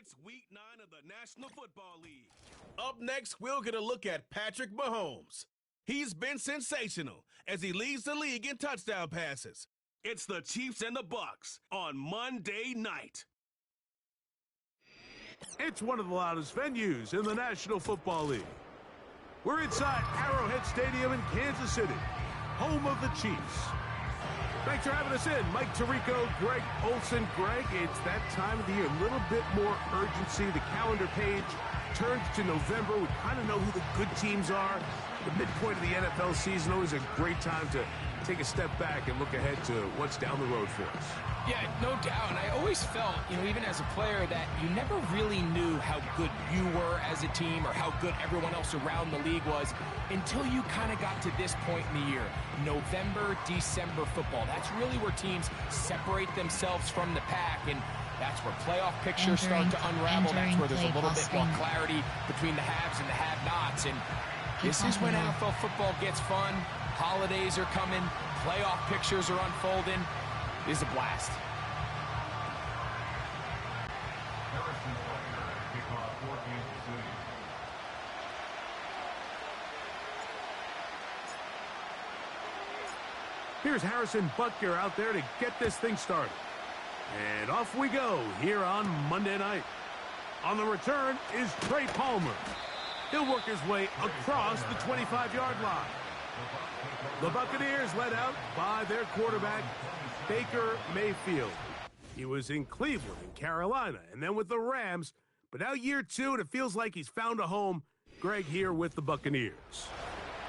It's week 9 of the National Football League. Up next, we'll get a look at Patrick Mahomes. He's been sensational as he leads the league in touchdown passes. It's the Chiefs and the Bucs on Monday night. It's one of the loudest venues in the National Football League. We're inside Arrowhead Stadium in Kansas City, home of the Chiefs. Thanks for having us in. Mike Tirico, Greg Olson. Greg, it's that time of the year. A little bit more urgency. The calendar page turns to November. We kind of know who the good teams are. The midpoint of the NFL season, always a great time to take a step back and look ahead to what's down the road for us. Yeah, no doubt. And I always felt, even as a player, that you never really knew how good you were as a team or how good everyone else around the league was until you kind of got to this point in the year. November, December football. That's really where teams separate themselves from the pack, and that's where playoff pictures start to unravel. That's where there's a little bit more clarity between the haves and the have-nots. And this is when NFL football gets fun. Holidays are coming. Playoff pictures are unfolding. It is a blast. Here's Harrison Butker out there to get this thing started. And off we go here on Monday night. On the return is Trey Palmer. He'll work his way across the 25-yard line. The Buccaneers led out by their quarterback, Baker Mayfield. He was in Cleveland and Carolina, and then with the Rams. But now year 2, and it feels like he's found a home. Greg here with the Buccaneers.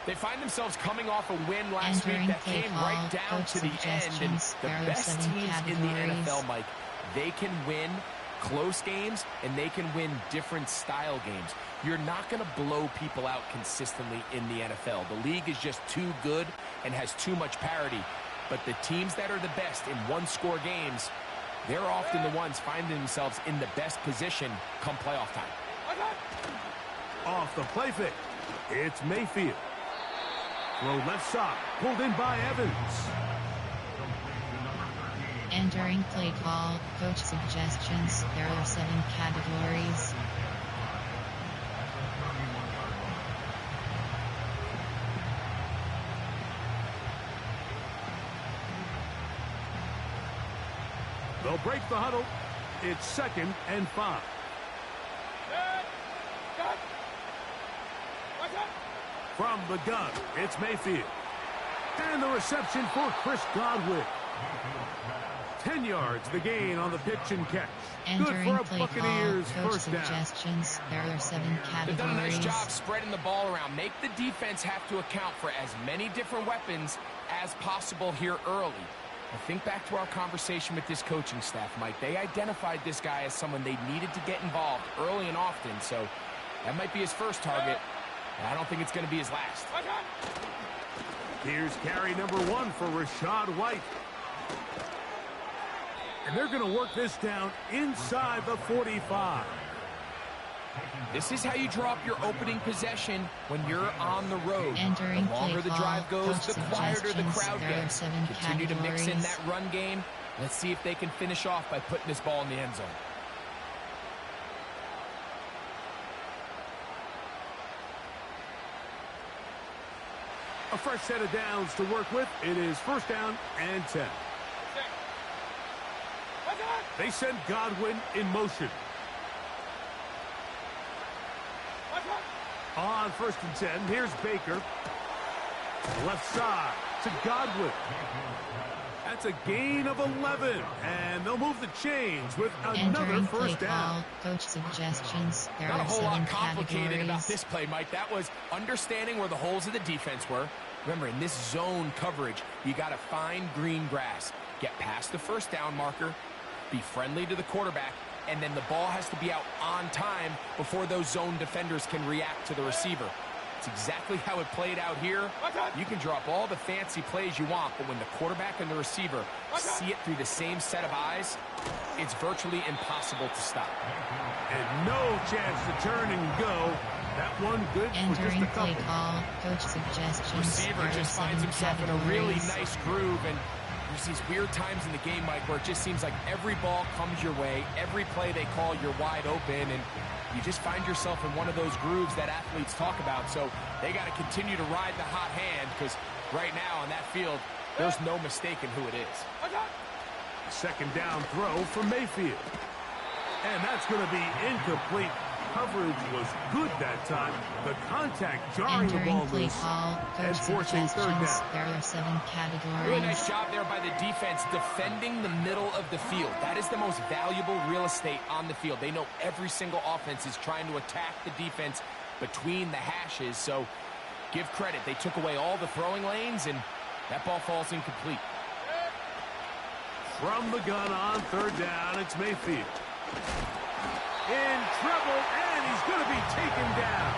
They find themselves coming off a win last week that came right down to the end. And the best teams in the NFL, Mike, they can win close games, and they can win different style games. You're not going to blow people out consistently in the NFL. The league is just too good and has too much parity. But the teams that are the best in one-score games, they're often the ones finding themselves in the best position come playoff time. Off the play fake, it's Mayfield. Throw left side, pulled in by Evans. Entering play call, coach suggestions. There are 7 categories. They'll break the huddle. It's 2nd and 5. From the gun, it's Mayfield. And the reception for Chris Godwin. 10 yards the gain on the pitch and catch. Entering good for a Buccaneers first suggestions. down. There are 7 categories. They've done a nice job spreading the ball around. Make the defense have to account for as many different weapons as possible here early. I think back to our conversation with this coaching staff, Mike. They identified this guy as someone they needed to get involved early and often, so that might be his first target. I don't think it's going to be his last. Here's carry number 1 for Rashad White. And they're going to work this down inside the 45. This is how you draw up your opening possession when you're on the road. Entering the longer the drive goes, the quieter the crowd gets. Continue to mix in that run game. Let's see if they can finish off by putting this ball in the end zone. A fresh set of downs to work with. It is 1st down and 10. They send Godwin in motion. On 1st and 10, here's Baker. Left side to Godwin. That's a gain of 11, and they'll move the chains with another first down. Coach suggestions. There Not are a whole 7 lot complicated categories. about this play, Mike. That was understanding where the holes of the defense were. Remember, in this zone coverage, you got to find green grass. Get past the first down marker, be friendly to the quarterback, and then the ball has to be out on time before those zone defenders can react to the receiver. It's exactly how it played out here. You can draw up all the fancy plays you want, but when the quarterback and the receiver see it through the same set of eyes, it's virtually impossible to stop. And no chance to turn and go. That one good for just a couple. Entering play call, coach suggestions. Receiver just finds himself in a really nice groove, and There's these weird times in the game, Mike, where it just seems like every ball comes your way, every play they call, you're wide open, and you just find yourself in one of those grooves that athletes talk about. So they got to continue to ride the hot hand, because right now on that field, there's no mistaking who it is. Second down throw for Mayfield. And that's going to be incomplete. Coverage was good that time. The contact jarring the ball loose and forcing third down. There are 7 categories. Really nice job there by the defense defending the middle of the field. That is the most valuable real estate on the field. They know every single offense is trying to attack the defense between the hashes. So give credit. They took away all the throwing lanes, and that ball falls incomplete. From the gun on third down, it's Mayfield. In trouble, and he's going to be taken down.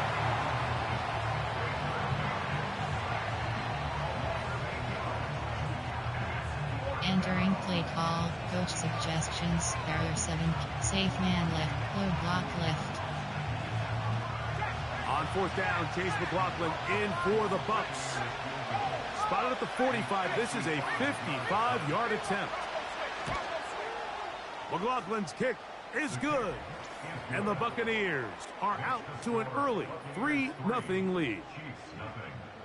Entering play call, coach suggestions. There are 7. Safe man left, low block left. On fourth down, Chase McLaughlin in for the Bucs. Spotted at the 45. This is a 55-yard attempt. McLaughlin's kick is good. And the Buccaneers are out to an early 3-0 lead.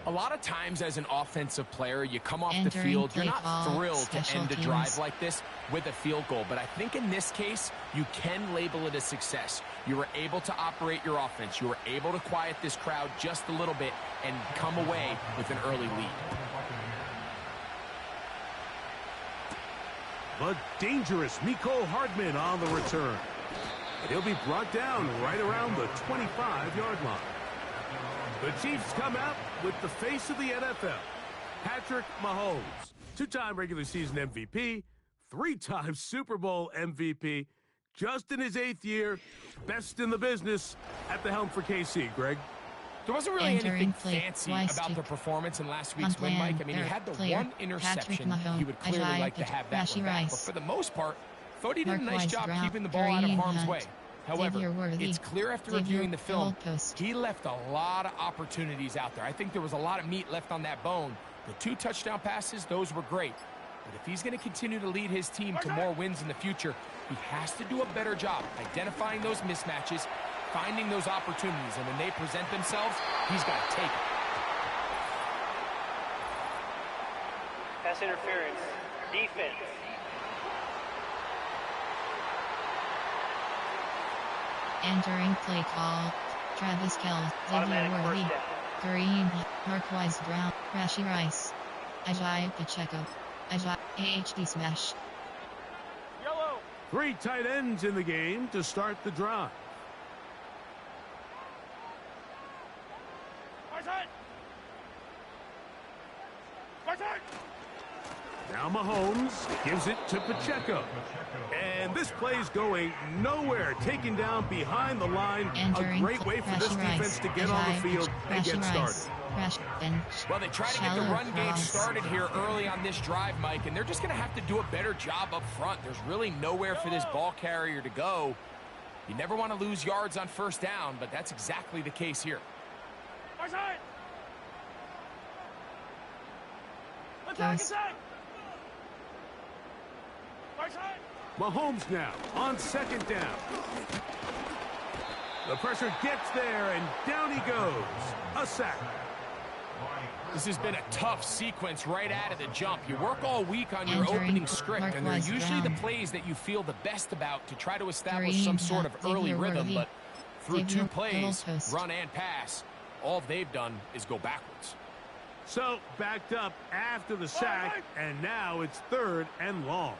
A lot of times as an offensive player, you come off the field, you're not thrilled to end a drive like this with a field goal. But I think in this case, you can label it a success. You were able to operate your offense. You were able to quiet this crowd just a little bit and come away with an early lead. The dangerous Mecole Hardman on the return. And he'll be brought down right around the 25-yard line. The Chiefs come out with the face of the NFL, Patrick Mahomes, 2-time regular season MVP, 3-time Super Bowl MVP, just in his 8th year, best in the business at the helm for KC. Greg? There wasn't really anything fancy about the performance in last week's win, Mike. I mean, he had the one interception he would clearly like to have that one back. But for the most part, thought he did a nice job keeping the ball out of harm's way. However, it's clear after reviewing the film, he left a lot of opportunities out there. I think there was a lot of meat left on that bone. The 2 touchdown passes, those were great. But if he's going to continue to lead his team to more wins in the future, he has to do a better job identifying those mismatches, finding those opportunities, and when they present themselves, he's got to take it. Pass interference. Defense. Entering play call, Travis Kelce, Xavier Worthy, Kareem, Marquise Brown, Rashee Rice, Ajayi Pacheco, AHD Smash. Yellow. 3 tight ends in the game to start the drive. Now Mahomes gives it to Pacheco. And this play's going nowhere. Taken down behind the line. A great way for this defense to get on the field and get started. Well, they try to get the run game started here early on this drive, Mike, and they're just going to have to do a better job up front. There's really nowhere for this ball carrier to go. You never want to lose yards on first down, but that's exactly the case here. Mahomes now on second down. The pressure gets there, and down he goes. A sack. This has been a tough sequence right out of the jump. You work all week on your opening script, and they're usually the plays that you feel the best about to try to establish some sort of early rhythm, but through 2 plays, run and pass, all they've done is go backwards. So, backed up after the sack, and now it's 3rd and long.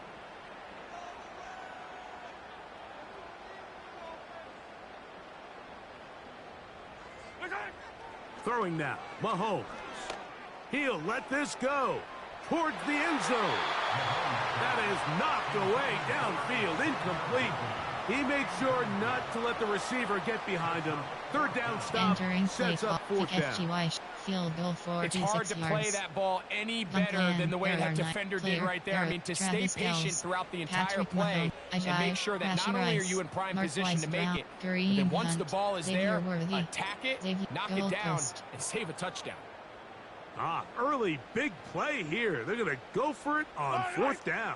Throwing now, Mahomes. He'll let this go towards the end zone. That is knocked away downfield, incomplete. He made sure not to let the receiver get behind him. 3rd down stop, sets up 4th down. Field goal for it's hard to play that ball any better than the way that defender did right there. I mean, to stay patient throughout the entire play and make sure that not only are you in prime position to make it, but then once the ball is there, attack it, knock it down, and save a touchdown. Early big play here. They're going to go for it on fourth down.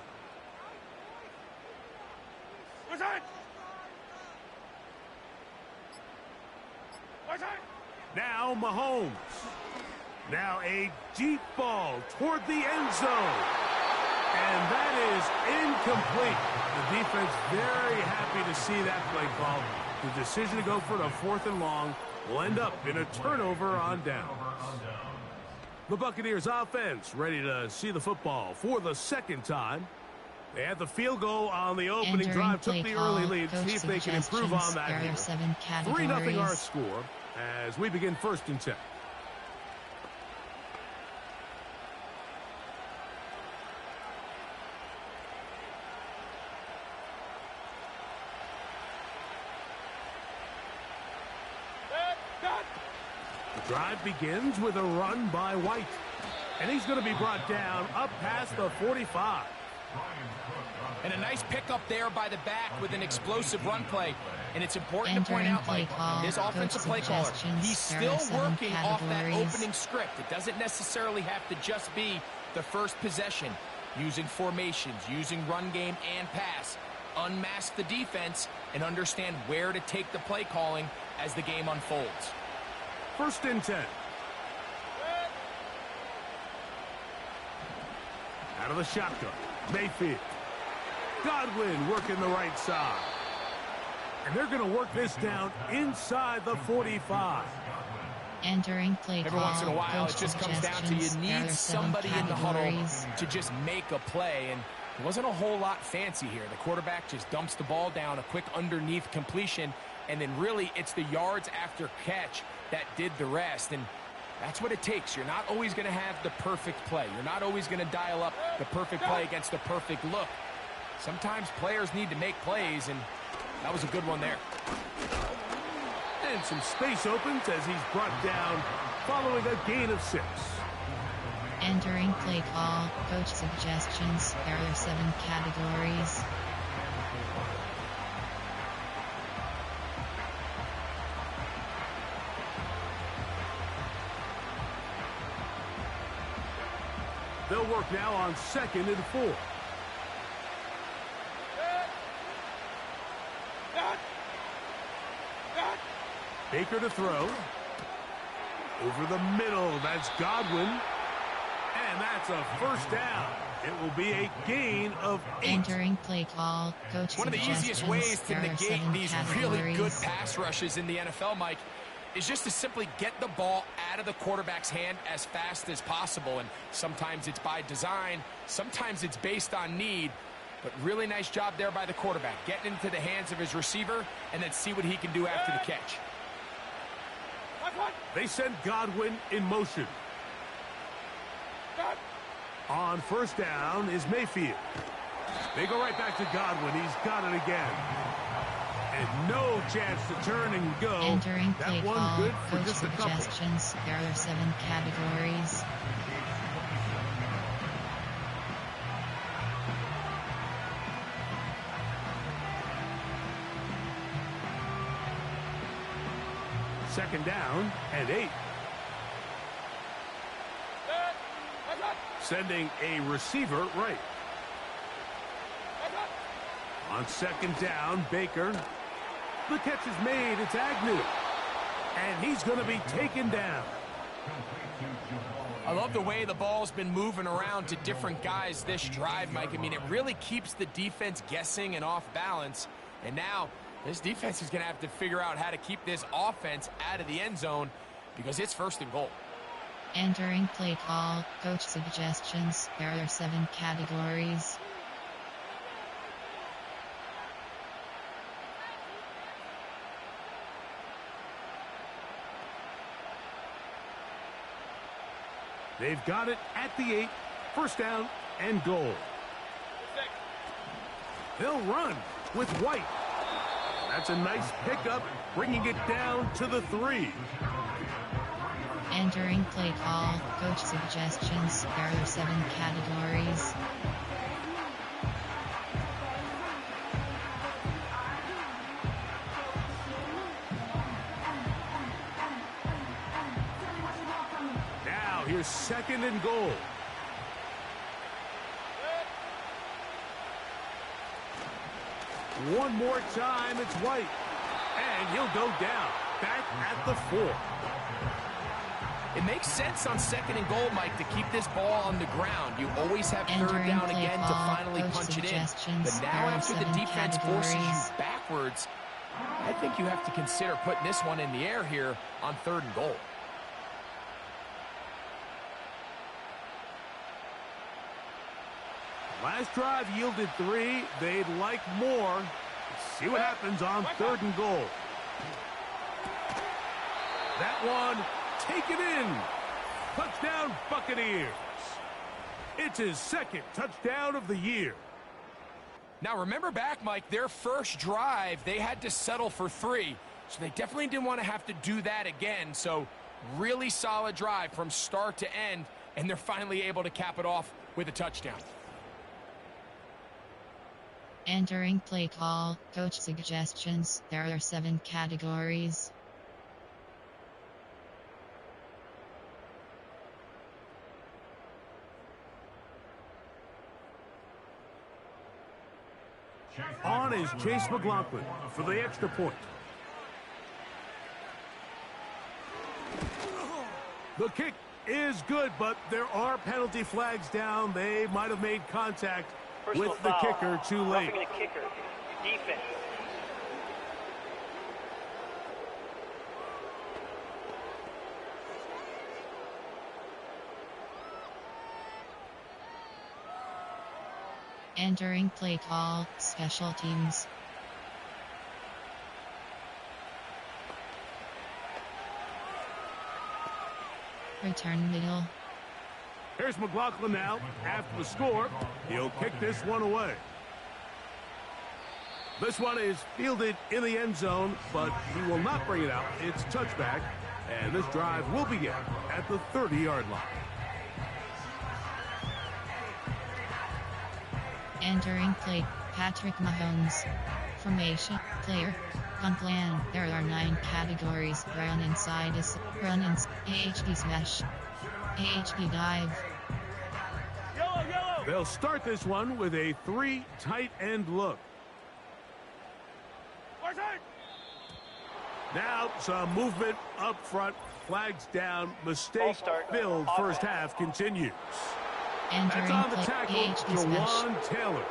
Now Mahomes. Now a deep ball toward the end zone. And that is incomplete. The defense very happy to see that play call. The decision to go for it on fourth and long will end up in a turnover on down. The Buccaneers offense ready to see the football for the second time. They had the field goal on the opening drive, took the early lead, see if they can improve on that here. 3-0 our score as we begin 1st and 10. The drive begins with a run by White. And he's going to be brought down up past the 45. And a nice pickup there by the back with an explosive run play. And it's important to point out, Mike, his offensive play caller, he's still working off that opening script. It doesn't necessarily have to just be the first possession. Using formations, using run game and pass. Unmask the defense and understand where to take the play calling as the game unfolds. 1st and 10. Out of the shotgun, Mayfield. Godwin working the right side. And they're going to work this down inside the 45. Entering play call. Every once in a while, it just comes down to you need somebody in the huddle to just make a play. And it wasn't a whole lot fancy here. The quarterback just dumps the ball down, a quick underneath completion, and then really it's the yards after catch that did the rest. And that's what it takes. You're not always going to have the perfect play. You're not always going to dial up the perfect play against the perfect look. Sometimes players need to make plays, and that was a good one there. And some space opens as he's brought down following a gain of 6. Entering play call, coach suggestions, there are 7 categories. They'll work now on 2nd and 4. Baker to throw. Over the middle, that's Godwin. And that's a 1st down. It will be a gain of 8. Entering play call, coach One of the easiest ways to negate these really good pass rushes in the NFL, Mike, is just to simply get the ball out of the quarterback's hand as fast as possible. And sometimes it's by design, sometimes it's based on need. But really nice job there by the quarterback, getting into the hands of his receiver and then see what he can do after the catch. They send Godwin in motion. On 1st down is Mayfield. They go right back to Godwin. He's got it again. And no chance to turn and go. Entering play that one call, good for coach just a couple. suggestions, there are 7 categories. Second down and 8. Sending a receiver right. On 2nd down, Baker. The catch is made. It's Agnew. And he's going to be taken down. I love the way the ball's been moving around to different guys this drive, Mike. I mean, it really keeps the defense guessing and off balance. And now this defense is going to have to figure out how to keep this offense out of the end zone because it's 1st and goal. Entering play call, coach suggestions, there are 7 categories. They've got it at the 8. 1st down and goal. They'll run with White. That's a nice pickup, bringing it down to the 3. Entering play call, coach suggestions, there are 7 categories. Now here's Here's 2nd and goal. One more time, it's White. And he'll go down, back at the 4. It makes sense on 2nd and goal, Mike, to keep this ball on the ground. You always have 3rd Entering down play again to call, finally coach punch it in. suggestions, But now there are after the 7 defense forces you categories. backwards, I think you have to consider putting this one in the air here on 3rd and goal. Last drive yielded 3. They'd like more. Let's see what happens on 3rd and goal. That one, taken in. Touchdown, Buccaneers. It's his 2nd touchdown of the year. Now remember back, Mike, their first drive, they had to settle for 3. So they definitely didn't want to have to do that again. So really solid drive from start to end, and they're finally able to cap it off with a touchdown. Entering play call, coach suggestions, there are 7 categories. On is Chase McLaughlin for the extra point. The kick is good, but there are penalty flags down. They might have made contact Personal with the foul. kicker too late. Roughing the kicker. Defense. Entering play call, special teams. Return middle. Here's McLaughlin now. After the score, he'll kick this one away. This one is fielded in the end zone, but he will not bring it out. It's touchback, and this drive will begin at the 30-yard line. Entering play, Patrick Mahomes. Formation, player, punt plan. There are 9 categories. Run inside is run in AHP smash, AHP dive. Yellow, yellow. They'll start this one with a 3 tight end look. Now some movement up front, flags down, mistake False start. filled first Offense. half continues. Entering That's on the play, tackle, AHP smash. Jawan Taylor.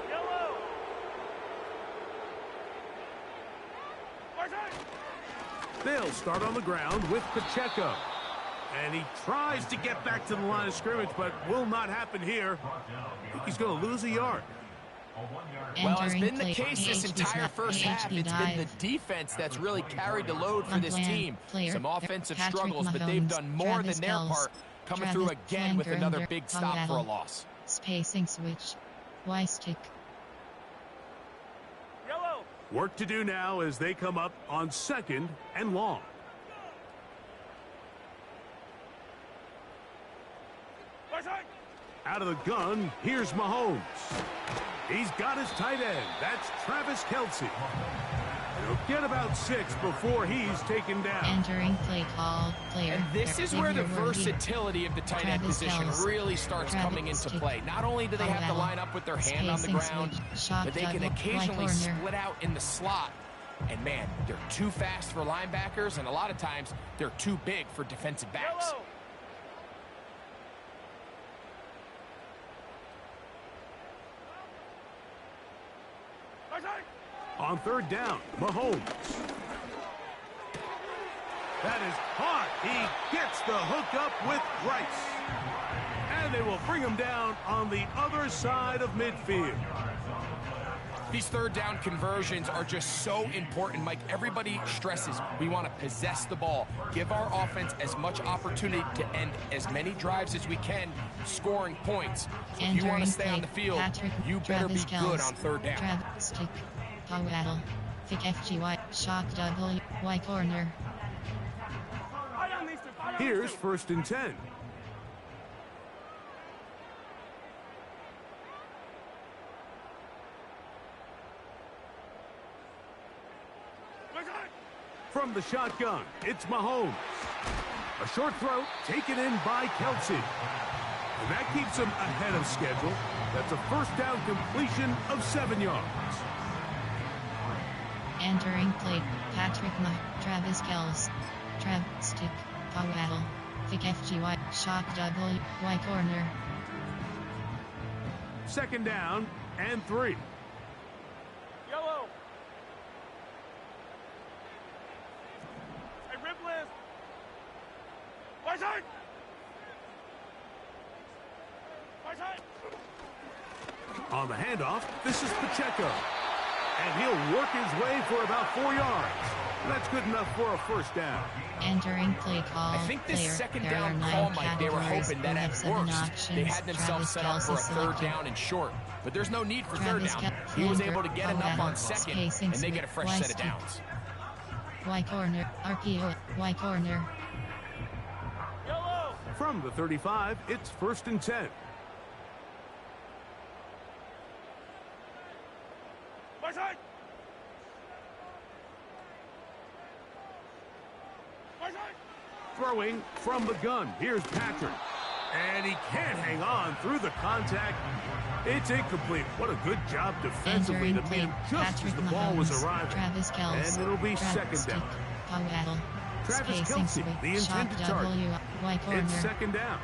Yellow. They'll start on the ground with Pacheco. And he tries to get back to the line of scrimmage, but will not happen here. I think he's going to lose a yard. Well, it's Entering been the play, case this AHP entire snap, first half. AHP It's been the dive. defense that's really carried the load for this Plan, team. player, Some offensive Patrick struggles, but they've Mahomes, done more Travis than their Kelce, part, coming Travis through again with Flanger another under, big stop for a Colorado. loss. Spacing switch. Y stick. Yellow. Work to do now as they come up on 2nd and long. Out of the gun, here's Mahomes. He's got his tight end. That's Travis Kelce. He'll get about 6 before he's taken down. Entering play call, player. And this is where the Xavier Worthy. versatility of the tight end Travis position Kelce. really starts Travis coming into Stick. play. Not only do they have to Colorado. line up with their hand on the Spacing ground, switch. Shot but they can double, occasionally right corner. split out in the slot. And man, they're too fast for linebackers, and a lot of times they're too big for defensive backs. Yellow. On 3rd down, Mahomes. That is hard. He gets the hook up with Rice. And they will bring him down on the other side of midfield. These 3rd down conversions are just so important, Mike. Everybody stresses we want to possess the ball, give our offense as much opportunity to end as many drives as we can, scoring points. So if you want Entering to stay on play, the field, Patrick, you better be Travis good Kelce, on 3rd down. Travis stick. Colorado. Thick FGY. Shot double. Y corner. Here's 1st and 10. From the shotgun, it's Mahomes. A short throw taken in by Kelsey. And that keeps him ahead of schedule. That's a first down completion of 7 yards. Entering play, Travis Kelce. Trav, stick, Powell. Vic FGY, shock double, Y corner. 2nd down and 3. Yellow. Hey, rip list. Right side. Right side. On the handoff, this is Pacheco. And he'll work his way for about 4 yards. That's good enough for a first down. Entering play call. I think this player. second There down are call, 9 Mike, they were categories. hoping that We have at 7 worst options. they had themselves Travis set up for a Kelce third selected. down and short. But there's no need for Travis third down. Kelce, He was flanker, able to get enough Powell, on second, spacing and they get a fresh Y set of stick. downs. Y corner, RPO, Y corner. Yellow. From the 35, it's 1st and 10. Right side. Right side. Throwing from the gun. Here's Patrick. And he can't hang on through the contact. It's incomplete. What a good job defensively Entering to play, meet him just Patrick as the ball was Mahomes, arriving. Travis Kelce. And it'll be Travis 2nd down. stick, Powell. Travis Spacing Kelce, switch, the shock intended target. W, Y corner. It's 2nd down.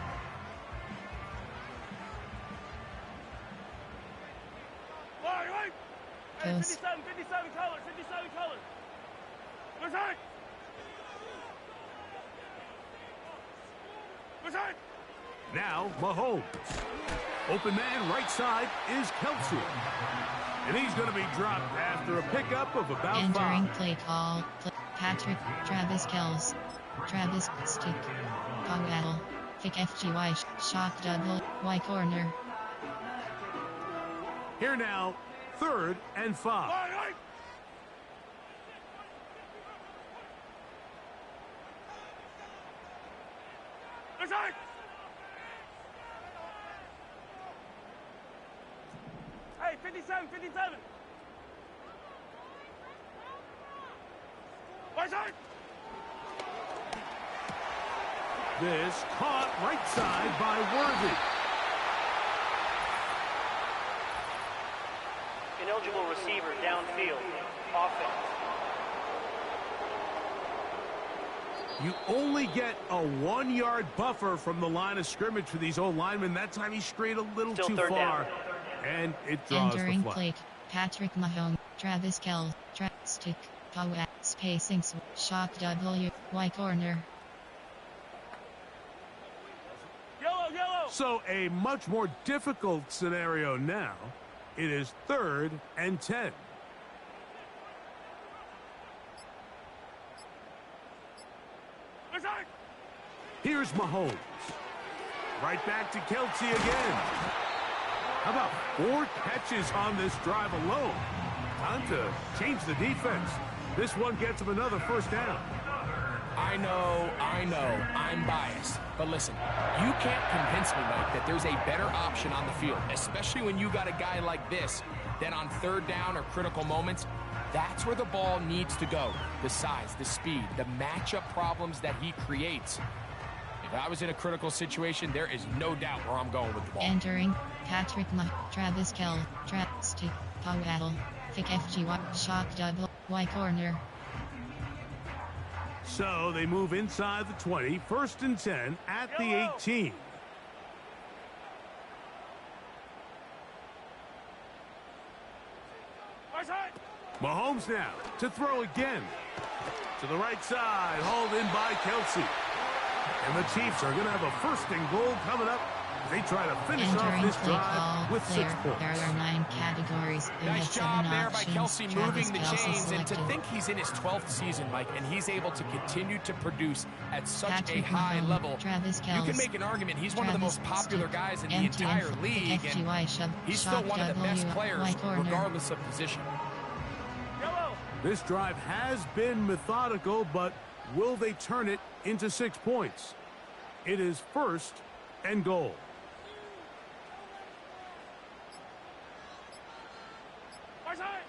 Right. Hey, Goes. 57 colors. 57 colors. Right side. Right side. Now Mahomes. Open man right side is Kelsey. And he's going to be dropped after a pickup of about Entering 5. play call. Patrick, Travis Kelce. Travis, stick. Powell. Vic FGY, shock double, Y corner. Here now, 3rd and 5. Right. Right side. Hey, 57. Right side. This caught right side by Worthy. Ineligible receiver downfield. Offense. You only get a 1-yard buffer from the line of scrimmage for these old linemen. That time he strayed a little Still too third far. down. And it draws Entering the flag. play, Patrick Mahomes, Travis Kelce, stick, Powell, spacing switch, shock W, Y corner. Yellow. So a much more difficult scenario now. It is 3rd and 10. Right side. Here's Mahomes. Right back to Kelsey again. How about 4 catches on this drive alone? Time to change the defense. This one gets him another first down. I know, I'm biased. But listen, you can't convince me, Mike, that there's a better option on the field, especially when you got a guy like this, that on 3rd down or critical moments, that's where the ball needs to go. The size, the speed, the matchup problems that he creates. If I was in a critical situation, there is no doubt where I'm going with the ball. Entering, Patrick Travis Kelce, stick, Powell, Vic FGY, shock double, Y corner. So they move inside the 20, 1st and 10 at the 18. Right side. Mahomes now to throw again. To the right side, hauled in by Kelsey. And the Chiefs are going to have a 1st and goal coming up. They try to finish off Entering this play drive call, with 6 player. points. There are 9 categories. We have Nice 7 job there by options. Kelsey Travis moving the Kelce chains, and to selected. think he's in his 12th season, Mike, and he's able to continue to produce at such Patrick a high Mahomes, level. Travis You Kelce, can make an argument he's one of the Travis most popular stick, guys in the MTN, entire league, and FGY shove, he's still shock one of the best W, players, Y corner. regardless of position. Yellow. This drive has been methodical, but will they turn it into 6 points? It is 1st and goal. Right side.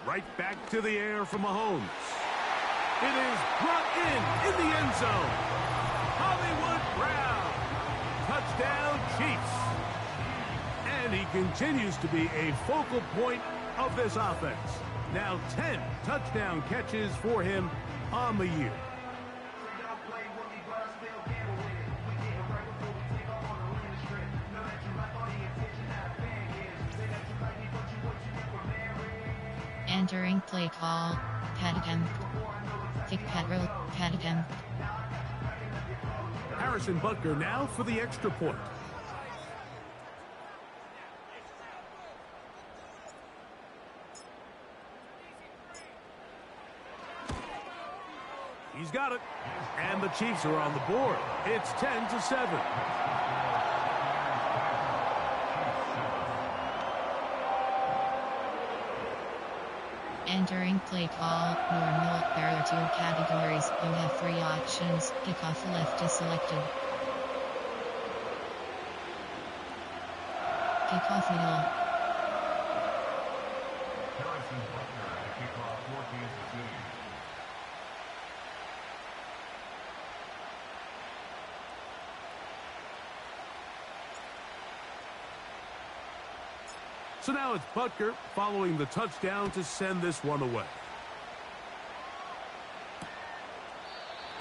Right back to the air for Mahomes. It is brought in the end zone. Hollywood Brown. Touchdown, Chiefs. And he continues to be a focal point of this offense. Now 10 touchdown catches for him on the year. Entering play call, pad attempt. Kick pad roll, pad attempt. Harrison Butker now for the extra point. He's got it. And the Chiefs are on the board. It's 10-7. Entering play call, normal. There are 2 categories. You have 3 options. Kickoff left is selected. Kickoff middle. So now it's Butker following the touchdown to send this one away.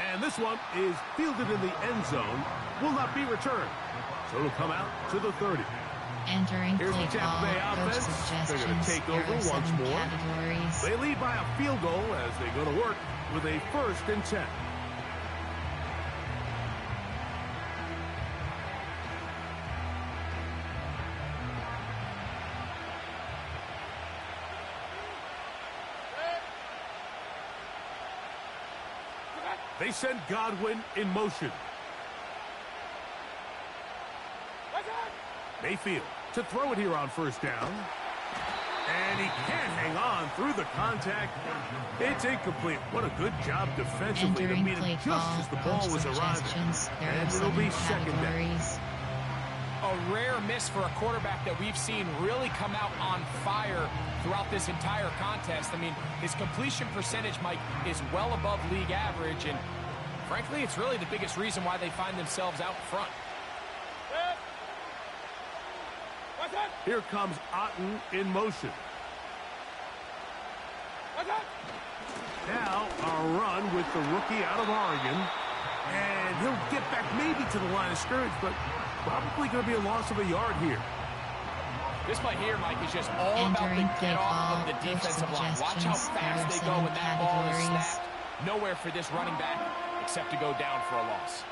And this one is fielded in the end zone, will not be returned. So it'll come out to the 30. Entering Here's play the Tampa call, Bay coach offense. They're going to suggestions. take There over are 7 once more. categories. They lead by a field goal as they go to work with a 1st and 10. They send Godwin in motion. Mayfield to throw it here on 1st down. And he can't hang on through the contact. It's incomplete. What a good job defensively to Entering meet play him just call, as the ball coach was arriving. suggestions. There And are it'll 7 be 2nd down. categories. A rare miss for a quarterback that we've seen really come out on fire throughout this entire contest. I mean, his completion percentage, Mike, is well above league average, and frankly, it's really the biggest reason why they find themselves out front. Here comes Otten in motion. Now a run with the rookie out of Oregon. And he'll get back maybe to the line of scrimmage, but probably going to be a loss of a yard here. This play here, Mike, is just all about the get off of the defensive line. Watch how fast they go when that ball is snapped. Nowhere for this running back except to go down for a loss.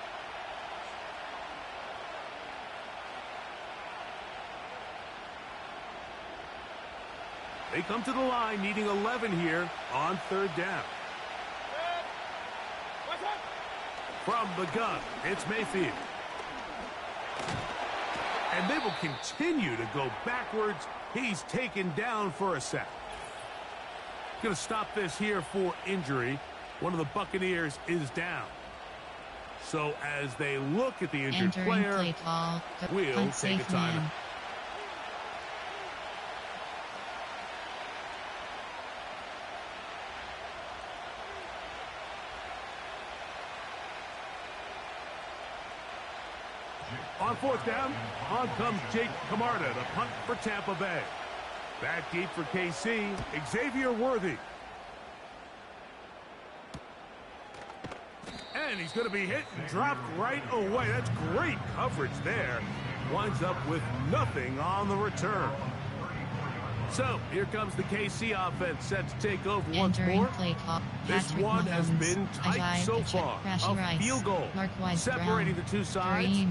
They come to the line needing 11 here on 3rd down. From the gun, it's Mayfield. And they will continue to go backwards. He's taken down for a sack. Going to stop this here for injury. One of the Buccaneers is down. So as they look at the injured player, play call, we'll take a timeout. On 4th down, on comes Jake Camarda to punt for Tampa Bay. Back deep for KC, Xavier Worthy. And he's going to be hit and dropped right away. That's great coverage there. Winds up with nothing on the return. So, here comes the KC offense set to take over once more. Play call, This one has been tight so far. A field goal separating the two sides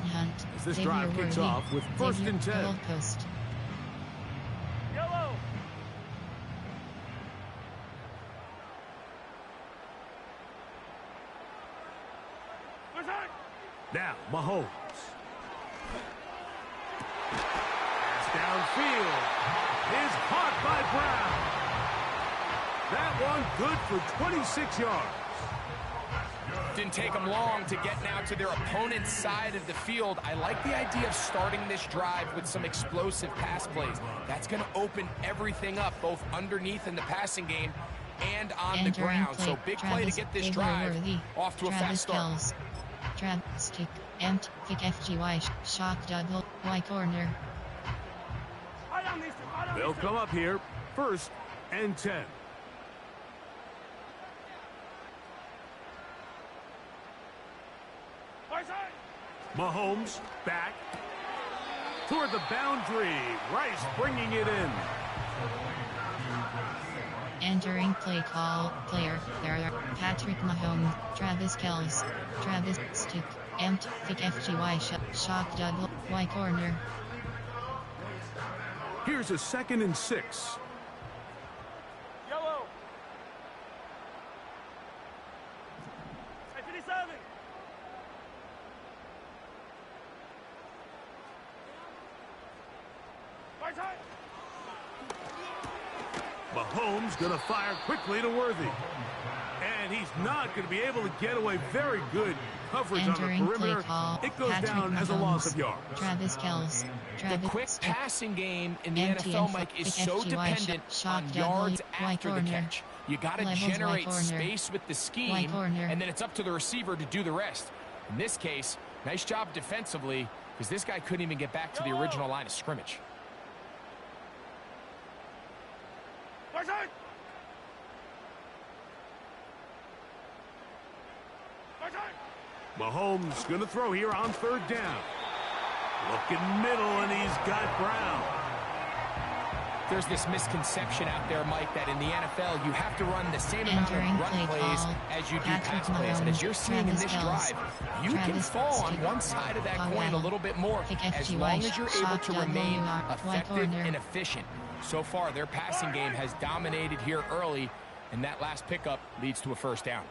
as this drive kicks off with 1st and 10. Yellow. Now, Mahomes. Pass downfield is caught by Brown. That one good for 26 yards. Didn't take them long to get now to their opponent's side of the field. I like the idea of starting this drive with some explosive pass plays. That's going to open everything up, both underneath in the passing game and on the Entering ground. play, So big play to get this drive off to a fast start. Travis stick, empty, kick FGY, shock double, Y corner. They'll come up here, 1st and 10. Mahomes back toward the boundary. Rice bringing it in. Entering play call, player, there are Patrick Mahomes, Travis Kelce, Travis stick, empty, kick FGY, shock double, Y corner. Here's a 2nd and 6. Yellow. Safety serving. Right side. Mahomes going to fire quickly to Worthy. And he's not going to be able to get away. Very good coverage Entering on the play perimeter. call, It goes Patrick down as a loss of yards. Travis Kelce, Travis The quick stick, passing game in the empty NFL, and Mike, is kick so FGY, dependent shock on double, yards Y after the corner. catch. You got to Levels, Y generate corner. space with the Y scheme, corner. and then it's up to the receiver to do the rest. In this case, nice job defensively, because this guy couldn't even get back to the original line of scrimmage. Right side. Right side. Mahomes going to throw here on 3rd down. Looking middle, and he's got Brown. There's this misconception out there, Mike, that in the NFL, you have to run the same amount Entering of run play plays call, as you do Patrick pass plays. And as Mahomes, you're seeing in Travis this Kelce, drive, you can Travis fall on stick, one side of that coin a Powell, little bit more kick as FGY, long as you're able shock to double, remain Y effective corner. and efficient. So far, their passing game has dominated here early, and that last pickup leads to a 1st down.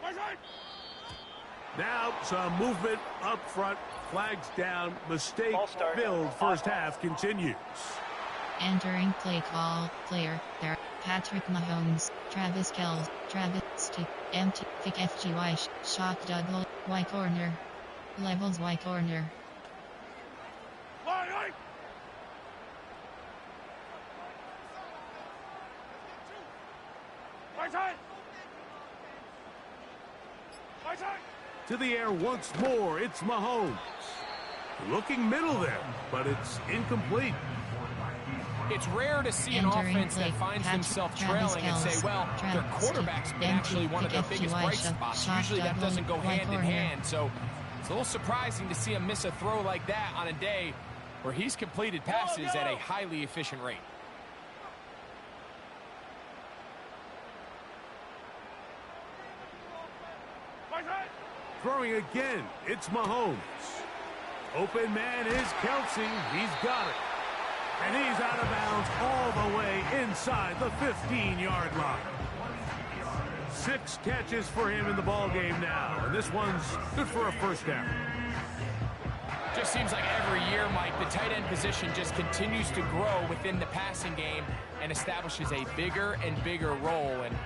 Right side. Now some movement up front. Flags down. Mistake False start. filled. First half continues. Entering play call, player, there, Patrick Mahomes, Travis Kelce, Travis stick, empty, kick FGY, shock double, Y corner. Levels, Y corner. Line, line. Right side. Right side. To the air once more. It's Mahomes. Looking middle there, but it's incomplete. It's rare to see an Entering offense play, that finds Patrick, themselves Travis trailing and say, Kelce, well, their Travis quarterback's stick, been actually empty, one of their kick biggest FGY, bright spots. shock Usually that double, doesn't go Y hand in corner. hand, so it's a little surprising to see him miss a throw like that on a day where he's completed passes at a highly efficient rate. Right side. Throwing again. It's Mahomes. Open man is Kelce. He's got it. And he's out of bounds all the way inside the 15-yard line. 6 catches for him in the ballgame now. And this one's good for a 1st down. Just seems like every year, Mike, the tight end position just continues to grow within the passing game and establishes a bigger and bigger role. And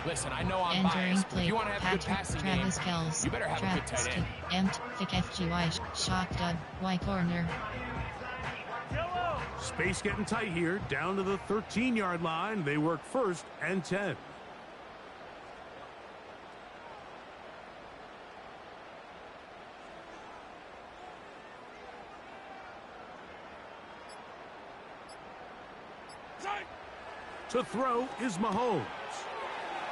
listen, I know I'm Entering biased, but play, if you want to have a good Patrick, passing Travis game, Kelce, you better have a good Travis tight end. stick, empty, kick FGY, shock double, Y corner. Yellow. Space getting tight here. Down to the 13-yard line. They work 1st and 10. Side. To throw is Mahomes.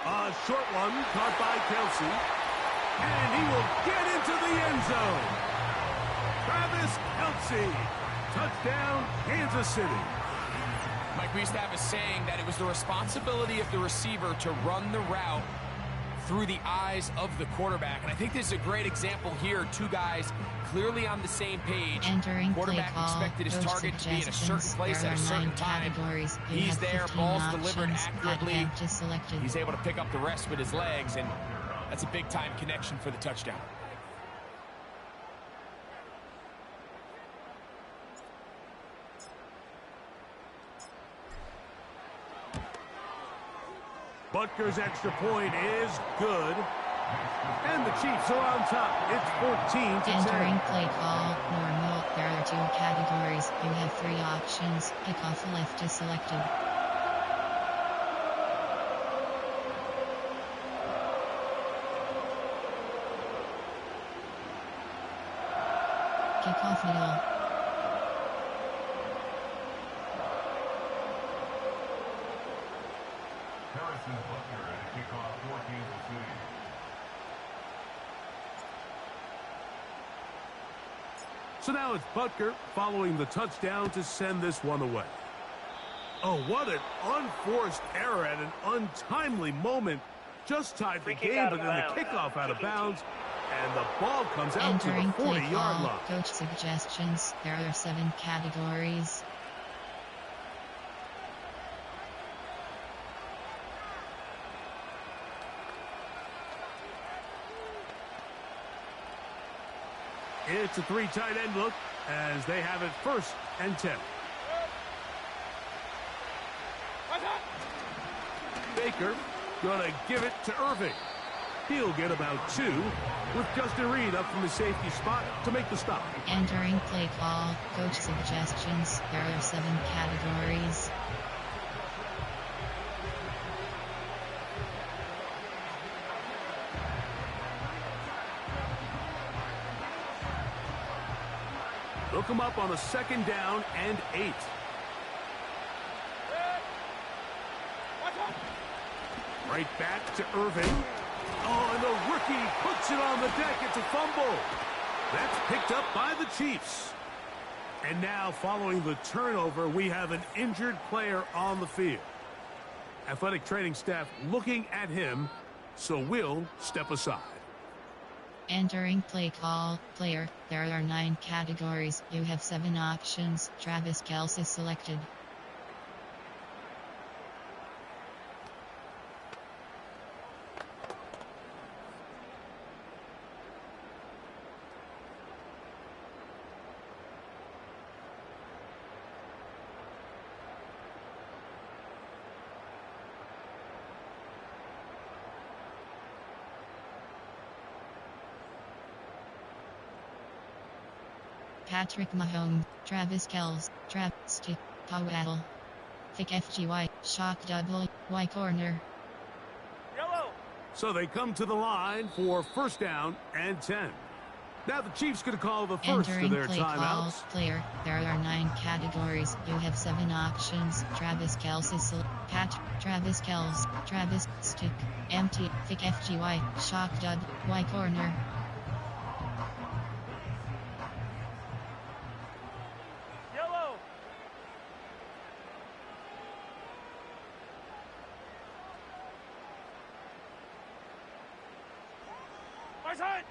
A short one caught by Kelce. And he will get into the end zone. Travis Kelce. Touchdown, Kansas City. Mike, we used to have a saying that it was the responsibility of the receiver to run the route through the eyes of the quarterback. And I think this is a great example here. 2 guys clearly on the same page. Entering Quarterback play call, expected his coach target to be in a certain suggestions. place There at a are certain 9 time. categories. You He's have there, 15 ball's delivered options. accurately. Advantage selected. He's able to pick up the rest with his legs, and that's a big-time connection for the touchdown. Butker's extra point is good. And the Chiefs are on top. It's 14-10. Entering play call, normal. There are 2 categories. You have 3 options. Kickoff left is selected. Kickoff middle. Buccaneers at a kickoff for Kansas City. So now it's Butker following the touchdown to send this one away. Oh, what an unforced error at an untimely moment. Just tied the game, but then the kickoff out of bounds, and the ball comes out to the 40-yard line. Coach suggestions. There are 7 categories. It's a 3 tight end look as they have it 1st and 10. Baker gonna give it to Irving. He'll get about 2 with Justin Reed up from the safety spot to make the stop. Entering play call, coach suggestions. There are 7 categories. They'll come up on a 2nd down and 8. Right back to Irving. Oh, and the rookie puts it on the deck. It's a fumble. That's picked up by the Chiefs. And now, following the turnover, we have an injured player on the field. Athletic training staff looking at him, so we'll step aside. Entering play call, player. There are 9 categories. You have 7 options. Travis Kelce is selected. Patrick Mahomes, Travis Kelce, Stick, Powell. Thick FGY, Shock double, Y corner. Yellow. So they come to the line for 1st down and 10. Now the Chiefs going to call the first Entering of their play call, timeouts. player. There are 9 categories. You have 7 options. Travis Kelce, Travis Kelce, Travis, Stick, empty, Thick FGY, Shock double, Y corner. Yellow. My side.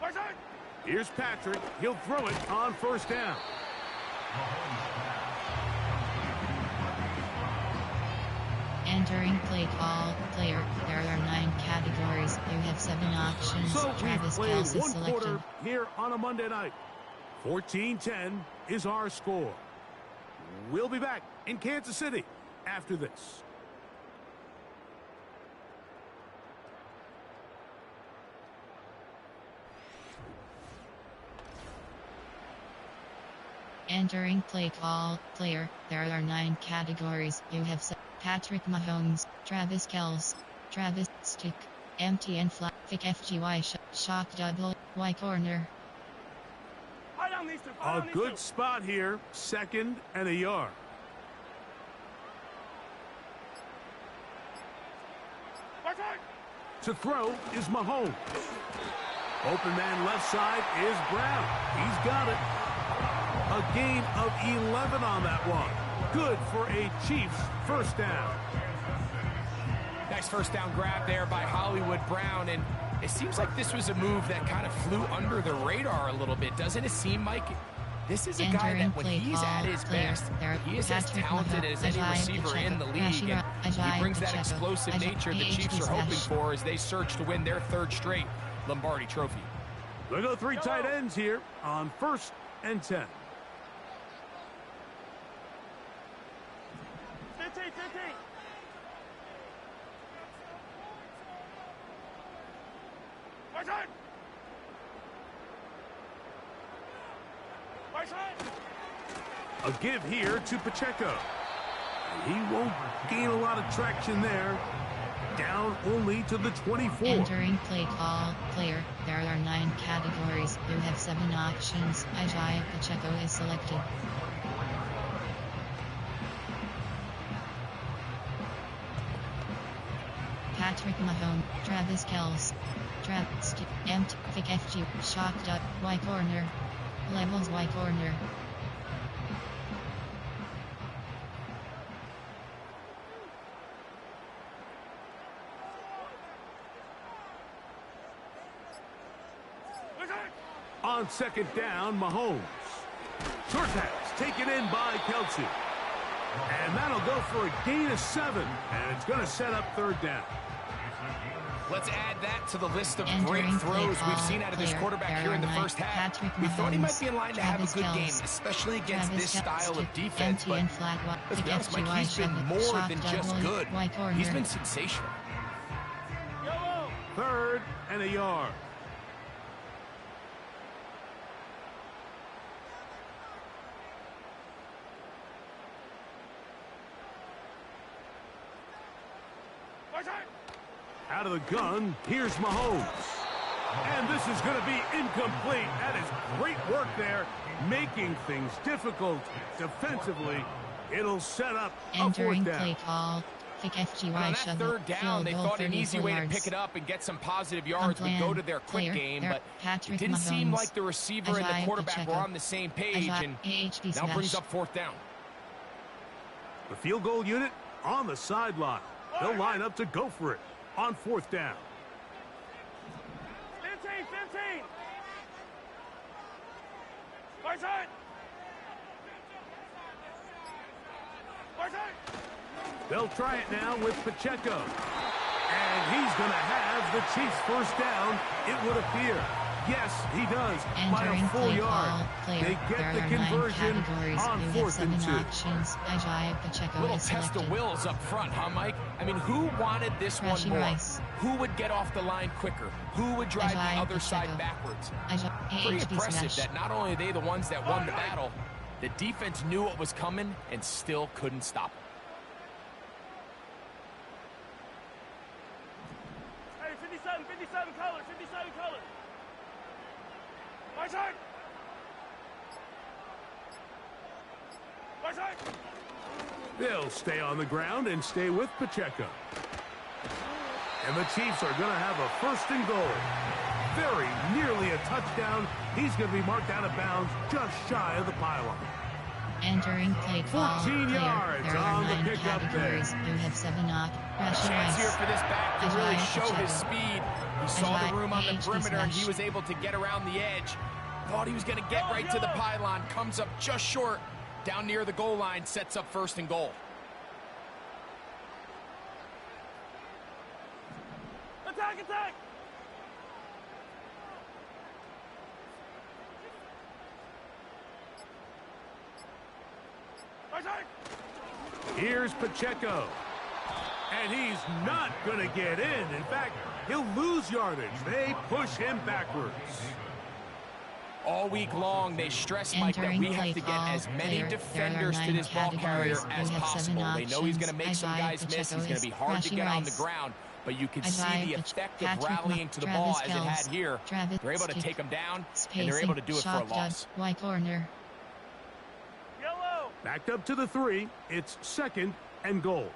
My side. Here's Patrick. He'll throw it on 1st down. Entering play call, player. There are 9 categories. You have 7 options. So we've Travis played Kelce one selected. quarter here on a Monday night. 14-10 is our score. We'll be back in Kansas City after this. Entering play call, player. There are 9 categories. You have Patrick Mahomes, Travis Kelce, Travis, Stick, empty and flat, Thick FGY, Shock double, Y corner. High down these 2. A good spot here. 2nd and a yard. My side. To throw is Mahomes. Open man left side is Brown. He's got it. A gain of 11 on that one. Good for a Chiefs 1st down. Nice 1st down grab there by Hollywood Brown, and it seems like this was a move that kind of flew under the radar a little bit. Doesn't it seem like this is a guy that when he's at his best, he is as talented as any receiver in the league, and he brings that explosive nature the Chiefs are hoping for as they search to win their 3rd straight Lombardi Trophy. They go 3 tight ends here on 1st and 10. 15. A give here to Pacheco. He won't gain a lot of traction there. Down only to the 24. Entering play call, player. There are 9 categories. You have 7 options. Isaiah Pacheco is selected. Patrick Mahomes, Travis Kelce, Travis Empt, Vic FG, Shocked Up, Y corner, Levels Y corner. On second down, Mahomes. Short pass taken in by Kelce. And that'll go for a gain of 7. And it's going to set up third down. Let's add that to the list of Entering great throws play we've seen out of this player. quarterback here in the first half. Patrick We thought he might be in Mahomes, line to have a Travis good game, Kelce, especially against Travis this style Kelce, of defense. empty But and flat, let's be honest, Mike, FGY he's been shove, more shocked than up, just good. Y corner. He's been sensational. Yellow. Third and a yard. Out of the gun, here's Mahomes. And this is going to be incomplete. That is great work there, making things difficult defensively. It'll set up a Entering fourth play down. call, Vic And FGY on that shove, third down, field they goal thought an easy 34 way to yards. pick it up and get some positive yards would go to their quick Player, game, there, but Patrick it didn't seem Mahomes, like the receiver and the Isaiah quarterback were Pacheco, on the same page, Isaiah and AHD now smash. brings up fourth down. The field goal unit on the sideline. They'll line up to go for it on fourth down. 15. Right side. Right side. They'll try it now with Pacheco. And he's going to have the Chiefs first down, it would appear. Yes, he does, by Entering a full play yard. call, player. They get There the are 9 conversion categories. on You have fourth 7 and 2. options. Isaiah Pacheco Little is test selected. of wills up front, huh, Mike? I mean, who wanted this Crashy one more? Rice. Who would get off the line quicker? Who would drive the Isaiah other side Pacheco. backwards? Isaiah Pretty AHD impressive smash. that not only are they the ones that won the battle, the defense knew what was coming and still couldn't stop it. Hey, 57 colors. 57 colors. Right side. Right side. They'll stay on the ground and stay with Pacheco. And the Chiefs are going to have a first and goal. Very nearly a touchdown. He's going to be marked out of bounds just shy of the pylon. Entering play call, 14 player. yards There on are the 9 pickup categories. You have 7 op. Crashy Chance here Rice. for this back to really Isaiah show his Pacheco. speed. He saw Isaiah the room on the AHD perimeter and he smash. was able to get around the edge. Thought he was going to get right to the pylon. Comes up just short. Down near the goal line. Sets up first and goal. Attack. Right side. Here's Pacheco. And he's not going to get in. In fact, he'll lose yardage. They push him backwards. All week long, they stress, Mike, that Entering we have play to get call, as many player. defenders There are to 9 this ball carrier categories. as You have 7 possible. They know he's going to make options. some Isaiah guys miss. He's Pacheco going to is be hard to Crashy get on the Rice. ground. But you can see Isaiah the Pacheco, effect of Patrick rallying to the Travis ball as it had Kelce, here. Travis They're able to Stick, take him down, and spacing, they're able to do it for a shocked up, loss. Y corner. Yellow. Backed up to the 3. It's second and goal.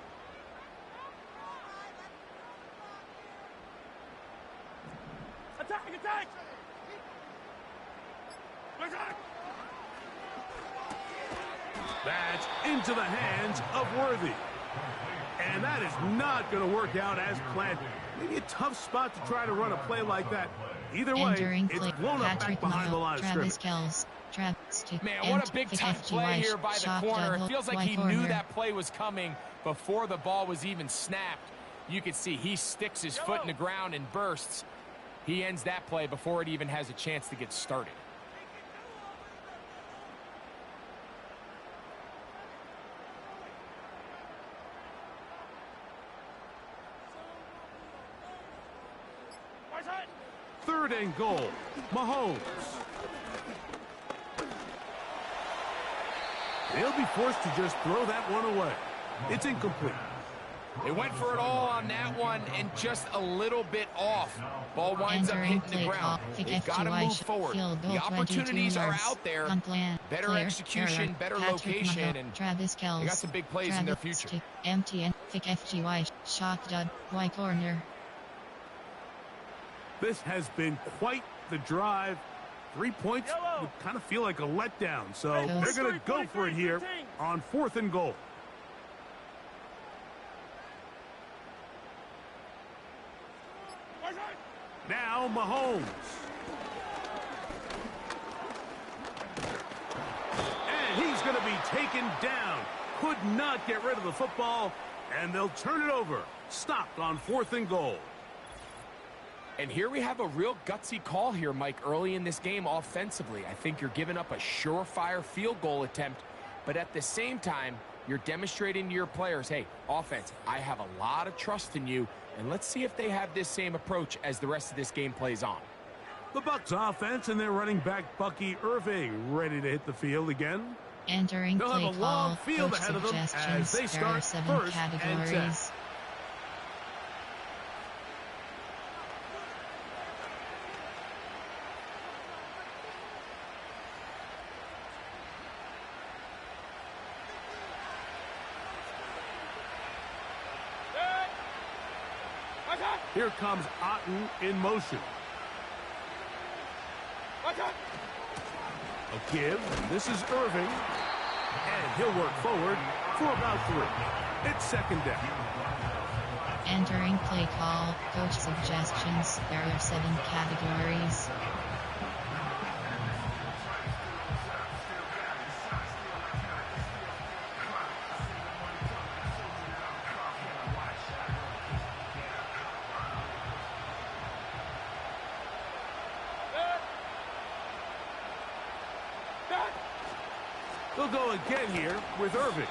Attack. Right side. That's into the hands of Worthy. And that is not going to work out as planned. Maybe a tough spot to try to run a play like that. Either way, Entering it's play, blown up Patrick back behind the line of Travis scrimmage. Kelce, Travis Stick, Man, what a big-time play here by the corner. It feels like he knew that play was coming before the ball was even snapped. You can see he sticks his foot in the ground and bursts. He ends that play before it even has a chance to get started. Right side. 3rd and goal. Mahomes. They'll be forced to just throw that one away. It's incomplete. They went for it all on that one and just a little bit off. Ball winds up hitting the ground. They've got to move forward. The opportunities are out there. Better execution, better location, and Travis they got some big plays in their future. MTN, Thick FGY, shotgun, Y corner. This has been quite the drive. 3 points would kind of feel like a letdown, so they're going to go for it here on 4th and goal. Now Mahomes. And he's going to be taken down. Could not get rid of the football, and they'll turn it over. Stopped on 4th and goal. And here we have a real gutsy call here, Mike, early in this game offensively. I think you're giving up a surefire field goal attempt, but at the same time, you're demonstrating to your players, hey, offense, I have a lot of trust in you, and let's see if they have this same approach as the rest of this game plays on. The Bucs offense and their running back Bucky Irving ready to hit the field again. Entering They'll play have a call, long field coach ahead of them as they suggestions, there start are 7 1st and 10. categories. Here comes Otten in motion. A give. This is Irving. And he'll work forward for about 3. It's 2nd down. Entering play call, coach suggestions, there are 7 categories. They'll go again here with Irving.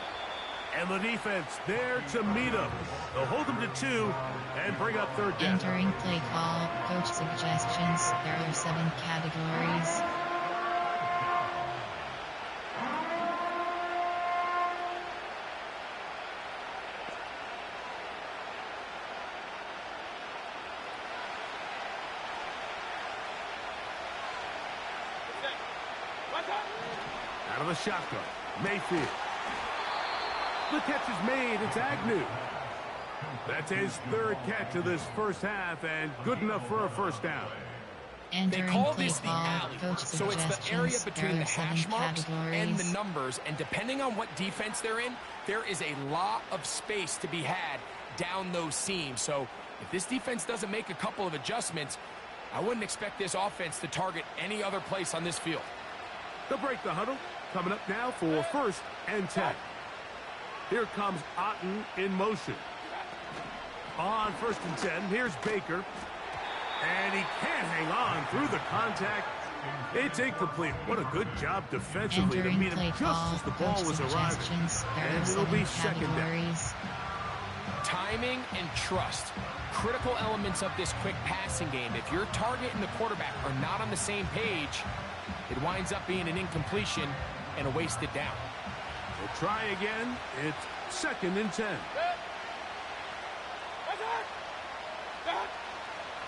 And the defense there to meet him. They'll hold him to 2 and bring up 3rd down. Entering play call, coach suggestions, there are 7 categories. Out of the shotgun, Mayfield. The catch is made. It's Agnew. That's his 3rd catch of this first half, and good enough for a 1st down. They call this the alley, so it's the area between the hash marks and the numbers, and depending on what defense they're in, there is a lot of space to be had down those seams. So if this defense doesn't make a couple of adjustments, I wouldn't expect this offense to target any other place on this field. They'll break the huddle. Coming up now for 1st and 10. Here comes Otten in motion. On 1st and 10, here's Baker. And he can't hang on through the contact. It's incomplete. What a good job defensively to meet him just as the ball was arriving. And it'll be 2nd down. Timing and trust. Critical elements of this quick passing game. If your target and the quarterback are not on the same page, it winds up being an incompletion and a wasted down. We'll try again. It's 2nd and 10.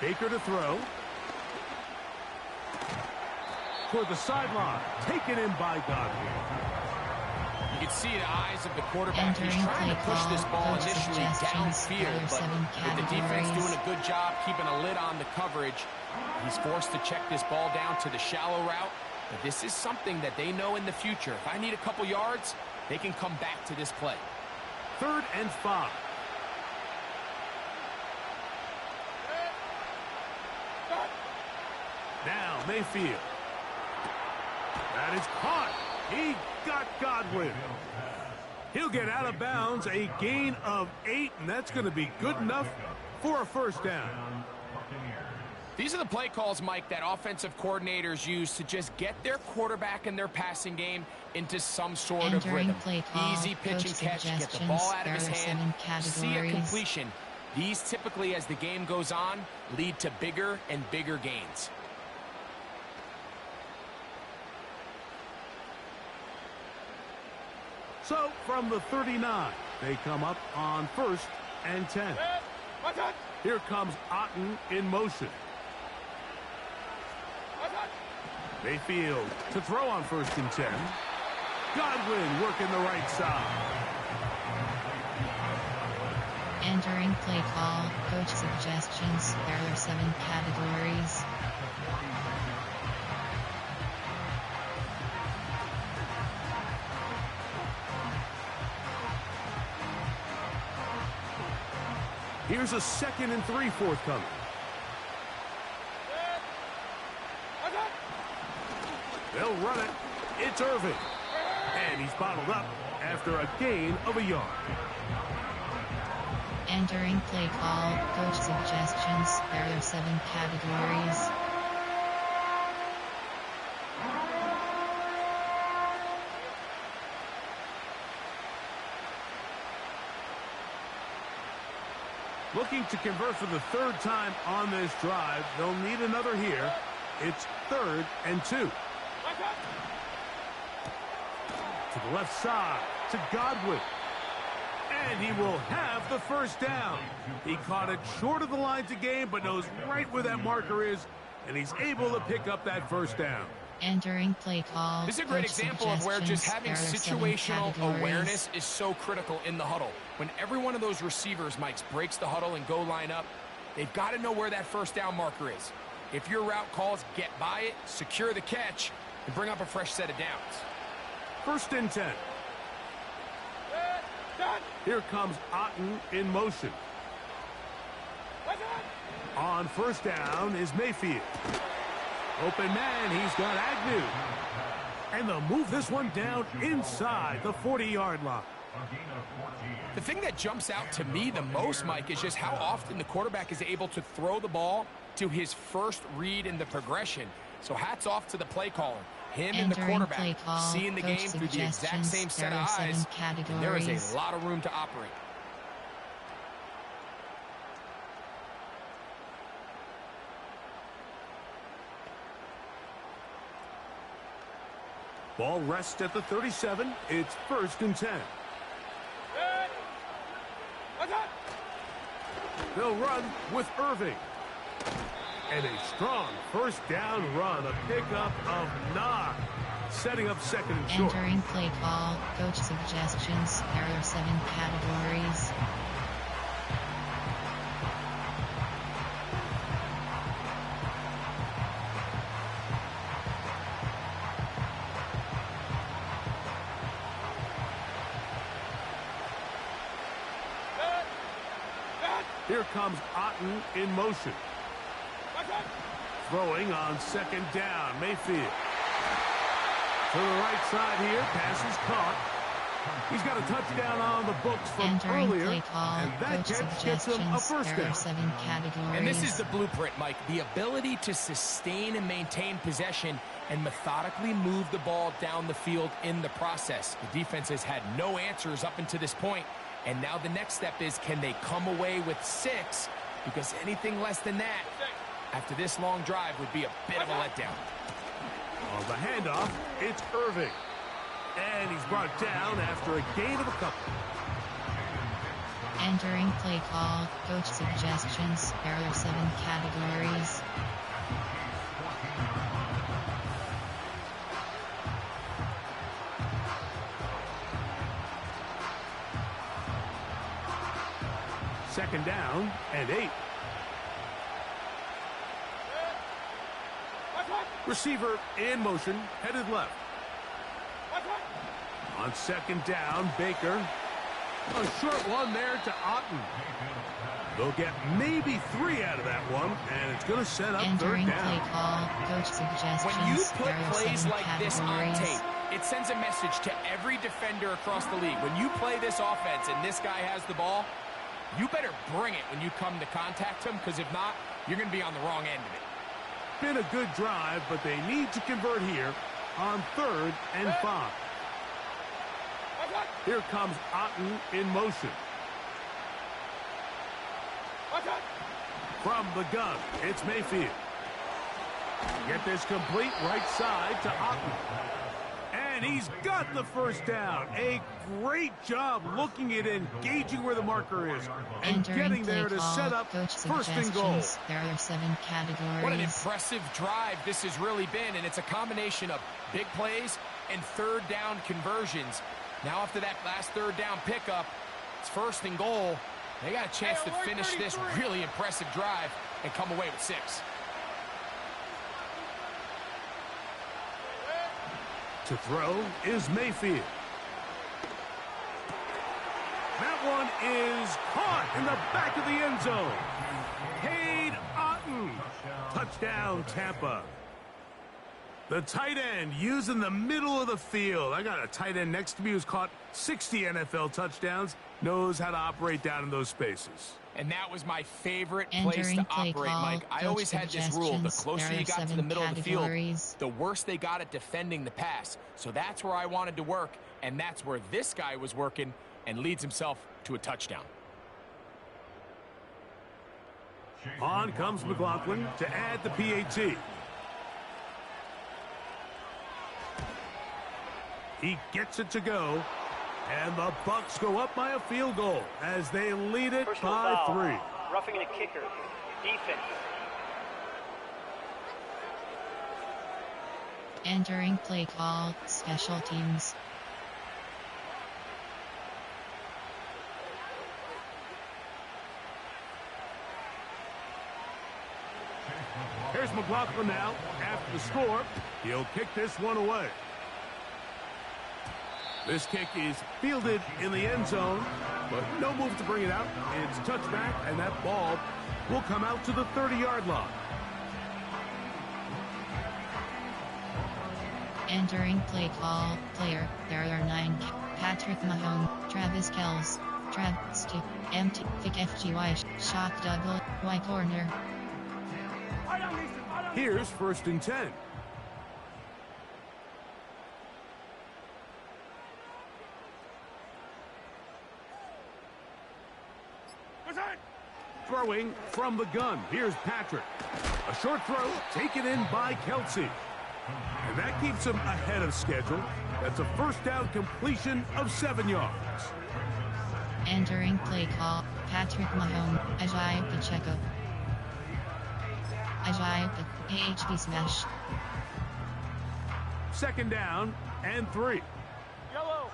Baker to throw. Toward the sideline. Taken in by Godwin. You can see the eyes of the quarterback. He's trying to push this ball initially downfield, but with the defense doing a good job keeping a lid on the coverage, he's forced to check this ball down to the shallow route. But this is something that they know in the future. If I need a couple yards, they can come back to this play. 3rd and 5. Now Mayfield. That is caught. He got Godwin. He'll get out of bounds, a gain of 8, and that's going to be good enough for a 1st down. These are the play calls, Mike, that offensive coordinators use to just get their quarterback and their passing game into some sort of rhythm. Easy pitch and catch, get the ball out of his hand, see a completion, These typically, as the game goes on, lead to bigger and bigger gains. So, from the 39, they come up on 1st and 10. Here comes Otten in motion. Mayfield to throw on 1st and 10. Godwin working the right side. Entering play call, coach suggestions. There are 7 categories. Here's a 2nd and 3 forthcoming. They'll run it. It's Irving. And he's bottled up after a gain of a yard. Entering play call, coach suggestions. There are 7 categories. Looking to convert for the 3rd time on this drive. They'll need another here. It's 3rd and 2. To the left side, to Godwin. And he will have the 1st down. He caught it short of the line to gain, but knows right where that marker is, and he's able to pick up that 1st down. Entering play call. This is a great example of where just having situational awareness is so critical in the huddle. When every one of those receivers, Mike, breaks the huddle and go line up, they've got to know where that 1st down marker is. If your route calls, get by it, secure the catch, and bring up a fresh set of downs. 1st and 10. Here comes Otten in motion. On 1st down is Mayfield. Open man, he's got Agnew. And they'll move this one down inside the 40-yard line. The thing that jumps out to me the most, Mike, is just how often the quarterback is able to throw the ball to his first read in the progression. So hats off to the play caller. Him and the quarterback seeing the game through the exact same set of eyes. There is a lot of room to operate. Ball rests at the 37. It's 1st and 10. They'll run with Irving. And a strong 1st down run, a pickup of 9. Setting up 2nd and short. Entering play call, coach suggestions. There are 7 categories. Here comes Otten in motion. Throwing on 2nd down, Mayfield. To the right side here, pass is caught. He's got a touchdown on the books from Entering earlier, play call, and that gets him a 1st there down. are 7 categories. And this is the blueprint, Mike. The ability to sustain and maintain possession and methodically move the ball down the field in the process. The defense has had no answers up until this point, and now the next step is, can they come away with 6? Because anything less than that, after this long drive, would be a bit of a letdown. On the handoff, it's Irving. And he's brought down after a gain of a couple. Entering play call, coach suggestions. There are 7 categories. Second down and 8. Receiver in motion, headed left. On 2nd down, Baker. A short one there to Otten. They'll get maybe 3 out of that one, and it's going to set up 3rd Entering down. play call, coach suggestions. When you put there are plays 7 like this on categories. tape, it sends a message to every defender across the league. When you play this offense and this guy has the ball, you better bring it when you come to contact him, because if not, you're going to be on the wrong end of it. Been a good drive, but they need to convert here on 3rd and 5. Here comes Otten in motion. From the gun, it's Mayfield. Get this complete right side to Otten. And he's got the first down. A great job looking at engaging where the marker is and getting there to set up first and goal. There are 7 categories. What an impressive drive this has really been, and it's a combination of big plays and third down conversions. Now after that last third down pickup, it's first and goal. They got a chance to finish this really impressive drive and come away with 6. To throw is Mayfield. That one is caught in the back of the end zone. Cade Otten. Touchdown, Tampa. The tight end used in the middle of the field. I got a tight end next to me who's caught 60 NFL touchdowns, knows how to operate down in those spaces. And that was my favorite place to operate, Mike. I always had this rule. The closer you got to the middle of the field, the worse they got at defending the pass. So that's where I wanted to work, and that's where this guy was working and leads himself to a touchdown. On comes McLaughlin to add the PAT. He gets it to go, and the Bucs go up by a field goal as they lead it by 3. Roughing a kicker. Defense. Entering play call, special teams. Here's McLaughlin now. After the score, he'll kick this one away. This kick is fielded in the end zone, but no move to bring it out. It's touchback, and that ball will come out to the 30-yard line. Entering play call, player, there are 9. Patrick Mahomes, Travis Kelce, Trav, Stick, MT, Vic FGY, Shock Double, Y corner. Here's 1st and 10. Throwing from the gun. Here's Patrick. A short throw taken in by Kelce. And that keeps him ahead of schedule. That's a first down completion of 7 yards. Entering play call, Patrick Mahomes, Ajay Pacheco. Ajay AHP smash. 2nd down and 3. Yellow.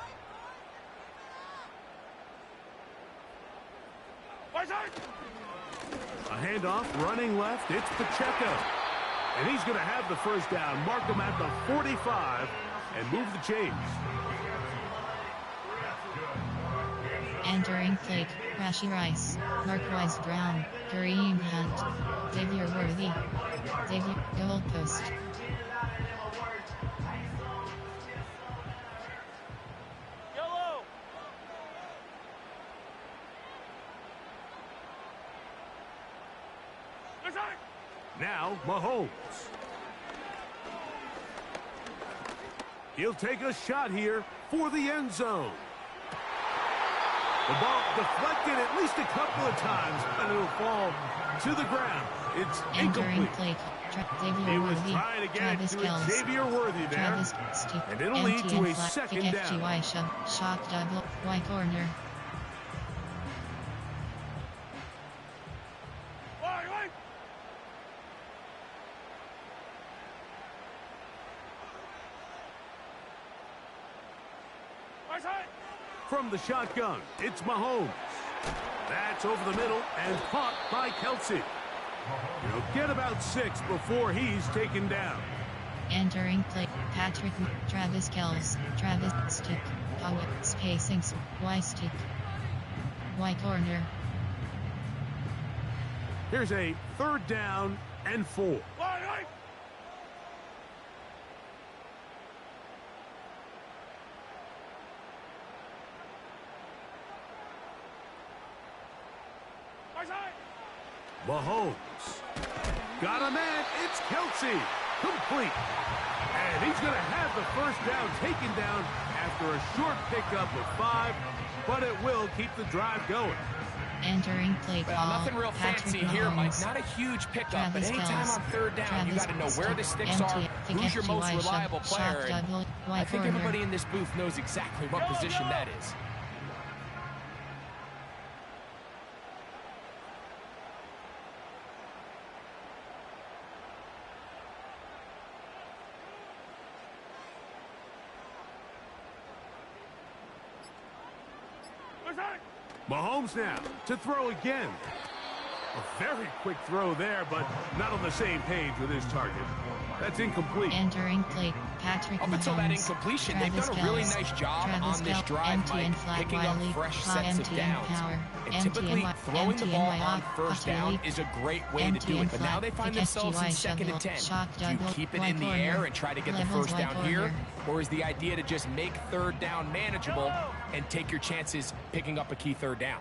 A handoff running left. It's Pacheco. And he's going to have the first down. Mark him at the 45 and move the chains. Entering play, Rashi Rice, Marquise Brown, Kareem Hunt, Xavier Worthy, Xavier goalpost. Yellow. Now Mahomes. He'll take a shot here for the end zone. The ball deflected at least a couple of times, and it'll fall to the ground. It's incomplete. Play, he was trying to get it to Xavier Worthy there, and it'll lead to a 2nd down. FGY shock double, Y corner. From the shotgun, it's Mahomes. That's over the middle and caught by Kelce. He'll get about 6 before he's taken down. Entering play, Patrick, Travis Kelce, Travis Stick, Power, spacing, Y stick, Y corner. Here's a 3rd down and 4. Mahomes. Got a man. It's Kelce. Complete. And he's going to have the first down taken down after a short pickup of 5, but it will keep the drive going. Entering play Well, call. nothing real Patrick fancy here, Mike. Mahomes. Not a huge pickup, but Travis anytime Kelce. on third down, you Travis got to know where the sticks Empty. are, who's your most reliable player. Shock And double. I White think corner. everybody in this booth knows exactly what position that is. Mahomes now to throw again. A very quick throw there, but not on the same page with his target. That's incomplete. Entering play, Patrick Up Mahomes. until that incompletion, they've done a really nice job on this drive, Mike, picking up fresh sets of downs. And typically, throwing the ball on first down is a great way to do it. But now they find themselves in 2nd and 10. Do you keep it in the air and try to get the first down here? Or is the idea to just make third down manageable and take your chances picking up a key third down?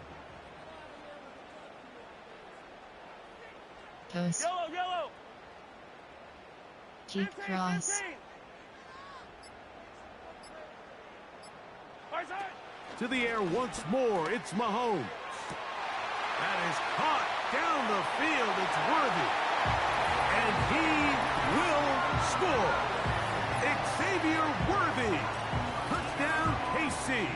Toast. Yellow. Keep cross. To the air once more, it's Mahomes. That is caught down the field. It's worthy. And he will score. Xavier Worthy. Touchdown, KC.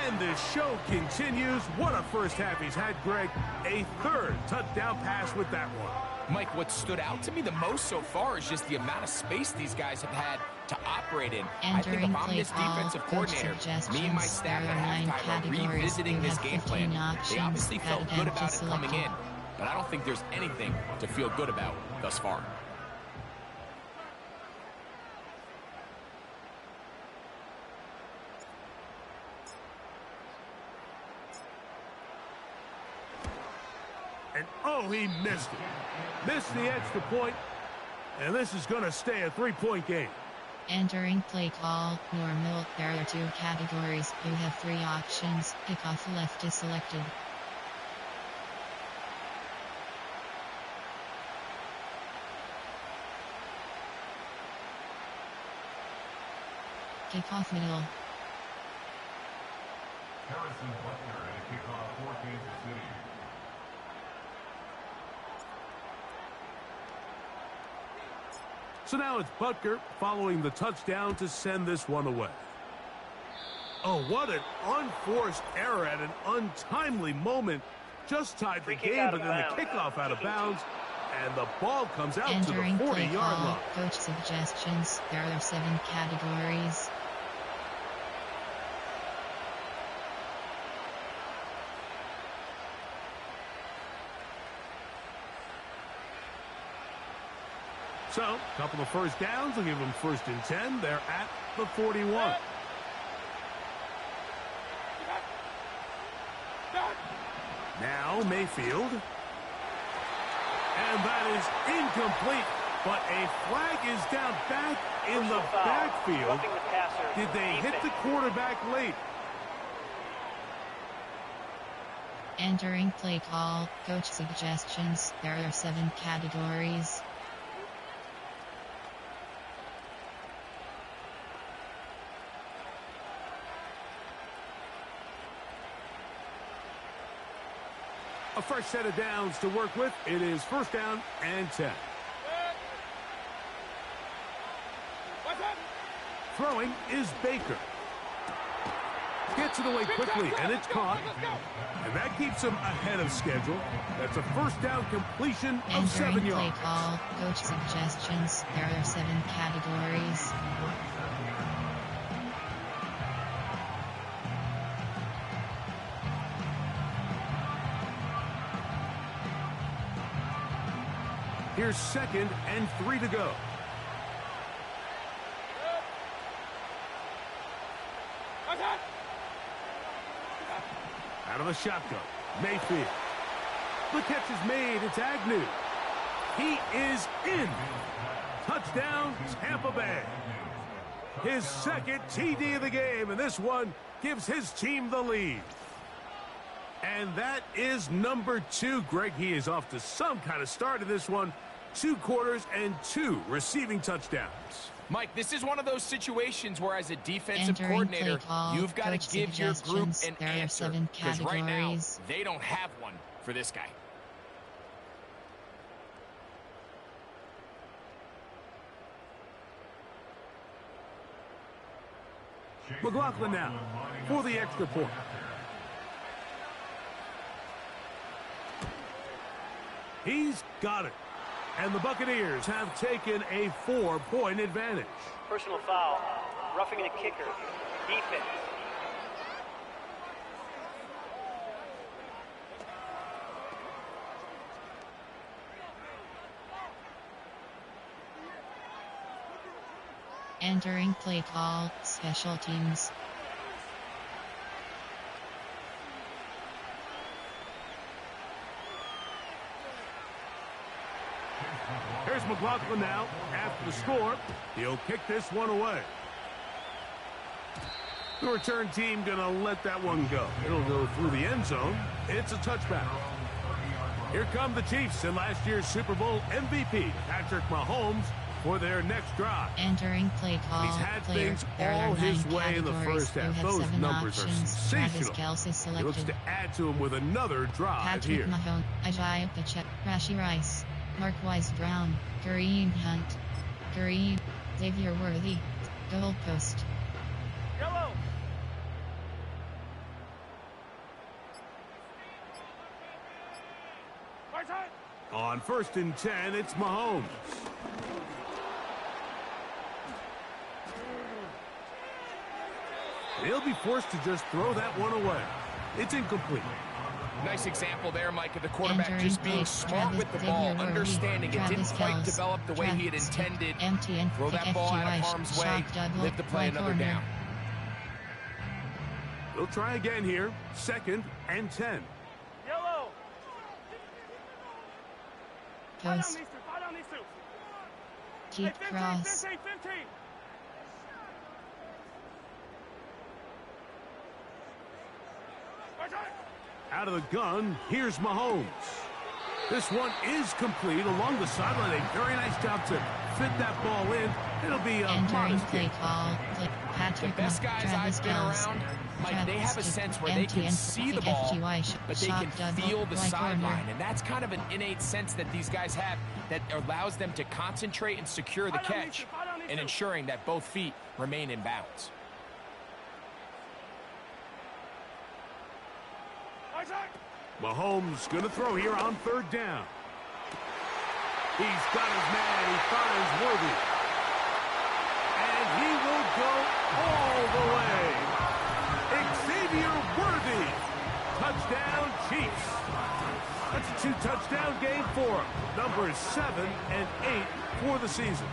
And the show continues. What a first half he's had, Greg. A third touchdown pass with that one. Mike, what stood out to me the most so far is just the amount of space these guys have had to operate in. I think if I'm this defensive coordinator, me and my staff at halftime are revisiting this game plan. They obviously felt good about it coming in, but I don't think there's anything to feel good about thus far. And oh, he missed it. Missed the extra point, and this is going to stay a 3-point game. Entering play call, normal. There are 2 categories. You have 3 options. Kickoff left is selected. Kickoff middle. Harrison Butler and a kickoff for Kansas City. So now it's Butker following the touchdown to send this one away. Oh, what an unforced error at an untimely moment. Just tied the game, but then the kickoff out of bounds, and the ball comes out to the 40-yard line. Coach suggestions. There are 7 categories. So, a couple of first downs will give them 1st and 10. They're at the 41. Now Mayfield. And that is incomplete. But a flag is down back in the backfield. Did they hit the quarterback late? Entering play call. Coach suggestions. There are 7 categories. A fresh set of downs to work with. It is 1st down and 10. Throwing is Baker. Gets it away quickly, and it's caught. And that keeps him ahead of schedule. That's a 1st down completion of 7 yards. Entering play call. Coach suggestions. There are 7 categories. Here's 2nd and 3 to go. Out of the shotgun, Mayfield. The catch is made. It's Agnew. He is in. Touchdown, Tampa Bay. His 2nd TD of the game, and this one gives his team the lead. And that is number 2. Greg, he is off to some kind of start in this one. 2 quarters and 2 receiving touchdowns. Mike, this is one of those situations where as a defensive Entering coordinator, play call, you've got coach to give your group suggestions. an There are answer. 7 Because right now, categories. they don't have one for this guy. McLaughlin now for the extra point. He's got it. And the Buccaneers have taken a 4-point advantage. Personal foul. Roughing the kicker. Defense. Entering play call, special teams. Here's McLaughlin now. After the score, he'll kick this one away. The return team going to let that one go. It'll go through the end zone. It's a touchback. Here come the Chiefs and last year's Super Bowl MVP, Patrick Mahomes, for their next drive. Entering play call, He's had player. things There all are 9 his way in the categories. first You half. have Those 7 numbers are options. sensational. Travis Kelce He looks selected. to add to him with another drive Patrick here. Mahomes, Isaiah Pacheco, Rashee Rice, Marquise Brown, Kareem Hunt, Kareem, Xavier Worthy, goalpost. Yellow. Right side. On 1st and 10, it's Mahomes. He'll be forced to just throw that one away. It's incomplete. Nice example there, Mike, of the quarterback Entering just being play, smart Travis with the Xavier ball, Worthy, understanding it didn't Travis quite Kelce, develop the way he had Travis intended. empty and Throw that ball out of FGY, harm's way, shock double, live to play another corner. down. They'll try again here. 2nd and 10. Yellow. Fire down Post, these two. Fire down these two. keep Hey, 15, cross. 15, 15. Right side. Out of the gun, here's Mahomes. This one is complete along the sideline. A very nice job to fit that ball in. It'll be a Entering modest play gain. call, The Patrick best guys Travis I've been Kelce, around, Mike, they have a Travis sense where they empty can and see the ball, FGY, but they shock can double, feel the right corner. sideline. And that's kind of an innate sense that these guys have that allows them to concentrate and secure the catch and ensuring that both feet remain in bounds. Right side. Mahomes going to throw here on 3rd down. He's got his man. He finds Worthy. And he will go all the way. Xavier Worthy. Touchdown, Chiefs. That's a 2-touchdown game for him. Numbers 7 and 8 for the season.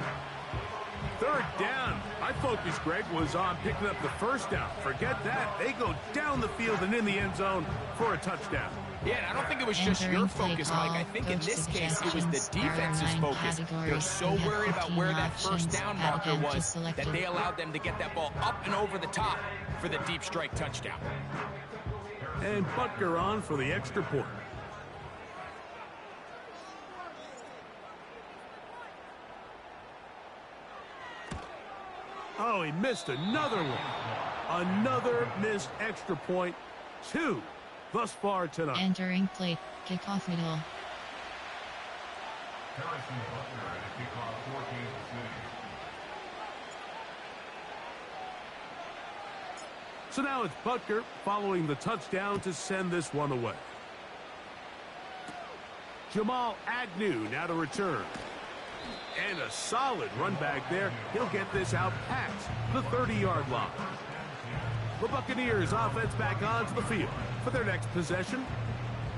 3rd down. My focus, Greg, was on picking up the 1st down. Forget that. They go down the field and in the end zone for a touchdown. Yeah, and I don't think it was just your focus, Mike. I think in this case it was the defense's focus. They're so worried about where that 1st down marker was that they allowed them to get that ball up and over the top for the deep strike touchdown. And Butker on for the extra point. Oh, he missed another one. Another missed extra point. 2 thus far tonight. Entering play, kickoff middle. Harrison Butler at a kickoff for Kansas City. So now it's Butker following the touchdown to send this one away. Jamal Agnew now to return. And a solid run back there. He'll get this out past the 30-yard line. The Buccaneers offense back onto the field for their next possession.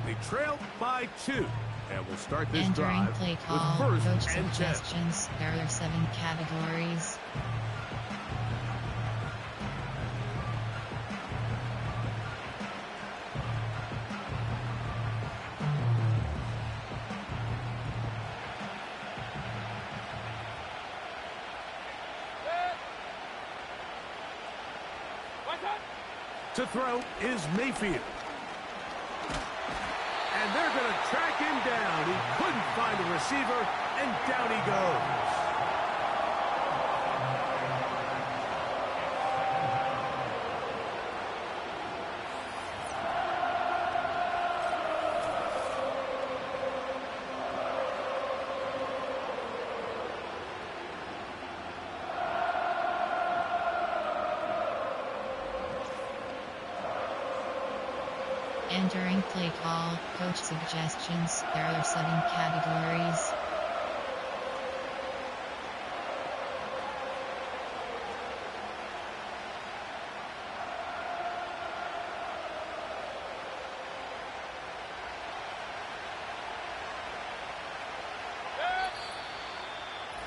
They trail by 2. And we'll start this Entering drive play with call, 1st coach and 10. suggestions. There are 7 categories. Right side. To throw is Mayfield. And they're going to track him down. He couldn't find a receiver, and down he goes. Entering play call, coach suggestions. There are 7 categories.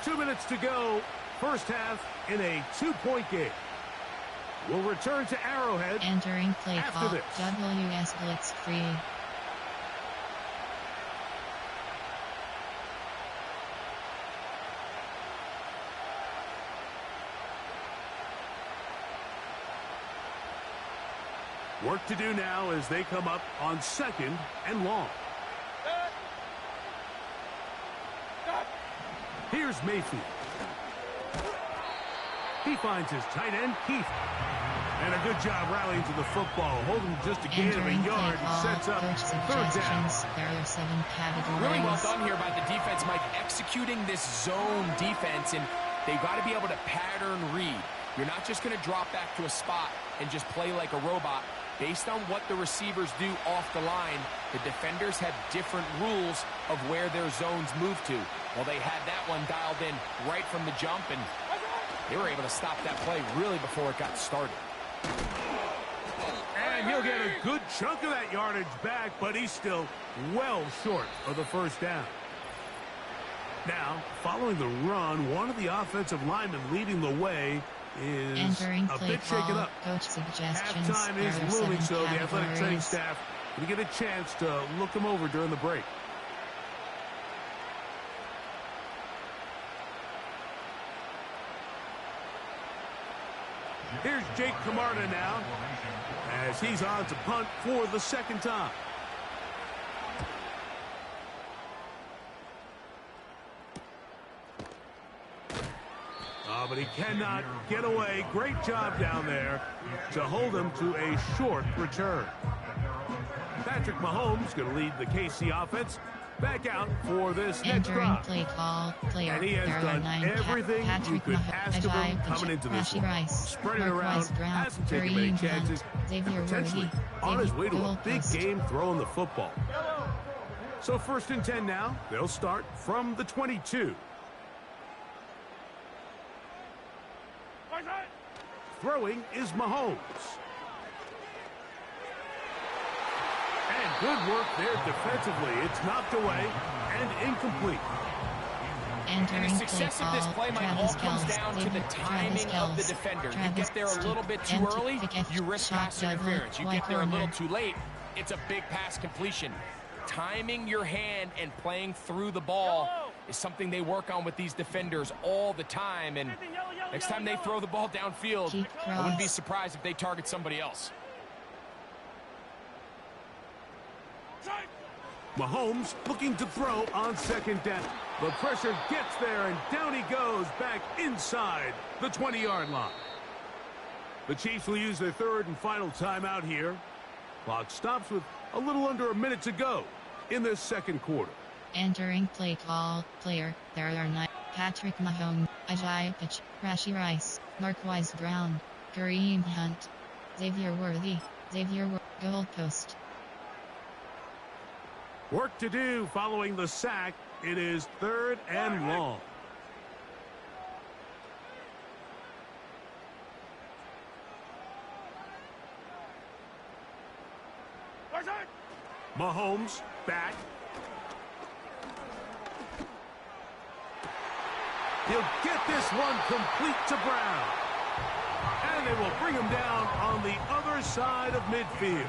Two minutes to go, first half in a 2-point game. We'll return to Arrowhead Entering play after call, this. WS Blitz free. Work to do now as they come up on 2nd and long. Here's Mayfield. He finds his tight end, Keith. And a good job rallying to the football, holding just a gain of a Entering play yard and call, sets up coach 3rd down. suggestions. There are 7 categories. Really well done here by the defense, Mike, executing this zone defense, and they've got to be able to pattern read. You're not just going to drop back to a spot and just play like a robot. Based on what the receivers do off the line, the defenders have different rules of where their zones move to. Well, they had that one dialed in right from the jump, and they were able to stop that play really before it got started. And he'll get a good chunk of that yardage back, but he's still well short of the 1st down. Now, following the run, one of the offensive linemen leading the way is Entering a play bit shaken call, up. coach suggestions. Halftime There is are 7 looming, so the athletic training categories. staff will get a chance to look him over during the break. Here's Jake Camarda now as he's on to punt for the 2nd time. But he cannot get away. Great job down there to hold him to a short return. Patrick Mahomes going to lead the KC offense back out for this next Entering drive. play call, player. And he has There are done 9 everything you Patrick could Mahomes, ask of him coming into this Rashee one. Rice, Spread it Marquise around, Brown, hasn't taken many Kareem chances, Hunt, Xavier and potentially Worthy, on his David way to a big Goalpost. game throwing the football. So 1st and 10 now. They'll start from the 22. Throwing is Mahomes. And good work there defensively. It's knocked away and incomplete. Entering And the success play of this call, play, Mike, all Travis comes Kelce, down to the David, timing Travis of the Kelce, defender. You Travis get there a little bit too Kelce, early, Pickett, you risk shot pass double, interference. You wide get there a little corner. too late, it's a big pass completion. Timing your hand and playing through the ball is something they work on with these defenders all the time. And next time they throw the ball downfield, Keep I wouldn't be cross. surprised if they target somebody else. Mahomes looking to throw on 2nd down. The pressure gets there, and down he goes back inside the 20-yard line. The Chiefs will use their 3rd and final timeout here. Clock stops with a little under a minute to go in this 2nd quarter. Entering play call, player. There are 9 Patrick Mahomes, Ajayi Pitch, Rashee Rice, Marquise Brown, Kareem Hunt, Xavier Worthy, Goalpost. Work to do following the sack. It is 3rd and long. Mahomes back. He'll get this one complete to Brown. And they will bring him down on the other side of midfield.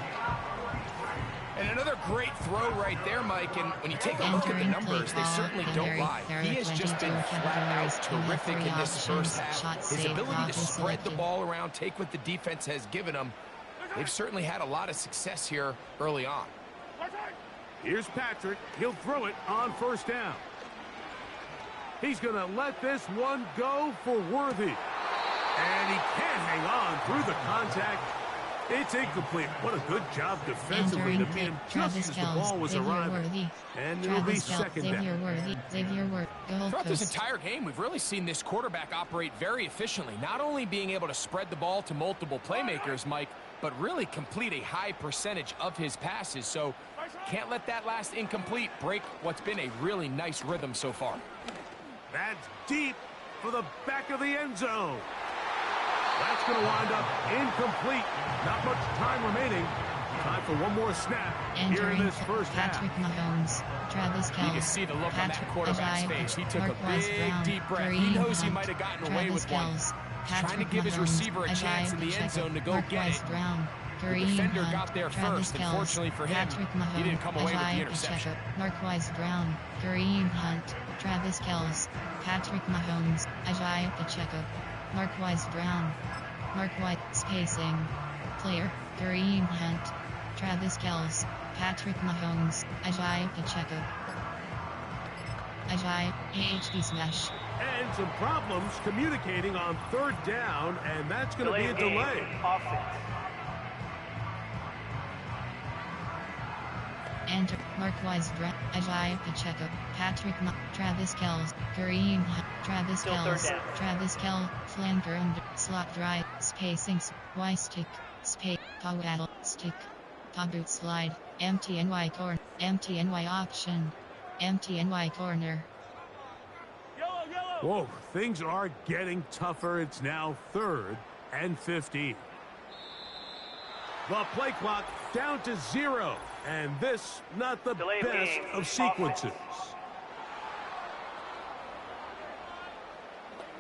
And another great throw right there, Mike. And when you take a look at the numbers, they certainly don't lie. He has just been flat out terrific in this first half. His ability to spread the ball around, take what the defense has given him, they've certainly had a lot of success here early on. Here's Patrick. He'll throw it on 1st down. He's going to let this one go for Worthy. And he can't hang on through the contact. It's incomplete. What a good job defensively to meet him just as the ball was arriving. And it'll be second down. Throughout this entire game, we've really seen this quarterback operate very efficiently, not only being able to spread the ball to multiple playmakers, Mike, but really complete a high percentage of his passes. So can't let that last incomplete break what's been a really nice rhythm so far. That's deep for the back of the end zone. That's going to wind up incomplete. Not much time remaining. Time for one more snap here in this first half. Patrick Mahomes, Travis Kelce. You can see the look on that quarterback's face. He took a big, deep breath. He knows he might have gotten away with one. He's trying to give his receiver a chance in the end zone to go get it. The defender got there first. Unfortunately for him, he didn't come away with the interception. Marquise Brown, Kareem Hunt, Travis Kelce, Patrick Mahomes, Ajayi Pacheco, Marquise Brown, Marquise spacing, player, Kareem Hunt, Travis Kelce, Patrick Mahomes, Ajayi Pacheco, Ajayi, AHD smash. And some problems communicating on third down, and that's going to be a delay. Enter Marquise Brown, Ajayi Pacheco, Travis Kelce, Kareem Hunt, Travis Kelce, flanker under, slot drive, spacing, Y-stick, space, paddle, stick, boot slide, MTNY corner, MTNY option, MTNY corner. Whoa, things are getting tougher. It's now 3rd and 15. The play clock down to 0, and this not the best of sequences.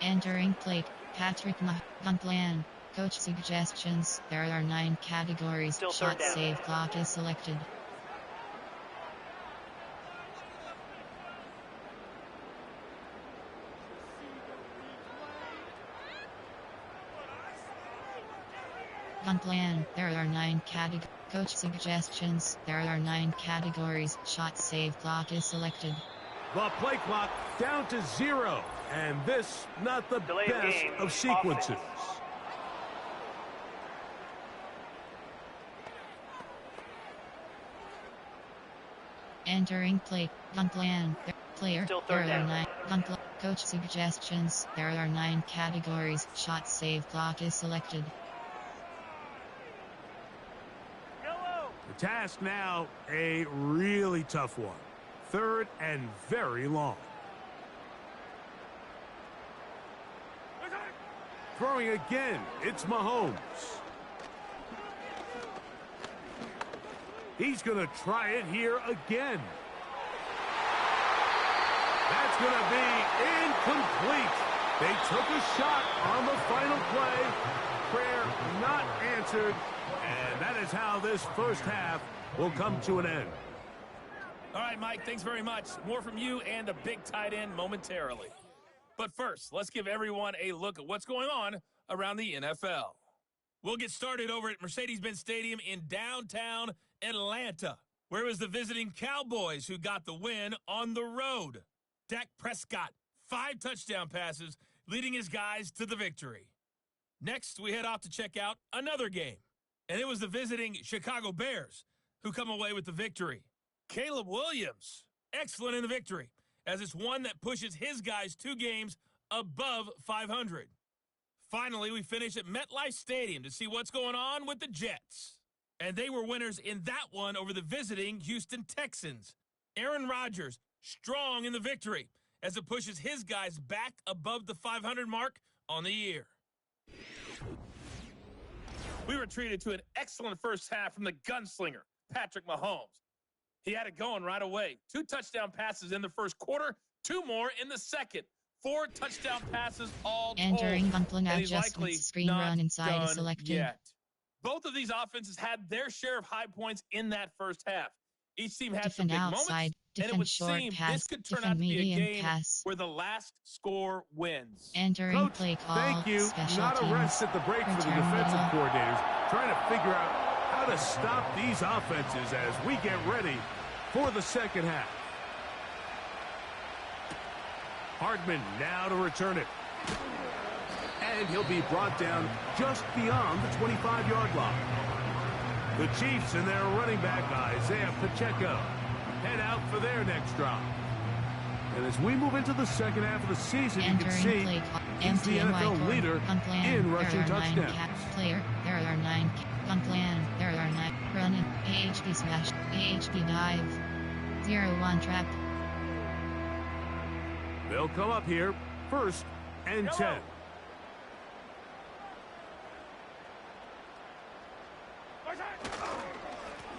Entering plate, Patrick Mahomes plan. Coach suggestions. There are 9 categories. Shot save clock is selected. Gun plan. There are 9 categories. Coach suggestions. There are 9 categories. Shot save clock is selected. The play clock down to 0, and this not the best of sequences. Entering plate. Gun plan. Player. There are 9. Gun plan. Coach suggestions. There are 9 categories. Shot save clock is selected. The task now, a really tough one. 3rd and very long. Throwing again, it's Mahomes. He's going to try it here again. That's going to be incomplete. They took a shot on the final play. Prayer not answered. And that is how this first half will come to an end. All right, Mike, thanks very much. More from you and a big tight end momentarily. But first, let's give everyone a look at what's going on around the NFL. We'll get started over at Mercedes-Benz Stadium in downtown Atlanta, where it was the visiting Cowboys who got the win on the road. Dak Prescott, 5 touchdown passes, leading his guys to the victory. Next, we head off to check out another game, and it was the visiting Chicago Bears who come away with the victory. Caleb Williams, excellent in the victory, as it's one that pushes his guys 2 games above 500. Finally, we finish at MetLife Stadium to see what's going on with the Jets. And they were winners in that one over the visiting Houston Texans. Aaron Rodgers, strong in the victory, as it pushes his guys back above the 500 mark on the year. We were treated to an excellent first half from the gunslinger, Patrick Mahomes. He had it going right away. 2 touchdown passes in the first quarter, 2 more in the second. 4 touchdown passes all told. Entering Gunplan adjustments, screen run inside is selected. Yet. Both of these offenses had their share of high points in that first half. Each team had some big outside, moments, and it would seem this could turn out to be a game where the last score wins. Entering Coach, play call. thank you. Not a rest at the break for the defensive coordinators, trying to figure out how to stop these offenses as we get ready for the second half. Hardman now to return it. And he'll be brought down just beyond the 25-yard line. The Chiefs and their running back, Isaiah Pacheco, head out for their next drive. And as we move into the second half of the season, you can see he's the NFL leader in rushing touchdowns. Player, there are 9. Puntland, there are 9. Running, AHD smash, AHD dive. 0-1 trap. They'll come up here, 1st and 10.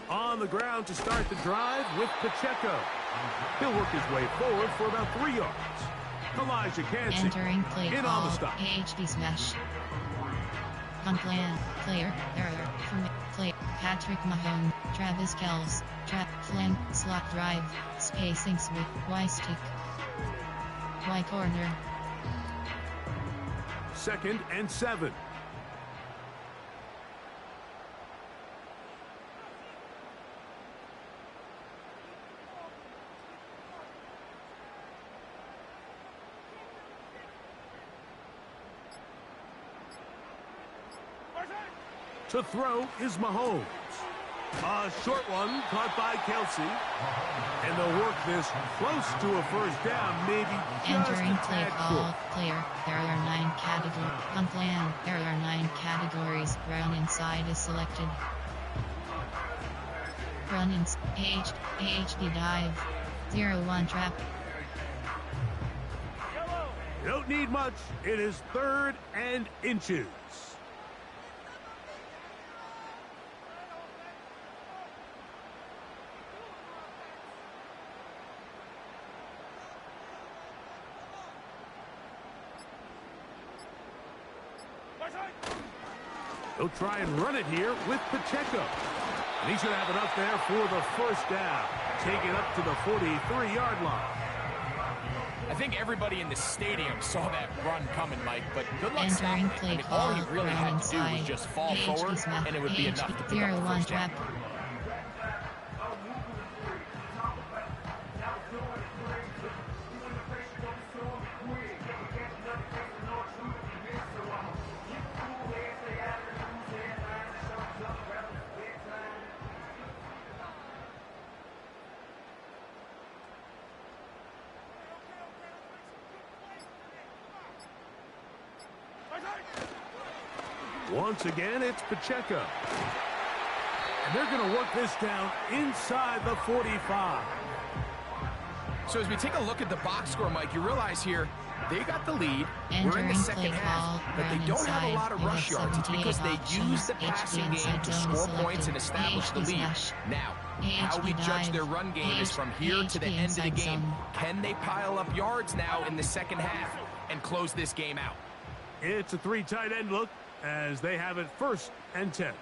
On the ground to start the drive with Pacheco. He'll work his way forward for about 3 yards. Elijah Kansey Entering play in call, on the stop. AHD smash. Puntland, player, error, from play, Patrick Mahomes, Travis Kelce, trap, flank, slot drive, spacing sweep, Y stick, Y corner. 2nd and 7. To throw is Mahomes. A short one caught by Kelce. And they'll work this close to a first down, maybe just Entering a play tad call, short. player, there are 9 categories. Puntland, there are 9 categories. Run inside is selected. Run in, AHD dive. 0-1 trap. Don't need much. It is 3rd and inches. He'll try and run it here with Pacheco. And he should have enough there for the first down. Take it up to the 43-yard line. I think everybody in the stadium saw that run coming, Mike, but good luck stopping Entering it. play I mean, call, all he really run had to do inside. was just fall AHD forward, smash, and it would be enough to pick up the 0-1 first down. trap. Once again, it's Pacheco. And they're going to work this down inside the 45. So as we take a look at the box score, Mike, you realize here they got the lead. We're in the Entering second play half, call, but they run don't have a inside. lot of You rush have yards. It's because 78 they use the options. passing HD game to inside score zone points and selected. establish the HD lead. smash. Now, how HD we judge dive. their run game is from here to the HD end of the inside game. zone. Can they pile up yards now in the second half and close this game out? It's a 3 tight end look as they have it 1st and 10.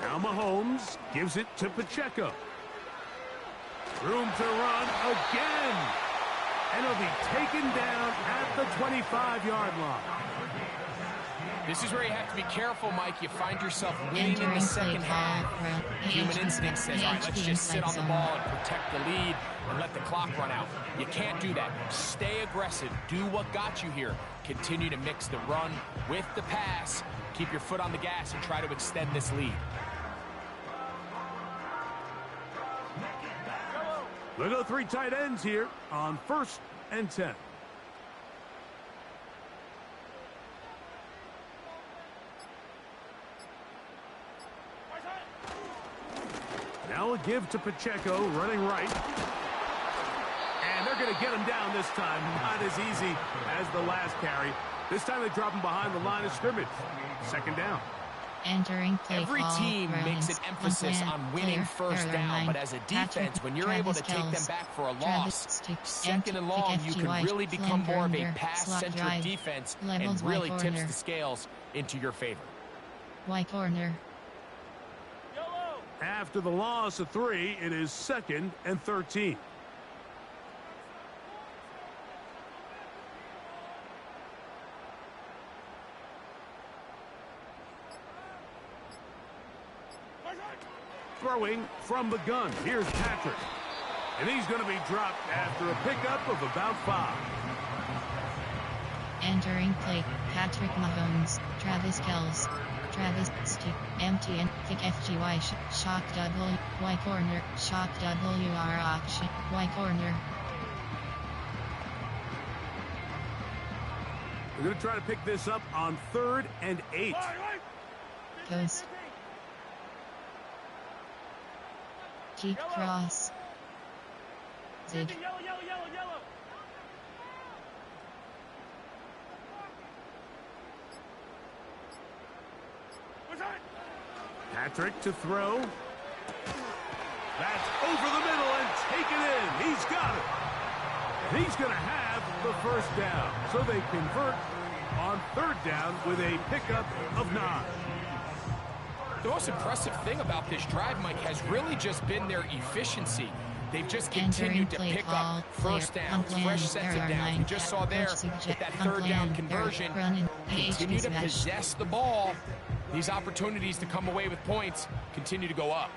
Now Mahomes gives it to Pacheco. Room to run again. And he'll be taken down at the 25-yard line. This is where you have to be careful, Mike. You find yourself winning in the Entering second play half. call, Human instinct says, all right, let's just sit on the inside ball and protect the lead and let the clock run out. You can't do that. Stay aggressive. Do what got you here. Continue to mix the run with the pass. Keep your foot on the gas and try to extend this lead. They'll go 3 tight ends here on 1st and 10. Now a give to Pacheco, running right. And they're going to get him down this time. Not as easy as the last carry. This time they drop him behind the line of scrimmage. 2nd down. Entering play Every call, team makes an runs, emphasis unplanned, on winning player, first there are down, 9. but as a defense, Patrick, when you're able to Travis take them Kelce, back for a Travis loss, stick, 2nd and long, you can FGY, really become more of a under, slot pass-centric drive, defense levels and really Y tips corner. the scales into your favor. Y corner. After the loss of 3, it is 2nd and 13. Throwing from the gun. Here's Patrick. And he's going to be dropped after a pickup of about 5. Entering play, Patrick Mahomes, Travis Kelce, Travis Stick, empty and Vic FGY shock W, Y corner, shock WR option, Y corner. We're going to try to pick this up on 3rd and 8. Coast. Keep cross. Zig. Yellow, yellow, yellow, yellow. Patrick to throw. That's over the middle and taken in. He's got it. And he's going to have the first down. So they convert on 3rd down with a pickup of 9. The most impressive thing about this drive, Mike, has really just been their efficiency. They've just continued to pick up first downs, fresh sets of downs. We just saw there with that 3rd down conversion. Continue to possess the ball. These opportunities to come away with points continue to go up.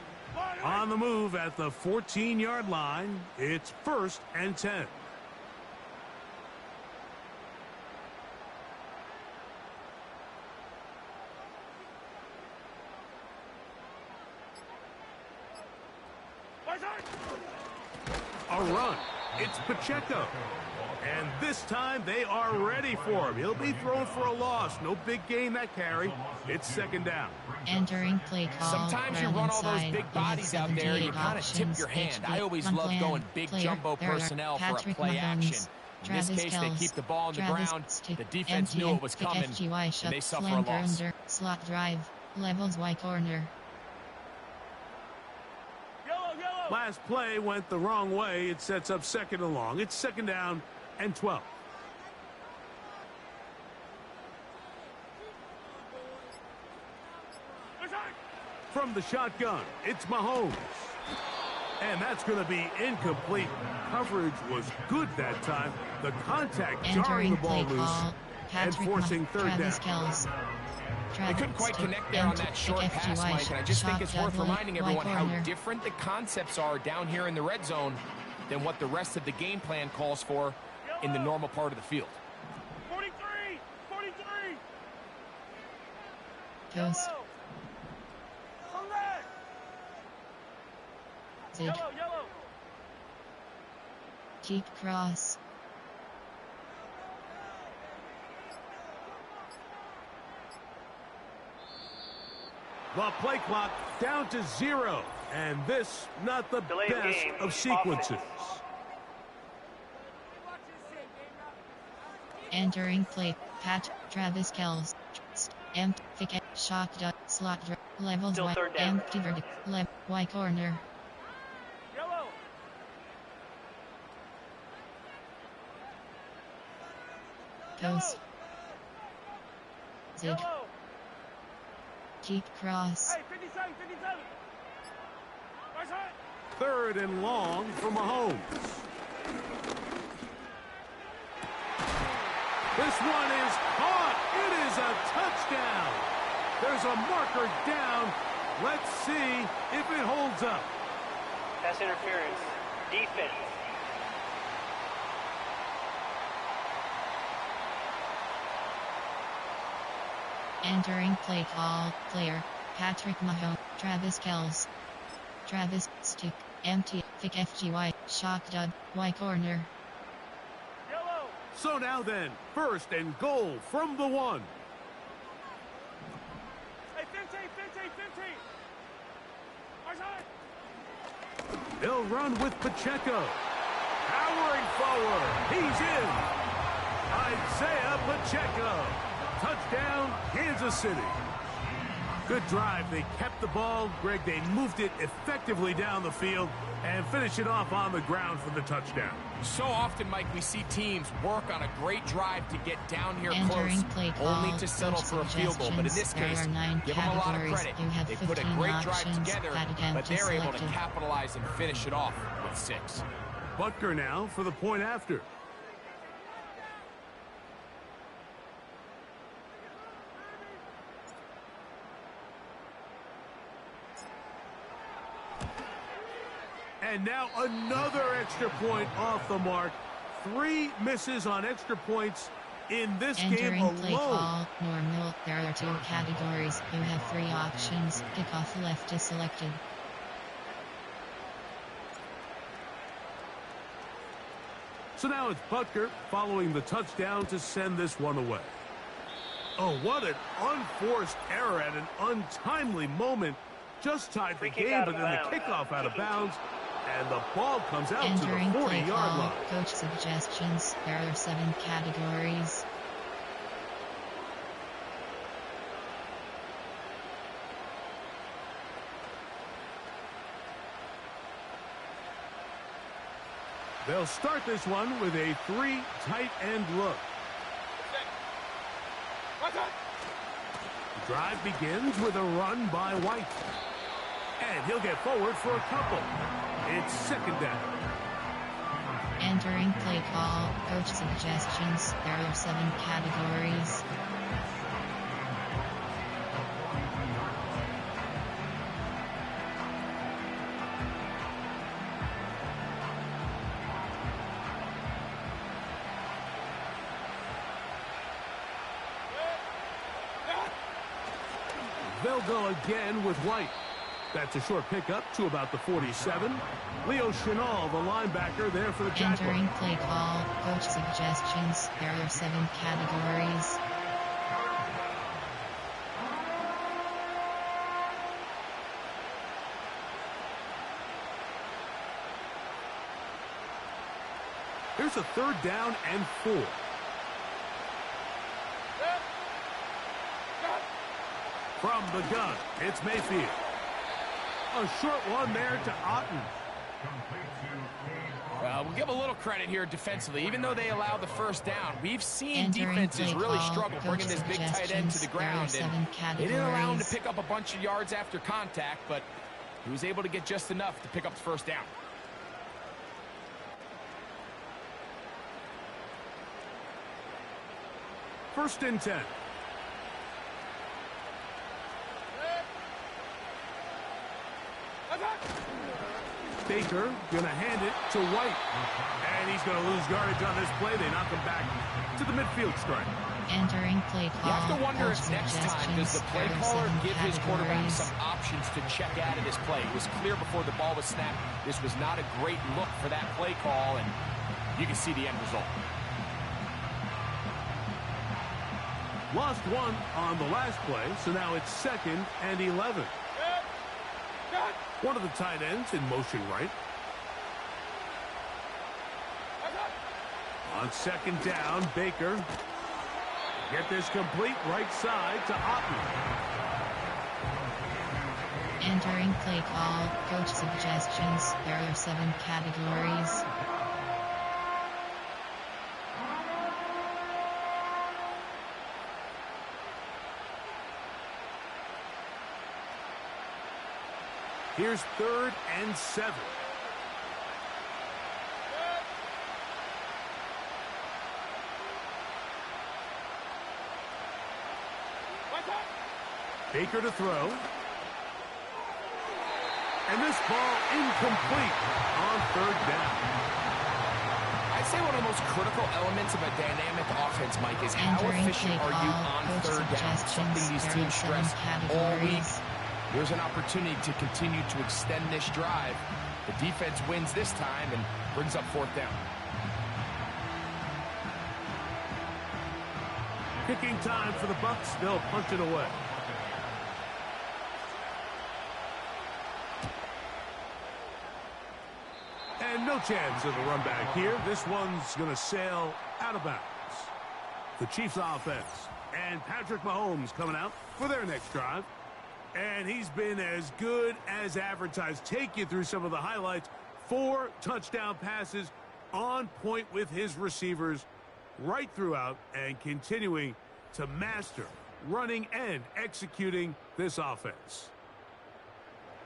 On the move at the 14-yard line, it's 1st and 10. A run. It's Pacheco. And this time they are ready for him. He'll be thrown for a loss. No big gain that carry. It's 2nd down. Entering play call. Sometimes you run all those big bodies out there, you kind of tip your hand. I always love going big jumbo personnel for a play action. In this case, they keep the ball on the ground. The defense knew it was coming, and they suffer a loss. Slot drive. Levels Y corner. Last play went the wrong way. It sets up 2nd and long. It's 2nd down and 12. From the shotgun, it's Mahomes. And that's going to be incomplete. Coverage was good that time. The contact jarring the ball loose and forcing 3rd down. They couldn't quite connect there on that short pass, Mike, and I just think it's worth reminding everyone how different the concepts are down here in the red zone than what the rest of the game plan calls for in the normal part of the field. 43! 43! Coast. Zig. Yellow, yellow. Keep cross. The play clock down to 0. And this, not the best of sequences. Entering play, Travis Kelce. Empty, shock, slot, levels Y, empty, vertical, Y corner. Yellow. Coast. Zig. Yellow. Keep cross. Hey, 57, 57. Right side. 3rd and long for Mahomes. This one is caught. It is a touchdown. There's a marker down. Let's see if it holds up. Pass interference. Defense. Entering play call, player, Patrick Mahomes, Travis Kelce. Travis, stick, empty, Vic FGY, shock dud, Y corner. Yellow. So now then, 1st and goal from the 1. Hey, 15, 15, 15. Right side. They'll run with Pacheco. Powering forward. He's in. Isaiah Pacheco. Touchdown, Kansas City. Good drive. They kept the ball. Greg, they moved it effectively down the field and finish it off on the ground for the touchdown. So often, Mike, we see teams work on a great drive to get down here Entering close, play call, only to settle for a field goal. But in this case, give them a lot of credit. They put a great drive together, but they're able to capitalize and finish it off with 6. Butker now for the point after. And now another extra point off the mark. 3 misses on extra points in this game alone. Entering play call, normal. There are 2 categories. You have 3 options. Kickoff left is selected. So now it's Butker following the touchdown to send this one away. Oh, what an unforced error at an untimely moment. Just tied the game, but then the kickoff out of bounds, and the ball comes out to the 40-yard line. Coach suggestions. There are 7 categories. They'll start this one with a 3 tight end look. The drive begins with a run by White. And he'll get forward for a couple. It's second down. Entering play call, coach suggestions. There are 7 categories. They'll go again with White. That's a short pickup to about the 47. Leo Chenal, the linebacker, there for the tackle. Entering play call, coach suggestions. There are 7 categories. Here's a 3rd down and 4. From the gun, it's Mayfield. A short one there to Otten. We'll give a little credit here defensively. Even though they allow the first down, we've seen defenses really struggle bringing this big tight end to the ground. And they didn't allow him to pick up a bunch of yards after contact, but he was able to get just enough to pick up the first down. First and 10. Baker going to hand it to White. And he's going to lose yardage on this play. They knock him back to the midfield stripe. Entering play call. You have to wonder if next time does the play caller give his quarterback some options to check out of this play. It was clear before the ball was snapped. This was not a great look for that play call, and you can see the end result. Lost 1 on the last play, so now it's 2nd and 11. One of the tight ends in motion right. On 2nd down, Baker. Get this complete right side to Otten. Entering play call, coach suggestions. There are 7 categories. Here's 3rd and 7. Baker to throw. And this ball incomplete on 3rd down. I'd say one of the most critical elements of a dynamic offense, Mike, is how efficient are you on 3rd down? Something these teams stress all week. There's an opportunity to continue to extend this drive. The defense wins this time and brings up 4th down. Kicking time for the Bucs. They'll punch it away. And no chance of a run back here. This one's going to sail out of bounds. The Chiefs offense and Patrick Mahomes coming out for their next drive. And he's been as good as advertised. Take you through some of the highlights. 4 touchdown passes on point with his receivers right throughout and continuing to master running and executing this offense.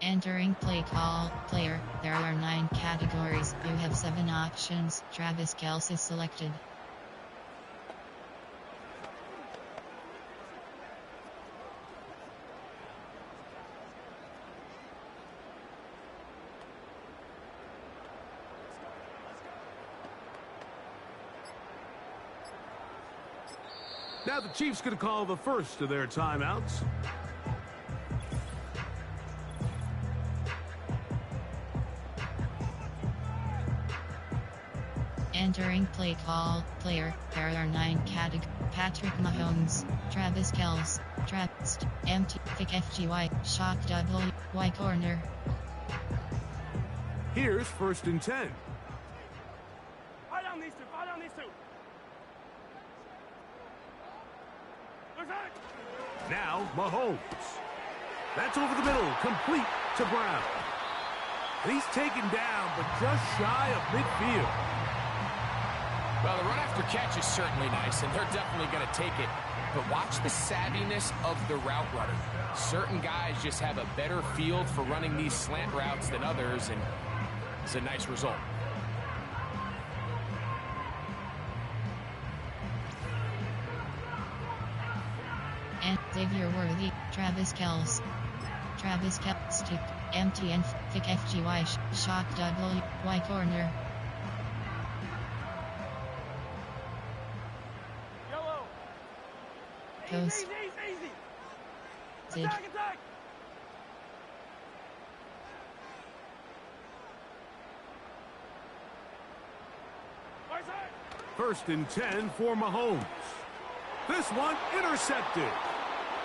Entering play call, player. There are 9 categories. You have 7 options. Travis Kelce selected. Now the Chiefs going to call the first of their timeouts. Entering play call, player, there are 9 categories. Patrick Mahomes, Travis Kelce, Trapped, MT, Vic FGY, Shock W, Y corner. Here's 1st and 10. Fire down these two. Fire down these two. Now Mahomes. That's over the middle, complete to Brown. And he's taken down, but just shy of midfield. Well, the run after catch is certainly nice, and they're definitely going to take it. But watch the savviness of the route runner. Certain guys just have a better field for running these slant routes than others, and it's a nice result. And Xavier Worthy, Travis Kelce. Travis Kelce, MT and Vic FGY, Shock W, Y corner. Goes. Easy. Zig. Attack. Right side. 1st and 10 for Mahomes. This one intercepted.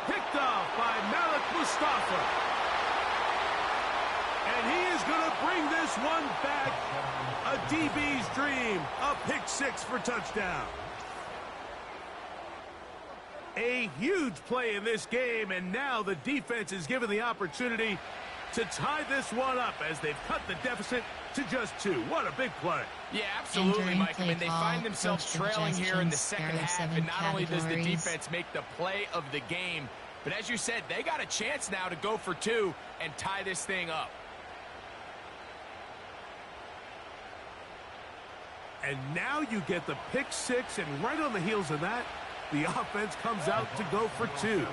Picked off by Malik Mustafa. And he is going to bring this one back. A DB's dream. A pick 6 for touchdown. A huge play in this game, and now the defense is given the opportunity to tie this one up as they've cut the deficit to just 2. What a big play. Yeah, absolutely, Entering Mike. I mean, they play find call, themselves coach trailing here in the suggestions, second there are half, 7 and not only does the categories. defense make the play of the game, but as you said, they got a chance now to go for 2 and tie this thing up. And now you get the pick 6, and right on the heels of that, the offense comes out to go for 2.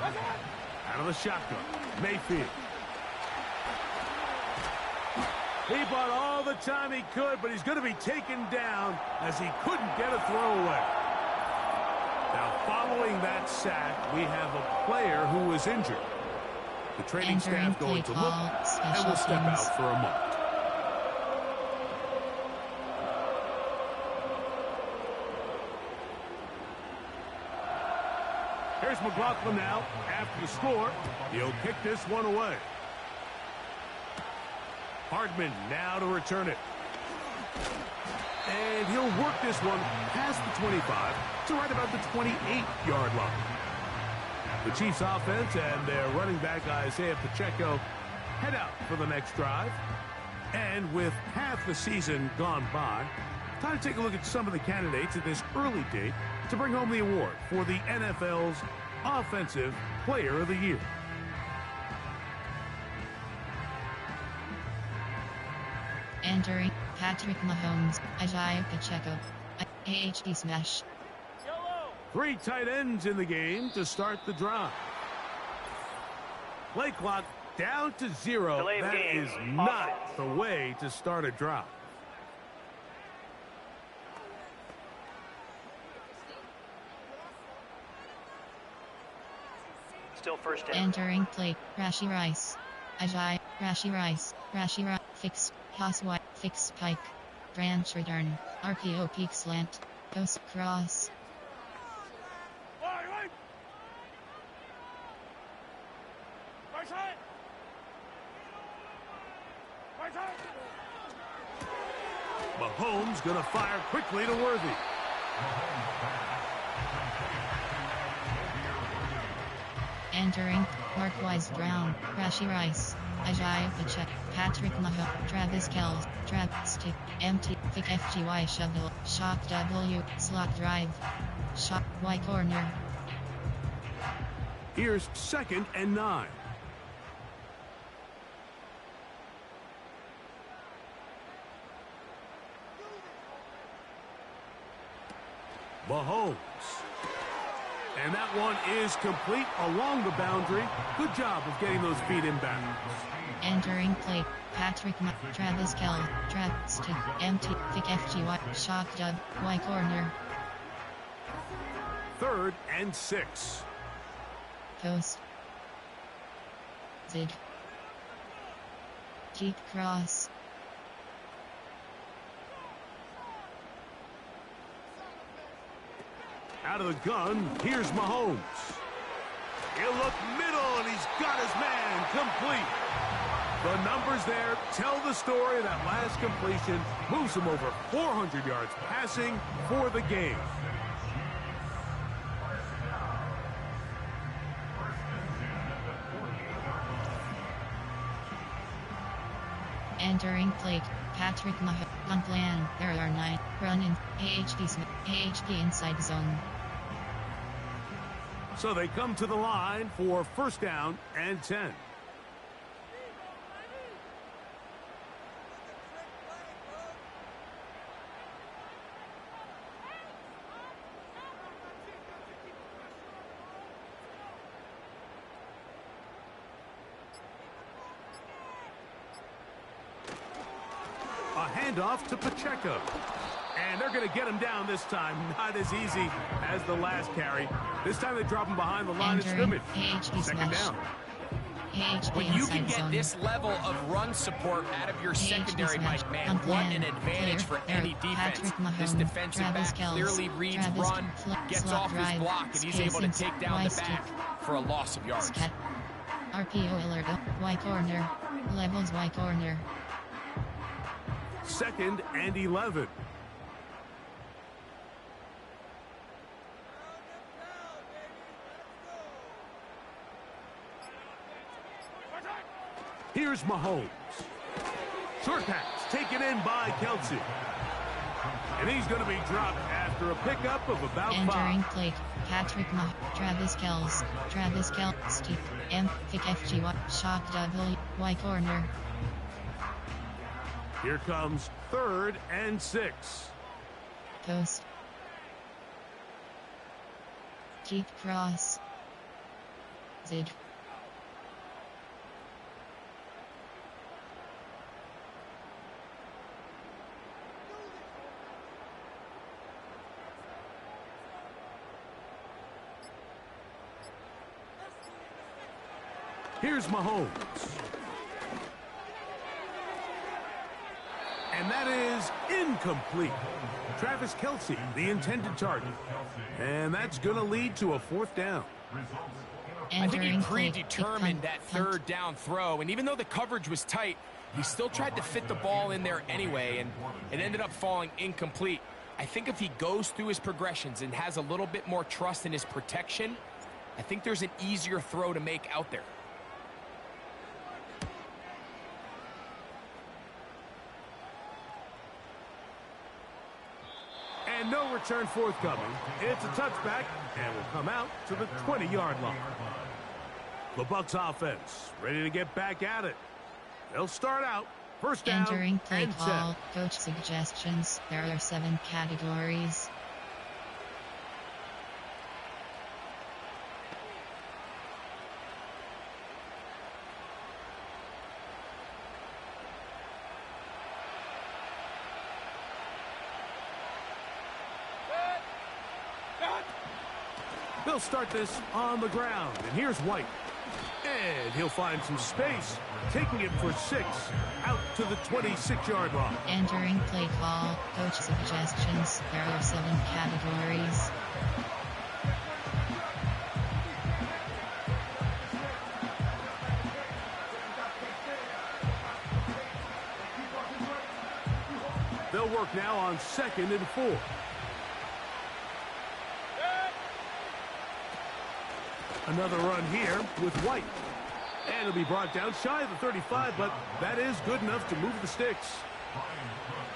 Out of the shotgun, Mayfield. He bought all the time he could, but he's going to be taken down as he couldn't get a throwaway. Now, following that sack, we have a player who was injured. The training staff going to look and will step out for a moment. Here's McLaughlin now. After the score, he'll kick this one away. Hardman now to return it. And he'll work this one past the 25 to right about the 28-yard line. The Chiefs offense and their running back Isaiah Pacheco head out for the next drive. And with half the season gone by, time to take a look at some of the candidates at this early date to bring home the award for the NFL's Offensive Player of the Year. Entering Patrick Mahomes, Isaiah Pacheco, AHD Smash. 3 tight ends in the game to start the drive. Play clock down to 0. Delay of That game. is not the way to start a drive. Still first down. Entering play, Rashi Rice. Ajay, Rashi Rice, fix, Toss White, fix Pike. Branch return, RPO peak slant, Ghost cross. Right side. Right side. Mahomes going to fire quickly to Worthy. Entering, Marquise Brown, Rashi Rice, Isaiah Pacheco, Patrick Mahomes, Travis Kelce, Travis Stick, MT, Vic FGY Shovel, Shock W, Slot Drive, Shock Y corner. Here's 2nd and 9. Mahomes. And that one is complete along the boundary. Good job of getting those feet inbound. Entering play, Patrick Travis Kelce, Travis Stick, MT, Vic FGY, Shock W, Y corner. 3rd and 6. Post. Zig. Deep cross. Out of the gun, here's Mahomes. He'll look middle, and he's got his man complete. The numbers there tell the story. That last completion moves him over 400 yards passing for the game. Entering plate, Patrick Mahomes. On plan, there are 9. Run in, AHP inside zone. So they come to the line for 1st down and 10. A handoff to Pacheco. And they're going to get him down this time. Not as easy as the last carry. This time they drop him behind the line of scrimmage. 2nd down. When you can get this level of run support out of your secondary, Mike, man, what an advantage for any defense. This defensive back clearly reads run, gets off his block, and he's able to take down the back for a loss of yards. RPO alert, Y corner, levels Y corner. 2nd and 11. Here's Mahomes. Short pass taken in by Kelsey. And he's going to be dropped after a pickup of about 5. Entering plate, Patrick Mahomes, Travis Kelce, M, Vic FG, Shock W, Y corner. Here comes 3rd and 6. Post. Deep cross. Zid. Here's Mahomes. And that is incomplete. Travis Kelce, the intended target. And that's going to lead to a 4th down. I think he predetermined that 3rd down throw, and even though the coverage was tight, he still tried to fit the ball in there anyway, and it ended up falling incomplete. I think if he goes through his progressions and has a little bit more trust in his protection, I think there's an easier throw to make out there. And no return forthcoming. It's a touchback, and will come out to the 20-yard line. The Bucs offense ready to get back at it. They'll start out 1st down Entering play and 10. call, coach suggestions. There are 7 categories. They'll start this on the ground, and here's White. And he'll find some space, taking it for 6, out to the 26-yard line. Entering play call, coach suggestions. There are 7 categories. They'll work now on 2nd and 4. Another run here with White. And it'll be brought down shy of the 35, but that is good enough to move the sticks.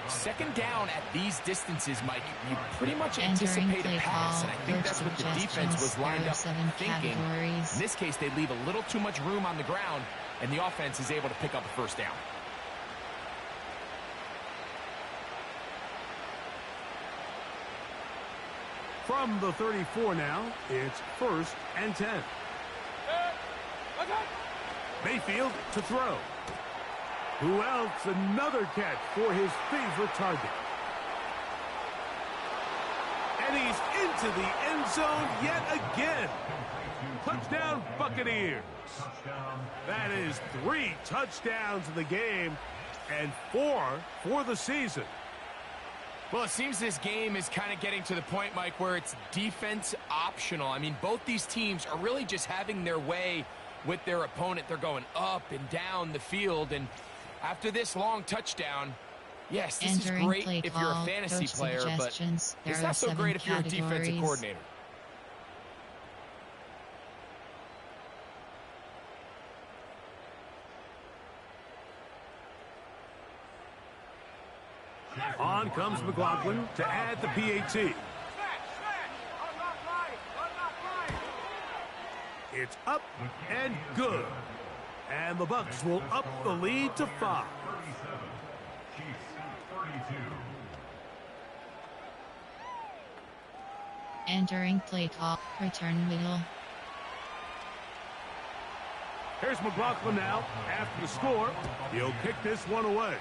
2nd down at these distances, Mike, you pretty much anticipate a pass, and I think that's what the defense was lined up thinking. In this case, they leave a little too much room on the ground, and the offense is able to pick up a 1st down. From the 34 now, it's 1st and 10. Mayfield to throw. Who else? Another catch for his favorite target. And he's into the end end zone yet again. Touchdown, Buccaneers. That is 3 touchdowns in the game and 4 for the season. Well, it seems this game is kind of getting to the point, Mike, where it's defense optional. I mean, both these teams are really just having their way with their opponent. They're going up and down the field, and after this long touchdown, yes, this is great if you're a fantasy player, but it's not so great if you're a defensive coordinator. On comes McLaughlin to add the PAT. It's up and good. And the Bucs will up the lead to 5. Entering play call, return middle. Here's McLaughlin now. After the score, he'll kick this one away.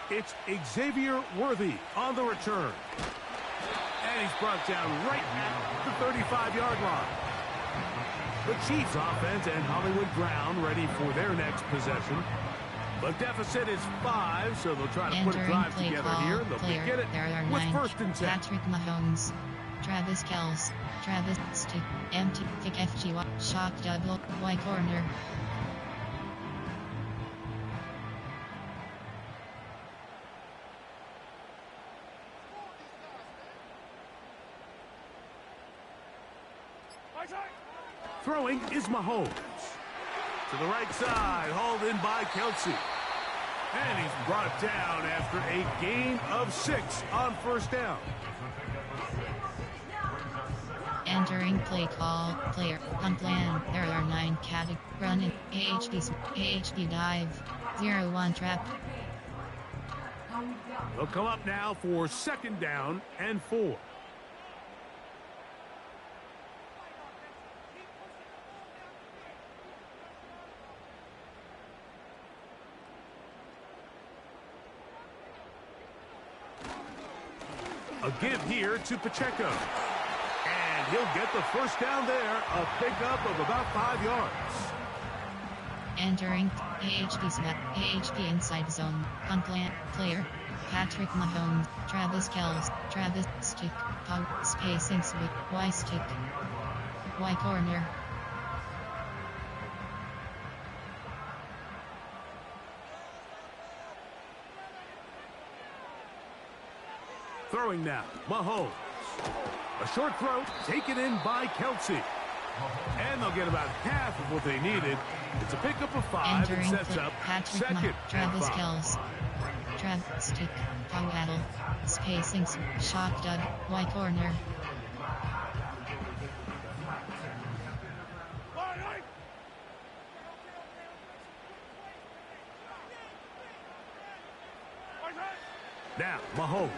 It's Xavier Worthy on the return. And he's brought down right at the 35-yard line. The Chiefs offense and Hollywood Brown ready for their next possession. The deficit is 5, so they'll try to put a drive together here. They'll begin it with 1st and 10. Patrick Mahomes, Travis Kelce, Travis Stick, empty, kick FGY, shock double, Y corner. Throwing is Mahomes. To the right side, hauled in by Kelce. And he's brought down after a gain of 6 on 1st down. Entering play call, player, unplanned. There are 9 categories. Running, AHD dive, 0-1 trap. They'll come up now for 2nd down and 4. A give here to Pacheco. And he'll get the 1st down there, a pickup of about 5 yards. Entering AHP snap, AHP inside zone, unplanned player, Patrick Mahomes, Travis Kelce, Travis Stick, spacing switch, Y stick, Y corner. Throwing now, Mahomes. A short throw taken in by Kelce. And they'll get about half of what they needed. It's a pickup of 5 and sets up Patrick 2nd Travis and 5. Kelce, Travis Stick, battle, spacing, shock dug, Y corner. Now, Mahomes.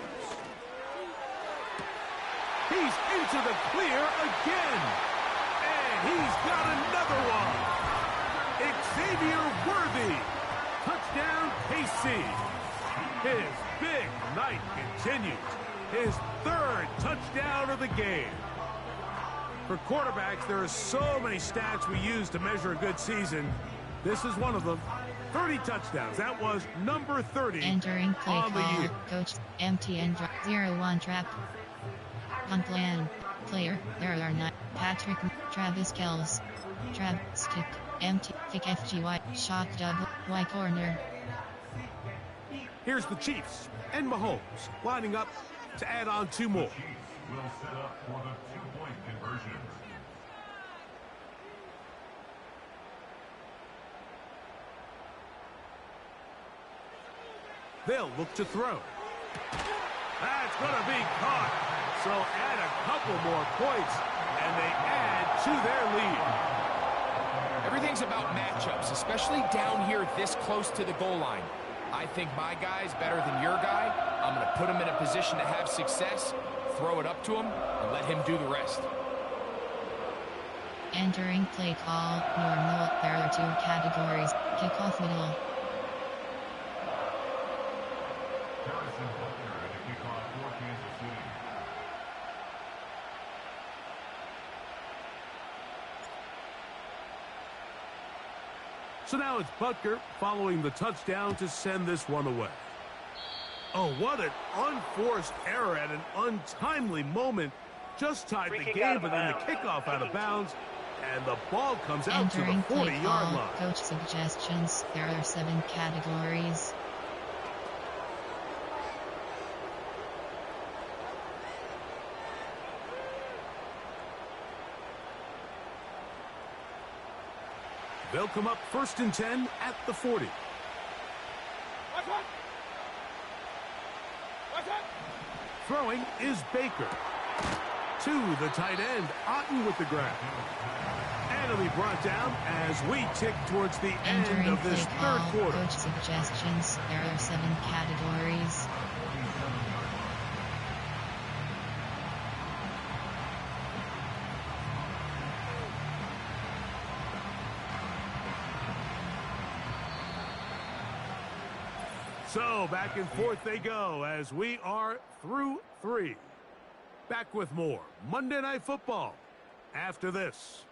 He's into the clear again. And he's got another one. Xavier Worthy. Touchdown, KC. His big night continues. His 3rd touchdown of the game. For quarterbacks, there are so many stats we use to measure a good season. This is one of them. 30 touchdowns. That was number 30 Entering play on the call, year. coach, empty and 0-1 trap. Unplanned player, there are 9. Patrick, Travis Kelce, Travis Stick, empty, kick FGY, shock double, Y corner. Here's the Chiefs and Mahomes lining up to add on 2 more. Chiefs will set up for the 2-point conversion. They'll look to throw. That's going to be caught. So add a couple more points, and they add to their lead. Everything's about matchups, especially down here this close to the goal line. I think my guy's better than your guy. I'm going to put him in a position to have success, throw it up to him, and let him do the rest. Entering play call, normal. There are 2 categories, kickoff middle. So now it's Butker following the touchdown to send this one away. Oh, what an unforced error at an untimely moment. Just tied the game, but then the kickoff out of bounds, and the ball comes out to the 40-yard line. Coach suggestions. There are 7 categories. They'll come up 1st and 10 at the 40. Throwing is Baker. To the tight end, Otten with the grab. And it'll be brought down as we tick towards the end of this third quarter. Coach suggestions. There are 7 categories. So back and forth they go as we are through 3. Back with more Monday Night Football after this.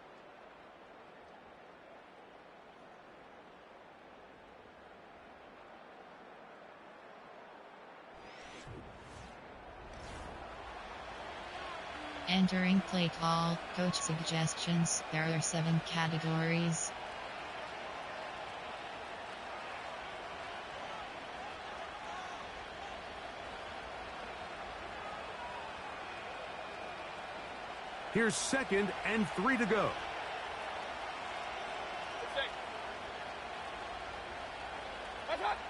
Entering play call. Coach suggestions. There are 7 categories. Here's 2nd and 3 to go.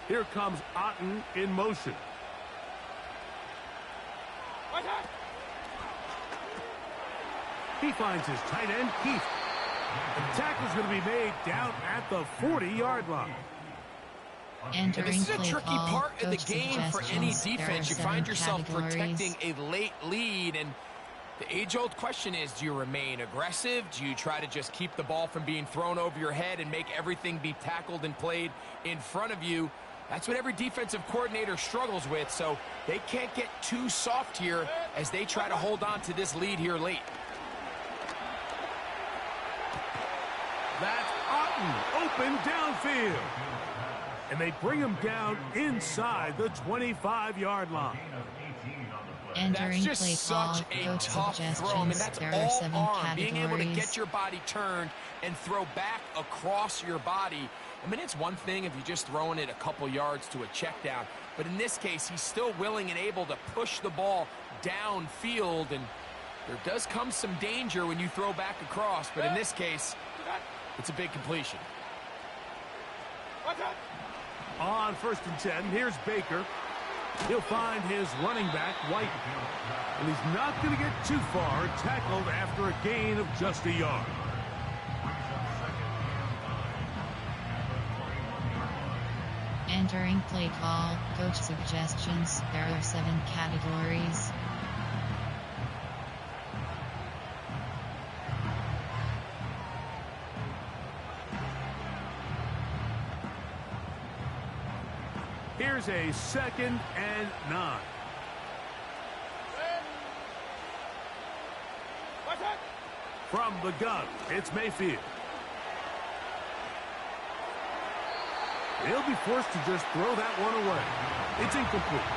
Here comes Otten in motion. He finds his tight end, Keith. The tackle's going to be made down at the 40-yard line. This is a tricky part of the game for any defense. You find yourself protecting a late lead, and the age-old question is, do you remain aggressive? Do you try to just keep the ball from being thrown over your head and make everything be tackled and played in front of you? That's what every defensive coordinator struggles with, so they can't get too soft here as they try to hold on to this lead here late. That's Otten, open downfield. And they bring him down inside the 25-yard line. Entering that's just such a tough throw. I mean, that's all arm. Being able to get your body turned and throw back across your body. I mean, it's one thing if you're just throwing it a couple yards to a check down, but in this case, he's still willing and able to push the ball downfield, and there does come some danger when you throw back across, but in this case, it's a big completion. On 1st and 10, here's Baker. He'll find his running back, White. And he's not going to get too far, tackled after a gain of just a yard. Entering play call. Coach suggestions. There are 7 categories. Here's a 2nd and 9. From the gun, it's Mayfield. He'll be forced to just throw that one away. It's incomplete.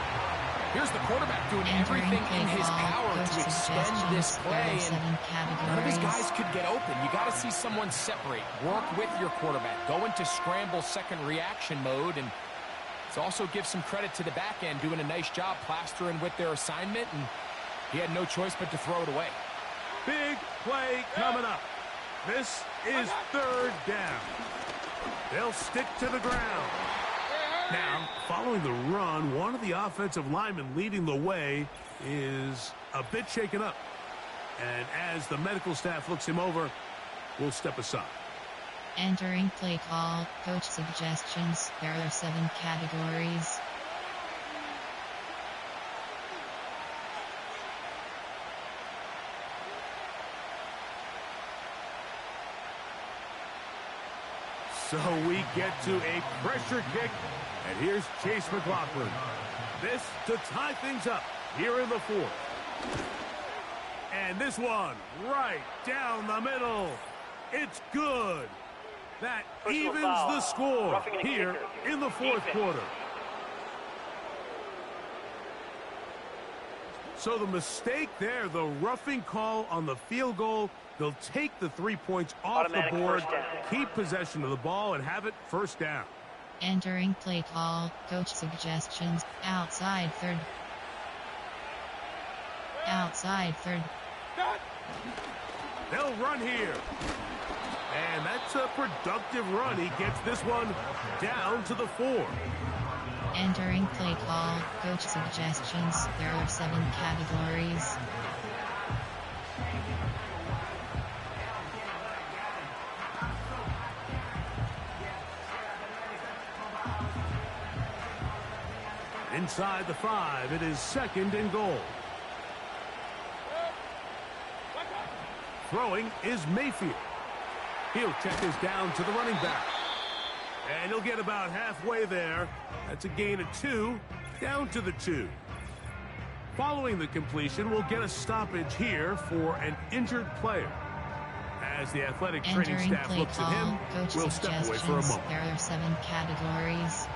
Here's the quarterback doing everything in his power to extend this play, and none of his guys could get open. You got to see someone separate, work with your quarterback, go into scramble second reaction mode, and let's also give some credit to the back end doing a nice job plastering with their assignment, and he had no choice but to throw it away. Big play coming up. This is 3rd down. They'll stick to the ground. Now, following the run, one of the offensive linemen leading the way is a bit shaken up. And as the medical staff looks him over, we'll step aside. Entering play call. Coach suggestions. There are 7 categories. So we get to a pressure kick, and here's Chase McLaughlin. This to tie things up here in the 4th. And this one right down the middle. It's good. That Personal evens foul. the score Roughing the here kicker. in the fourth Defense. quarter. So the mistake there, the roughing call on the field goal, they'll take the 3 points off Automatic the board, first down. keep possession of the ball, and have it first down. Entering play call, coach suggestions, outside third. Outside third. They'll run here. And that's a productive run. He gets this one down to the 4. Entering play call, coach suggestions, there are 7 categories. Inside the 5, it is 2nd and goal. Throwing is Mayfield. He'll check this down to the running back. And he'll get about halfway there. That's a gain of 2, down to the 2. Following the completion, we'll get a stoppage here for an injured player. As the athletic training Entering staff play looks call, at him, coach we'll step away for a suggestions, moment. there are 7 categories.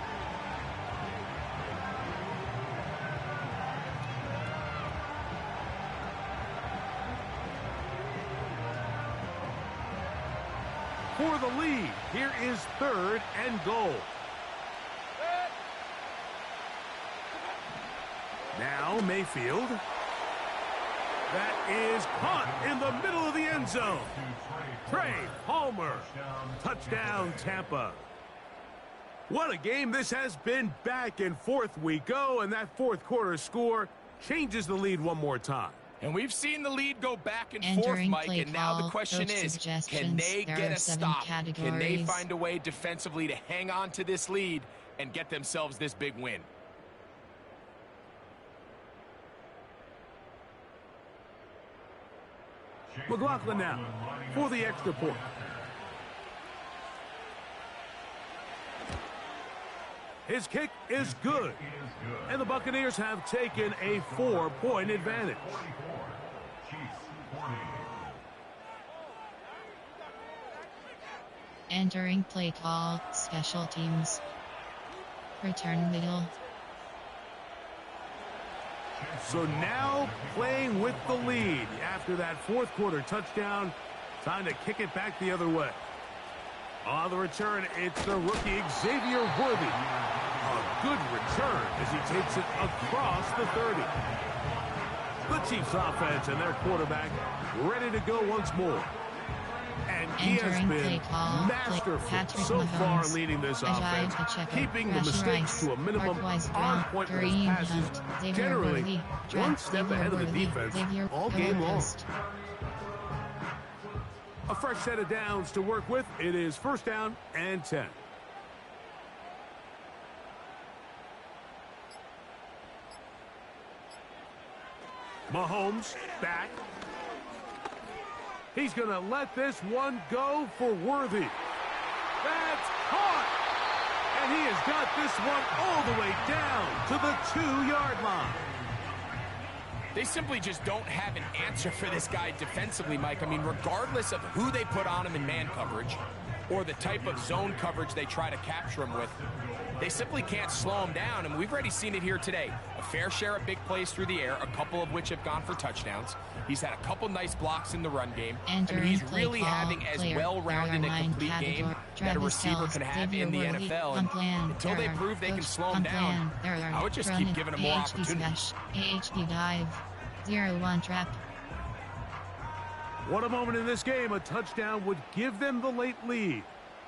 For the lead, here is 3rd and goal. Now Mayfield. That is caught in the middle of the end zone. Trey Palmer. Touchdown, Tampa. What a game this has been. Back and forth we go, and that fourth quarter score changes the lead one more time. And we've seen the lead go back and Entering forth, Mike, play and now the call, question coach is, can suggestions, they there get are a 7 stop? Can they categories. find a way defensively to hang on to this lead and get themselves this big win? McLaughlin now for the extra point. His kick is good. And the Buccaneers have taken a 4-point advantage. Entering play call, special teams. Return middle. So now playing with the lead after that fourth quarter touchdown. Time to kick it back the other way. On the return, it's the rookie Xavier Worthy. A good return as he takes it across the 30. The Chiefs offense and their quarterback ready to go once more. And he has Entering been play call, masterful Patrick so far Mahomes, leading this Ajay offense, Pacheco, keeping the Rashi mistakes Rice, to a minimum, Marquise on Brown, point with his Kareem passes, Hunt, Xavier generally Worthy, one step Xavier ahead of the Worthy, defense Xavier all game long. Post. A fresh set of downs to work with. It is 1st down and 10. Mahomes back. He's going to let this one go for Worthy. That's caught. And he has got this one all the way down to the 2-yard line. They simply just don't have an answer for this guy defensively, Mike. I mean, regardless of who they put on him in man coverage or the type of zone coverage they try to capture him with, they simply can't slow him down, and we've already seen it here today. A fair share of big plays through the air, a couple of which have gone for touchdowns. He's had a couple nice blocks in the run game. I mean, he's really having as well-rounded a complete game that a receiver can have in the NFL. And until they prove they can slow him down, I would just keep giving him more opportunities. AHD dive, 0-1 trap. What a moment in this game. A touchdown would give them the late lead.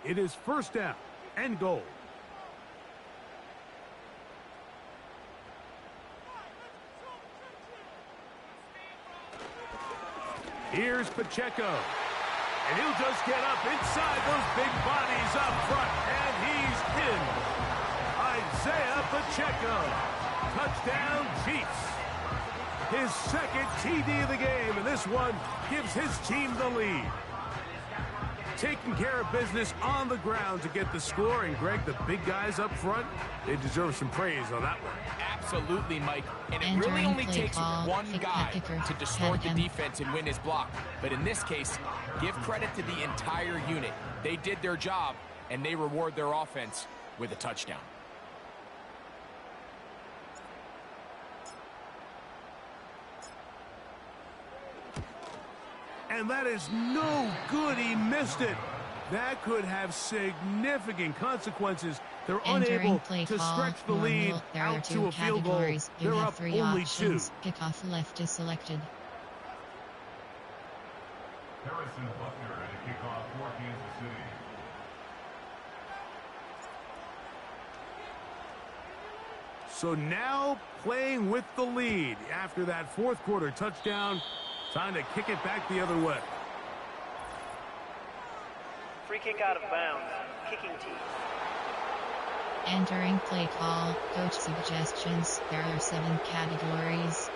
It is 1st down and goal. Here's Pacheco. And he'll just get up inside those big bodies up front. And he's in. Isaiah Pacheco. Touchdown, Chiefs. His 2nd TD of the game, and this one gives his team the lead. taking care of business on the ground to get the score. And, Greg, the big guys up front, they deserve some praise on that one. Absolutely, Mike. And it really only takes one guy to distort the defense and win his block. But in this case, give credit to the entire unit. They did their job, and they reward their offense with a touchdown. And that is no good. He missed it. That could have significant consequences. They're unable to stretch the lead out to a field goal. They're up only 2. Kickoff left is selected. Harrison Butker at a kickoff for Kansas City. So now playing with the lead after that fourth quarter touchdown. Time to kick it back the other way. Free kick out of bounds. Kicking team. Entering play call, coach suggestions. There are 7 categories.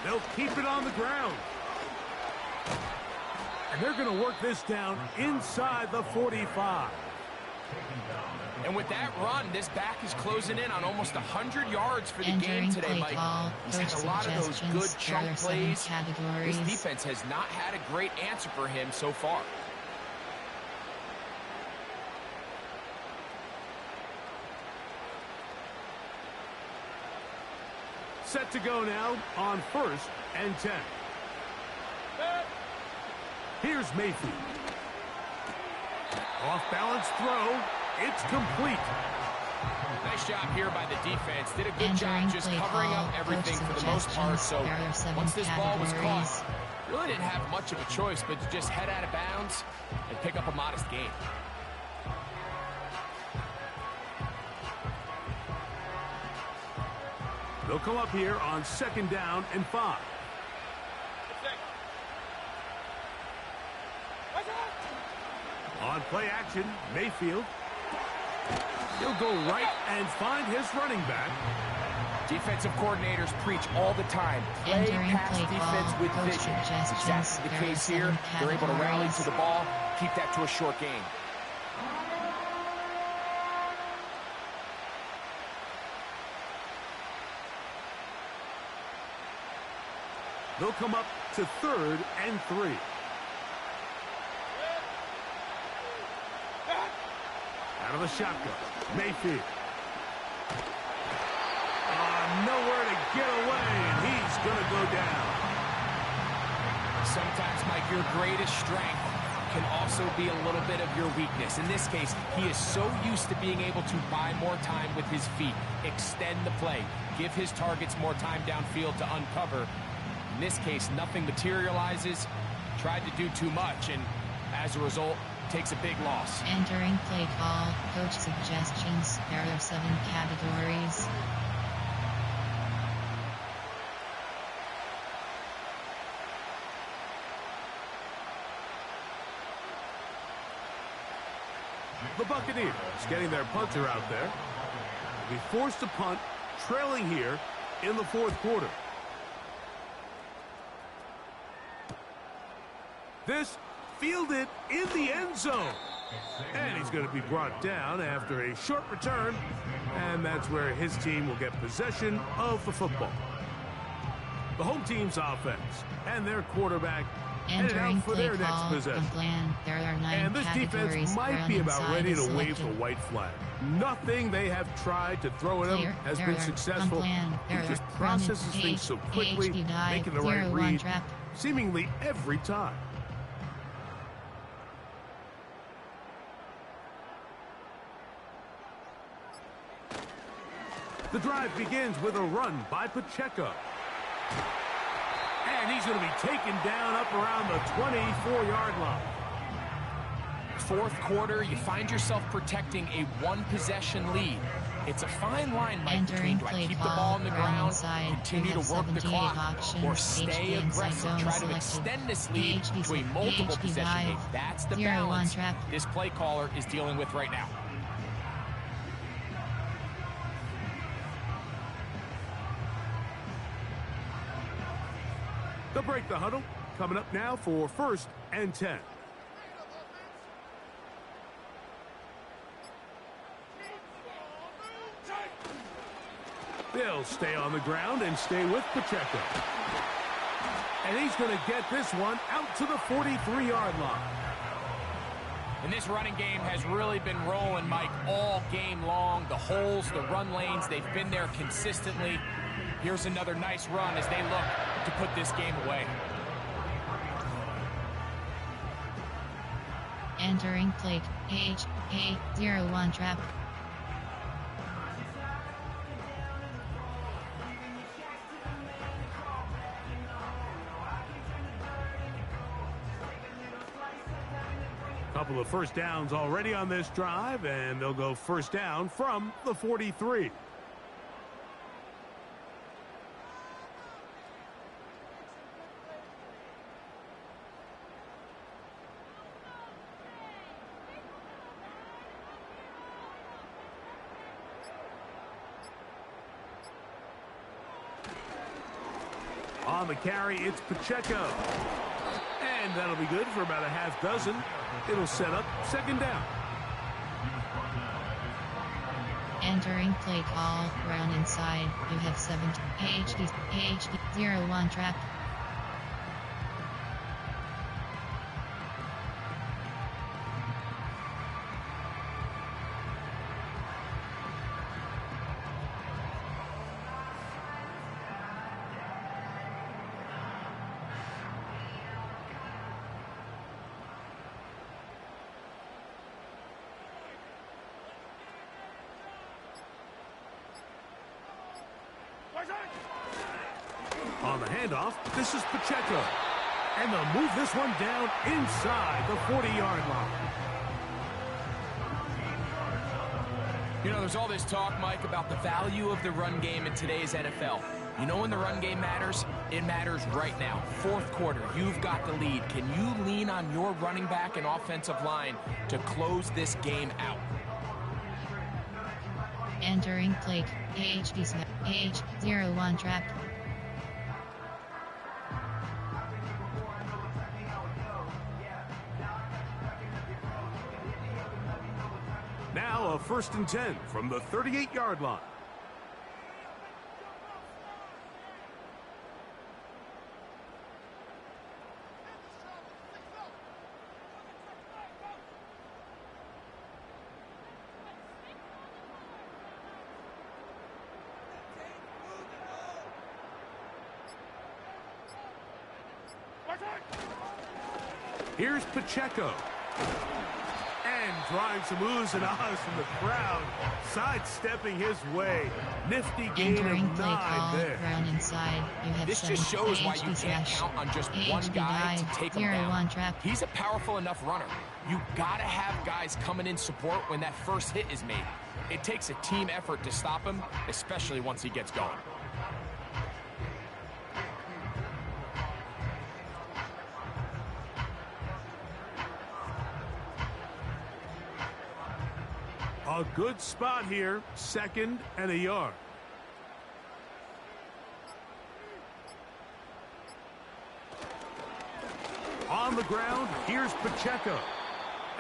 They'll keep it on the ground. And they're going to work this down inside the 45. And with that run, this back is closing in on almost 100 yards for the game today, Mike. He's had a lot of those good chunk plays. This defense has not had a great answer for him so far. Set to go now on 1st and 10. Here's Mayfield. Off-balance throw. It's complete. Nice job here by the defense. Did a good job just covering up everything for the most part. So once this ball was caught, really didn't have much of a choice but to just head out of bounds and pick up a modest gain. They'll come up here on 2nd down and 5. On play action, Mayfield. He'll go right and find his running back. Defensive coordinators preach all the time. Play pass defense with vision. That's exactly the case here. They're able to rally to the ball, keep that to a short gain. They'll come up to 3rd and 3. Out of the shotgun, Mayfield. Nowhere to get away, and he's going to go down. Sometimes, Mike, your greatest strength can also be a little bit of your weakness. In this case, he is so used to being able to buy more time with his feet, extend the play, give his targets more time downfield to uncover. In this case, nothing materializes, tried to do too much, and as a result, takes a big loss. Entering play call, coach suggestions. There are 7 categories. The Buccaneers getting their punter out there. Will be forced to punt, trailing here in the 4th quarter. This fielded in the end zone. And he's going to be brought down after a short return. And that's where his team will get possession of the football. The home team's offense and their quarterback headed out for their next possession. There are 9 and this defense might be about ready to wave the white flag. Nothing they have tried to throw at him has been successful. He just processes things so quickly, making the right read seemingly every time. The drive begins with a run by Pacheco. And he's going to be taken down up around the 24-yard line. 4th quarter, you find yourself protecting a 1-possession lead. It's a fine line, Mike, Entering between do I play keep the call, ball on the ground, inside, continue to work the 78 clock, options, or stay HD aggressive, zone try to selected. extend this lead HD to a multiple HD possession dive. game. That's the 0-1 balance trap. this play caller is dealing with right now. They'll break the huddle. Coming up now for 1st and 10. They'll stay on the ground and stay with Pacheco. And he's going to get this one out to the 43-yard line. And this running game has really been rolling, Mike, all game long. The holes, the run lanes, they've been there consistently. Here's another nice run as they look to put this game away. Entering plate H801 trap. Couple of first downs already on this drive, and they'll go first down from the 43. On the carry, it's Pacheco. And that'll be good for about a half dozen. It'll set up second down. Entering play call, round inside, you have 7 HD01 trap. On the handoff, this is Pacheco. And they'll move this one down inside the 40-yard line. You know, there's all this talk, Mike, about the value of the run game in today's NFL. You know when the run game matters? It matters right now. Fourth quarter, you've got the lead. Can you lean on your running back and offensive line to close this game out? Entering plate H01 trap. Now a 1st and 10 from the 38-yard line. Here's Pacheco. And drawing some oohs and ahs from the crowd, sidestepping his way. Nifty gain Entering of play 9 call, there. round inside, you have This 7 just shows why you HD can't slash count on just one HD guy to dive, take him 0-1 down. trap. He's a powerful enough runner. You gotta have guys coming in support when that first hit is made. It takes a team effort to stop him, especially once he gets going. A good spot here, 2nd and a yard. On the ground, here's Pacheco.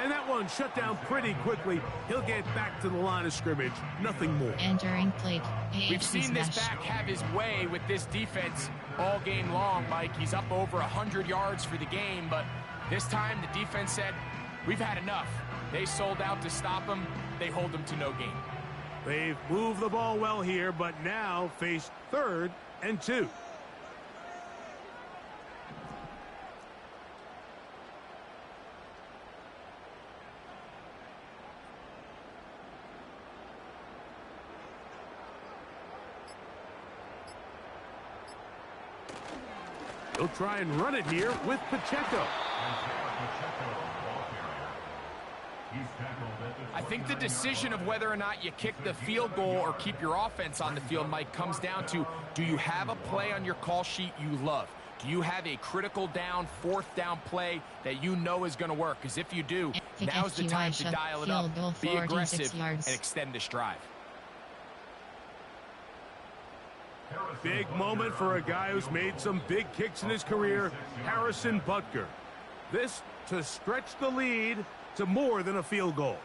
And that one shut down pretty quickly. He'll get back to the line of scrimmage. Nothing more. Entering plate We've HD seen this slash. back have his way with this defense all game long, Mike. He's up over 100 yards for the game, but this time the defense said, we've had enough. They sold out to stop him. They hold him to no gain. They've moved the ball well here, but now face 3rd and 2. He'll try and run it here with Pacheco. I think the decision of whether or not you kick the field goal or keep your offense on the field, Mike, comes down to, do you have a play on your call sheet you love? Do you have a critical down, fourth down play that you know is going to work? Because if you do, now's the time to dial it up, be aggressive, and extend this drive. Big moment for a guy who's made some big kicks in his career, Harrison Butker. This to stretch the lead to more than a field goal.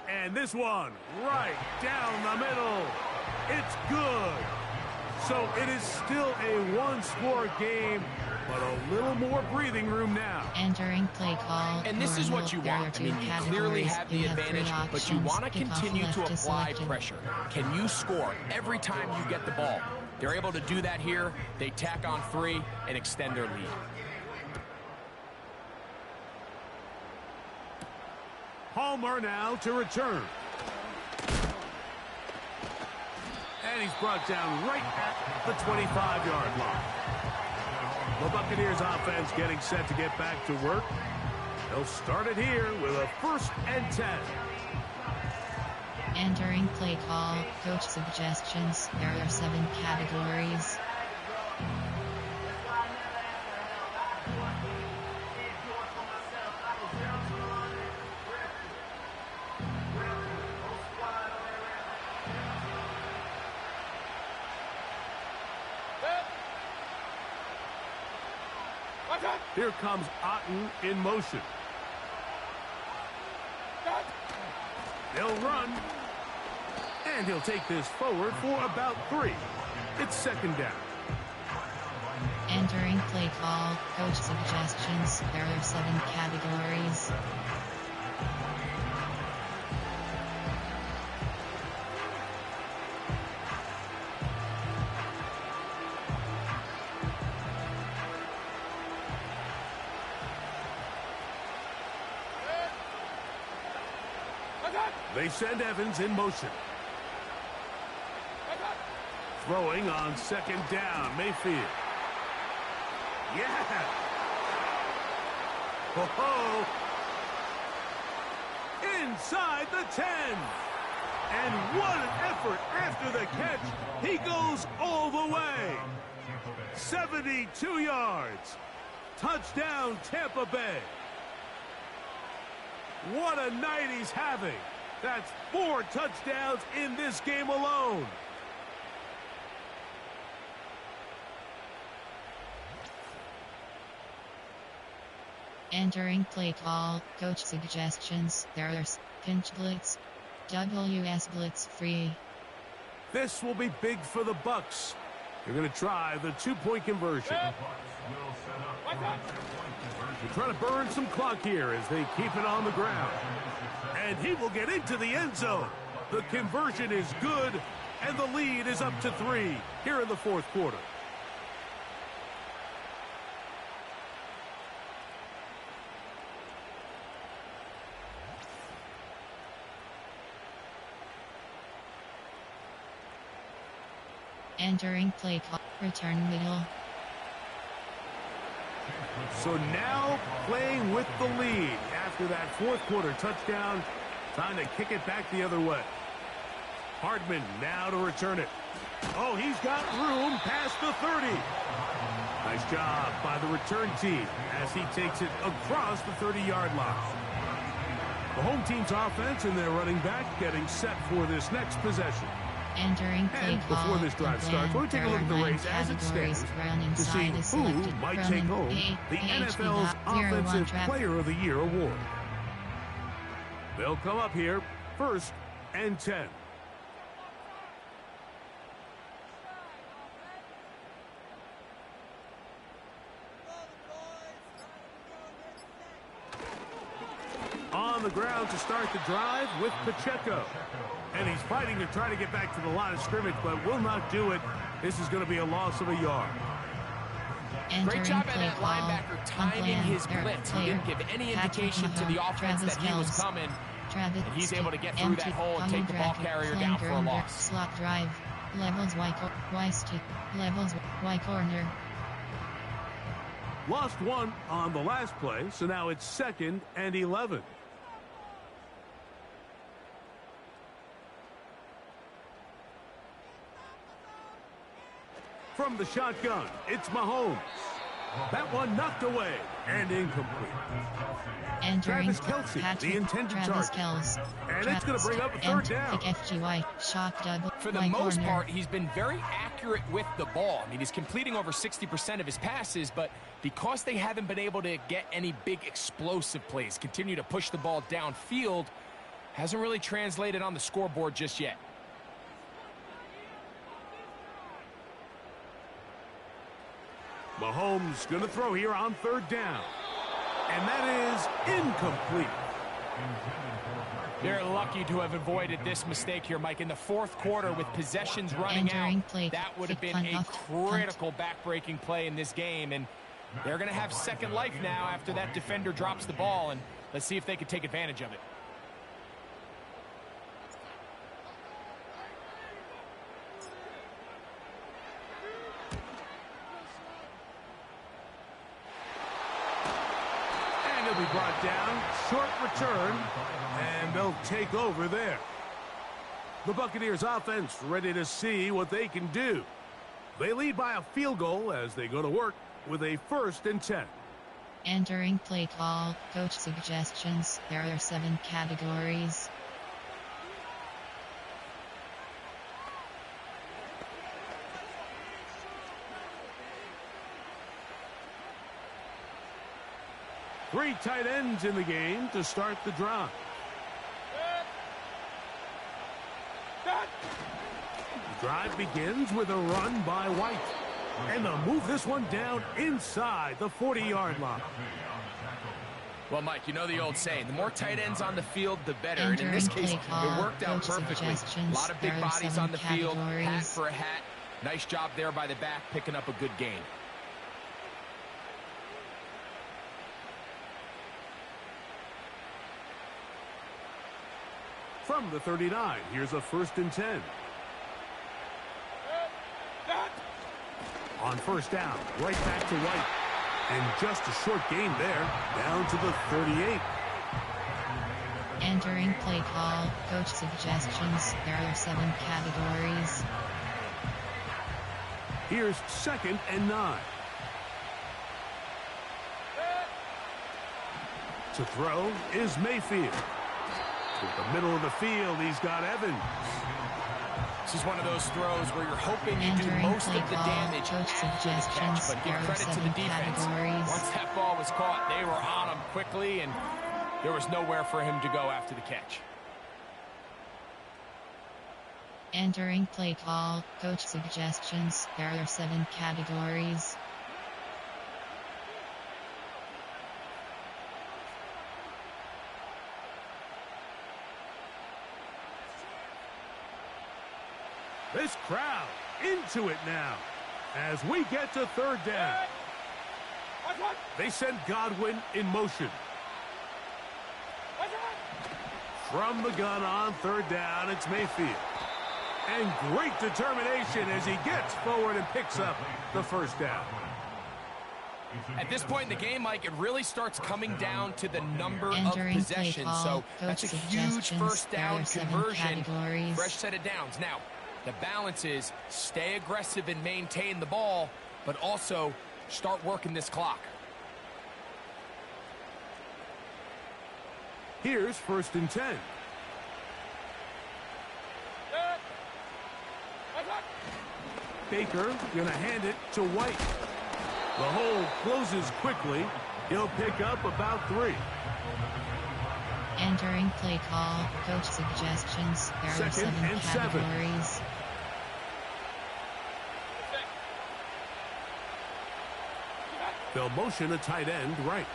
And this one, right down the middle. It's good. So it is still a one-score game, but a little more breathing room now. Entering play call. And this is what you want. I mean, you clearly have the advantage, but you want to continue to apply pressure. Can you score every time you get the ball? They're able to do that here. They tack on 3 and extend their lead. Palmer now to return. And he's brought down right at the 25-yard line. The Buccaneers offense getting set to get back to work. They'll start it here with a 1st and 10. Entering play call, coach suggestions. There are 7 categories. Here comes Otten in motion. They'll run. And he'll take this forward for about 3. It's 2nd down. Entering play call, coach suggestions. There are 7 categories. They send Evans in motion. Throwing on 2nd down, Mayfield. Yeah! Ho-ho! Inside the 10! And what an effort after the catch! He goes all the way! 72 yards! Touchdown, Tampa Bay! What a night he's having! That's 4 touchdowns in this game alone. Entering play call, coach suggestions. There are pinch blitz, WS blitz free. This will be big for the Bucs. They're going to try the 2-point conversion. They're trying to burn some clock here as they keep it on the ground. And he will get into the end zone. The conversion is good, and the lead is up to 3 here in the 4th quarter. Entering play call, return middle. So now playing with the lead after that 4th quarter touchdown. Time to kick it back the other way. Hardman now to return it. Oh, he's got room past the 30. Nice job by the return team as he takes it across the 30-yard line. The home team's offense and their running back getting set for this next possession. Entering play And call, before this drive starts, we'll take a look at the race as it stands to see who might take home the NFL's Offensive Player of the Year award. They'll come up here 1st and 10. On the ground to start the drive with Pacheco. And he's fighting to try to get back to the line of scrimmage, but will not do it. This is going to be a loss of a yard. Great job by that linebacker timing his blitz. He didn't give any indication to the offense that he was coming. And he's able to get through that hole and take the ball carrier down for a loss. Slot drive. Levels Y stick. Levels Y corner. Lost one on the last play, so now it's 2nd and 11. From the shotgun, it's Mahomes. That one knocked away and incomplete. Entering Travis Kelce, Patrick, the intended Travis target. Kelce. And it's going to bring up a third down. FGY, shot double. For the most part, he's been very accurate with the ball. I mean, he's completing over 60% of his passes, but because they haven't been able to get any big explosive plays, continue to push the ball downfield, hasn't really translated on the scoreboard just yet. Mahomes going to throw here on 3rd down. And that is incomplete. They're lucky to have avoided this mistake here, Mike. In the 4th quarter with possessions running out, that would have been a critical back-breaking play in this game. And they're going to have second life now after that defender drops the ball. And let's see if they can take advantage of it. Be brought down, short return, and they'll take over there. The Buccaneers offense ready to see what they can do. They lead by a field goal as they go to work with a 1st and 10. Entering play call, coach suggestions. There are 7 categories. Three tight ends in the game to start the drive. The drive begins with a run by White. And they'll move this one down inside the 40-yard line. Well, Mike, you know the old saying, the more tight ends on the field, the better. And in this case, it worked out perfectly. A lot of big bodies on the field, hat for a hat. Nice job there by the back, picking up a good gain. From the 39, here's a 1st and 10. On 1st down, right back to White. And just a short gain there, down to the 38. Entering play call, coach suggestions. There are 7 categories. Here's 2nd and 9. To throw is Mayfield. To the middle of the field, he's got Evans. This is one of those throws where you're hoping you do most of the damage after the catch, but give credit to the defense. Once that ball was caught, they were on him quickly, and there was nowhere for him to go after the catch. Entering play call, coach suggestions. There are 7 categories. This crowd into it now as we get to 3rd down. They send Godwin in motion. From the gun on 3rd down, it's Mayfield. And great determination as he gets forward and picks up the 1st down. At this point in the game, Mike, it really starts coming down to the number of possessions. So that's a huge 1st down conversion. Fresh set of downs. Now, the balance is stay aggressive and maintain the ball, but also start working this clock. Here's 1st and 10. Baker going to hand it to White. The hole closes quickly. He'll pick up about 3. Entering play call, coach suggestions. There are 7 categories. They'll motion a tight end right.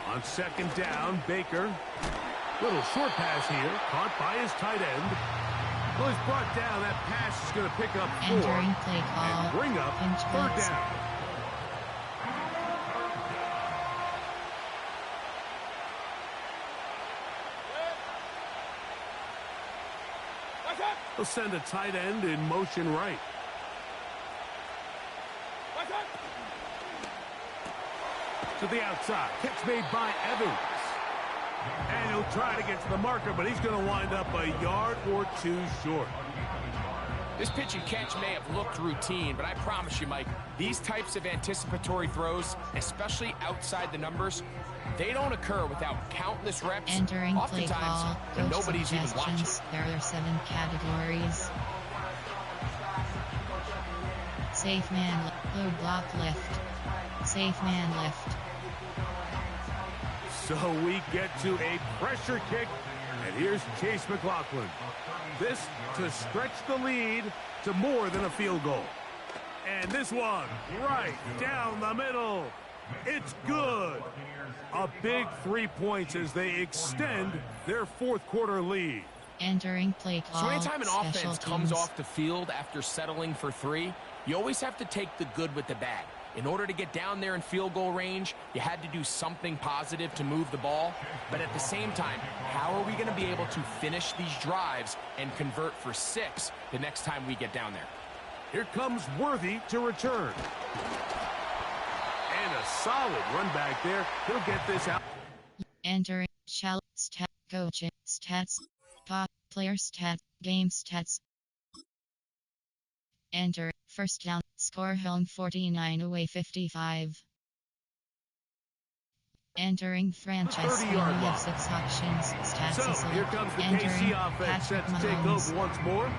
On 2nd down, Baker. Little short pass here, caught by his tight end. Well, he's brought down. That pass is going to pick up 4 Entering play call, and bring up 3rd down. They'll send a tight end in motion right. To the outside. Catch made by Evans. And he'll try to get to the marker, but he's going to wind up a yard or two short. This pitch and catch may have looked routine, but I promise you, Mike, these types of anticipatory throws, especially outside the numbers, they don't occur without countless reps. Entering play oftentimes call, when coach nobody's even watching. suggestions. There are 7 categories. Safe man, low block lift. Safe man lift. So we get to a pressure kick, and here's Chase McLaughlin. This to stretch the lead to more than a field goal. And this one, right down the middle. It's good. A big 3 points as they extend their fourth quarter lead. Entering play call, So anytime an offense special comes teams. off the field after settling for 3, you always have to take the good with the bad. In order to get down there in field goal range, you had to do something positive to move the ball. But at the same time, how are we going to be able to finish these drives and convert for 6 the next time we get down there? Here comes Worthy to return. And a solid run back there. He'll get this out. Entering shall stat coaching stats pop player stats game stats. Enter first down score home 49 away 55. Entering franchise 30-yard we have line. 6 options stats So select. here comes the Entering KC offense set to take Mahomes. over once more.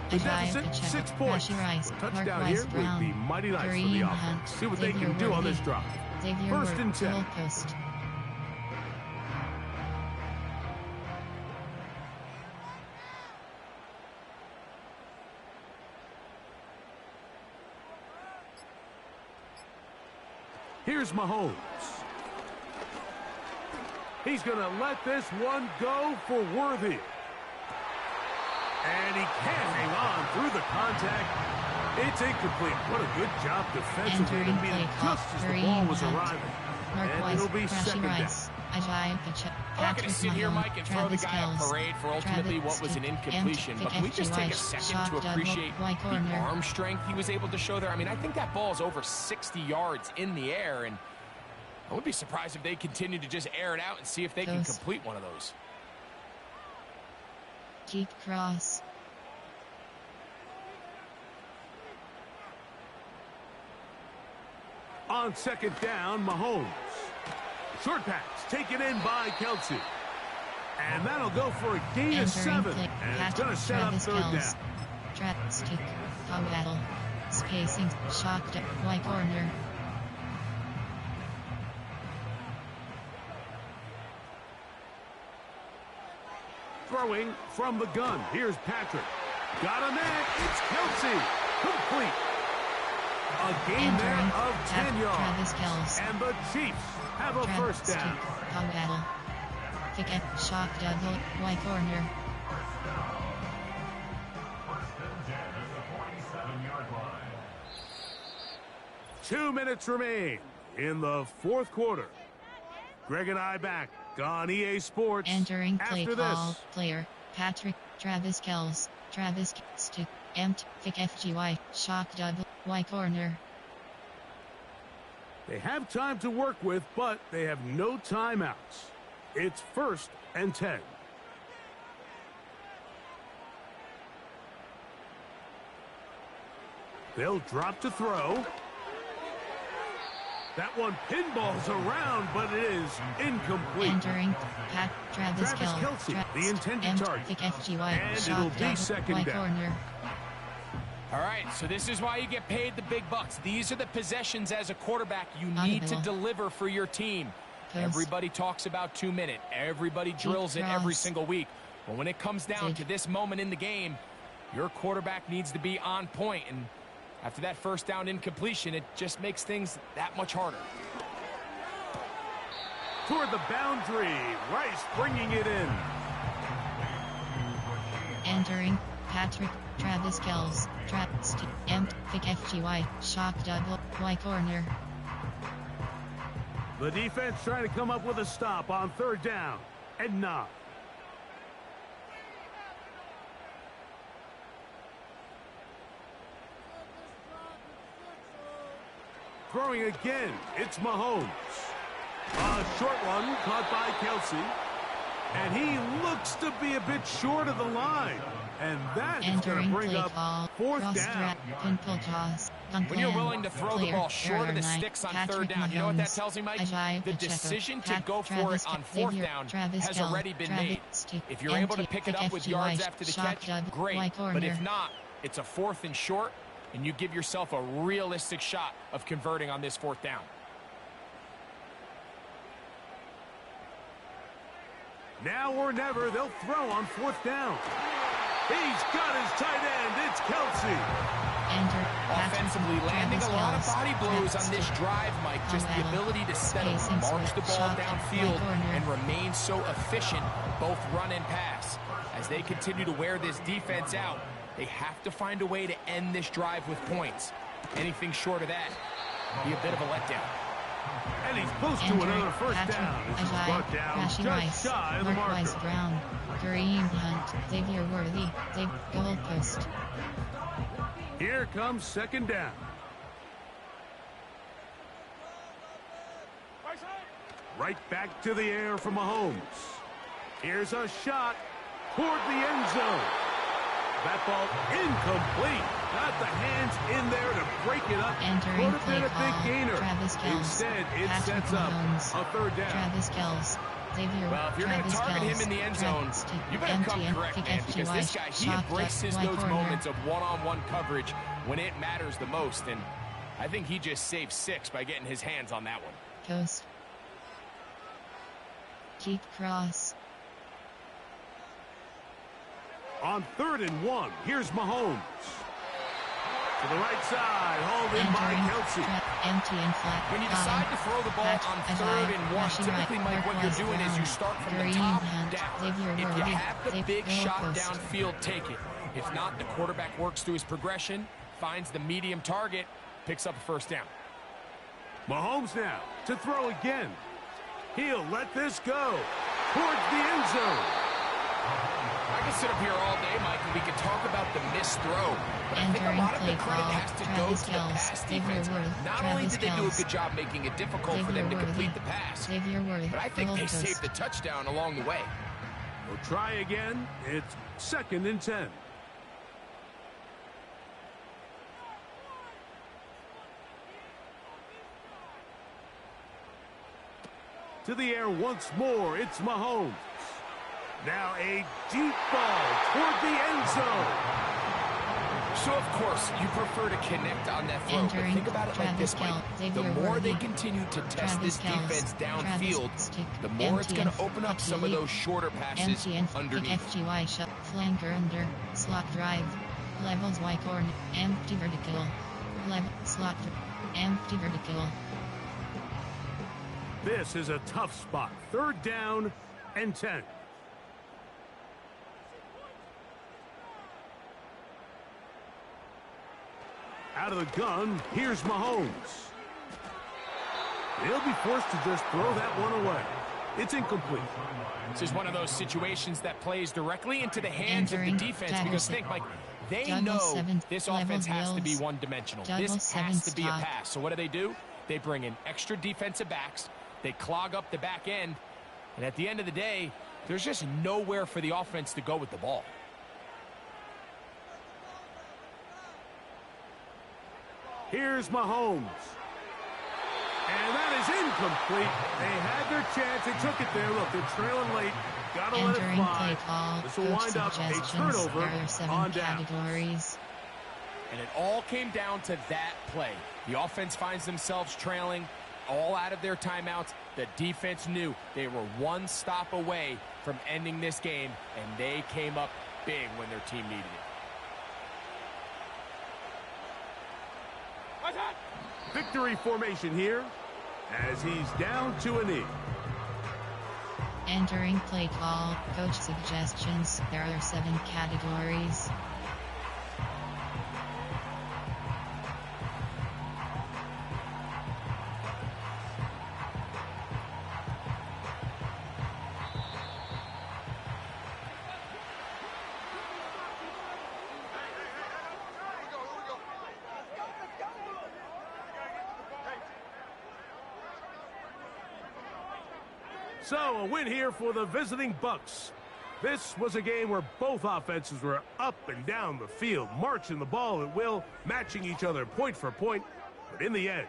The Ajay deficit, Pacheco, 6 points. Rashi Rice, Touchdown Mark here Rice with Brown, the Mighty Knights for the Kareem offense. Hunt, See what they Xavier can do on Worthy, this drive. Xavier First Worthy, and 10. goal post. Here's Mahomes. He's going to let this one go for Worthy. And he can't hang on through the contact. It's incomplete. What a good job defensively to Entering beat play it call, just as the Kareem ball was Hunt, arriving. Mark And Rice, it'll be Rashi second down. Rice, Ajay Pacheco, I'm not going Patrick to sit here, Mahomes, Mike, and throw the Travis guy a Kelce, parade for ultimately what was an incompletion. But can we just take a second to appreciate the arm strength he was able to show there? I mean, I think that ball is over 60 yards in the air, and I would be surprised if they continue to just air it out and see if they can complete one of those. Deep cross. On second down, Mahomes. Short pass taken in by Kelce. And that'll go for a gain of 7. And it's going to set up third down. Trap stick. Battle. Spacing. Shocked. Y corner. Throwing from the gun. Here's Patrick. Got a man. It's Kelce. Complete. A gain there of 10 yards. And the Chiefs have a first down. Battle. Kick it. Shock double. Y corner. First and 10 at the 47-yard line. 2 minutes remain in the fourth quarter. Greg and I back on EA Sports. Entering play after call. this. Player. Patrick. Travis Kelce. Travis Stick. Empt. Kick FGY. Shock double. Y corner. They have time to work with, but they have no timeouts. It's first and 10. They'll drop to throw. That one pinballs around, but it is incomplete. Entering Travis Kelce, the intended target. Kick FGY. And Shock it'll be double. second Y down. corner. All right, so this is why you get paid the big bucks. These are the possessions as a quarterback you need to deliver for your team. Everybody talks about 2 minute. Everybody drills it every single week. But when it comes down to this moment in the game, your quarterback needs to be on point. And after that first down incompletion, it just makes things that much harder. Toward the boundary. Rice bringing it in. Entering Patrick. Travis Kelce. Travis Empt. Kick FGY. Shock double. Y corner. The defense trying to come up with a stop on third down. And 9. Throwing again, it's Mahomes. A short one caught by Kelsey. And he looks to be a bit short of the line. And that is going to bring up fourth down. When you're willing to throw the ball short of the sticks on third down, you know what that tells me, Mike? The decision to go for it on fourth down has already been made. If you're able to pick it up with yards after the catch, great. But if not, it's a 4th and short, and you give yourself a realistic shot of converting on this 4th down. Now or never, they'll throw on 4th down. He's got his tight end. It's Kelsey. Offensively landing a lot of body blows on this drive, Mike. Just the ability to settle, march the ball downfield, and remain so efficient, both run and pass. As they continue to wear this defense out, they have to find a way to end this drive with points. Anything short of that be a bit of a letdown. And he's close to another first down. This is brought down just shy of the marker. Brown, Kareem Hunt, Xavier Worthy, goalpost. Here comes second down. Right back to the air from Mahomes. Here's a shot toward the end zone. That ball incomplete. Got the hands in there to break it up. Could have been a big gainer. Instead, it sets up a third down. Travis Kelce. Well, if you're going to target him in the end zone, you better come correct, man, because this guy, he embraces those moments of one-on-one coverage when it matters the most, and I think he just saved 6 by getting his hands on that one. Coast. Keep cross. On 3rd and 1, here's Mahomes. To the right side, hauled in by Kelsey. Empty and flat. When you decide to throw the ball on 3rd and 1, typically, Mike, what you're doing is you start from the top down. If you have the big shot downfield, take it. If not, the quarterback works through his progression, finds the medium target, picks up a first down. Mahomes now to throw again. He'll let this go towards the end zone. I can sit up here all day, Mike, and we can talk about the missed throw. But I think a lot of the credit has to go to the pass defense. Not only did they do a good job making it difficult for them to complete the pass, but I think they saved the touchdown along the way. We'll try again. It's 2nd and 10. To the air once more, it's Mahomes. Now a deep ball toward the end zone. So, of course, you prefer to connect on that throw, but think about it like this, Mike. The more they continue to test this defense downfield, the more it's going to open up some of those shorter passes underneath. Flanker under, slot drive, levels Y corner, empty vertical, level, slot, empty vertical. This is a tough spot. 3rd down and 10. Out of the gun, here's Mahomes. He'll be forced to just throw that one away. It's incomplete. This is one of those situations that plays directly into the hands of the defense because think, Mike, they know this offense has to be one-dimensional. This has to be a pass. So what do? They bring in extra defensive backs. They clog up the back end. And at the end of the day, there's just nowhere for the offense to go with the ball. Here's Mahomes. And that is incomplete. They had their chance. They took it there. Look, they're trailing late. Got to let it fly. This will wind up a turnover on down. And it all came down to that play. The offense finds themselves trailing, all out of their timeouts. The defense knew they were one stop away from ending this game, and they came up big when their team needed it. Victory formation here as he's down to a knee. Entering play call, coach suggestions. There are 7 categories. So, a win here for the visiting Bucs. This was a game where both offenses were up and down the field, marching the ball at will, matching each other point for point. But in the end,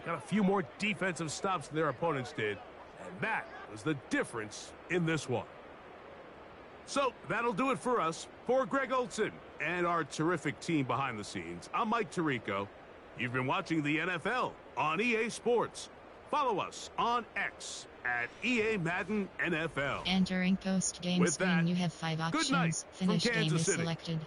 got a few more defensive stops than their opponents did, and that was the difference in this one. So, that'll do it for us. For Greg Olson and our terrific team behind the scenes, I'm Mike Tirico. You've been watching the NFL on EA Sports. Follow us on X at EA Madden NFL. And during post-game screen, you have 5 options. good night from Finish game Kansas is City. selected.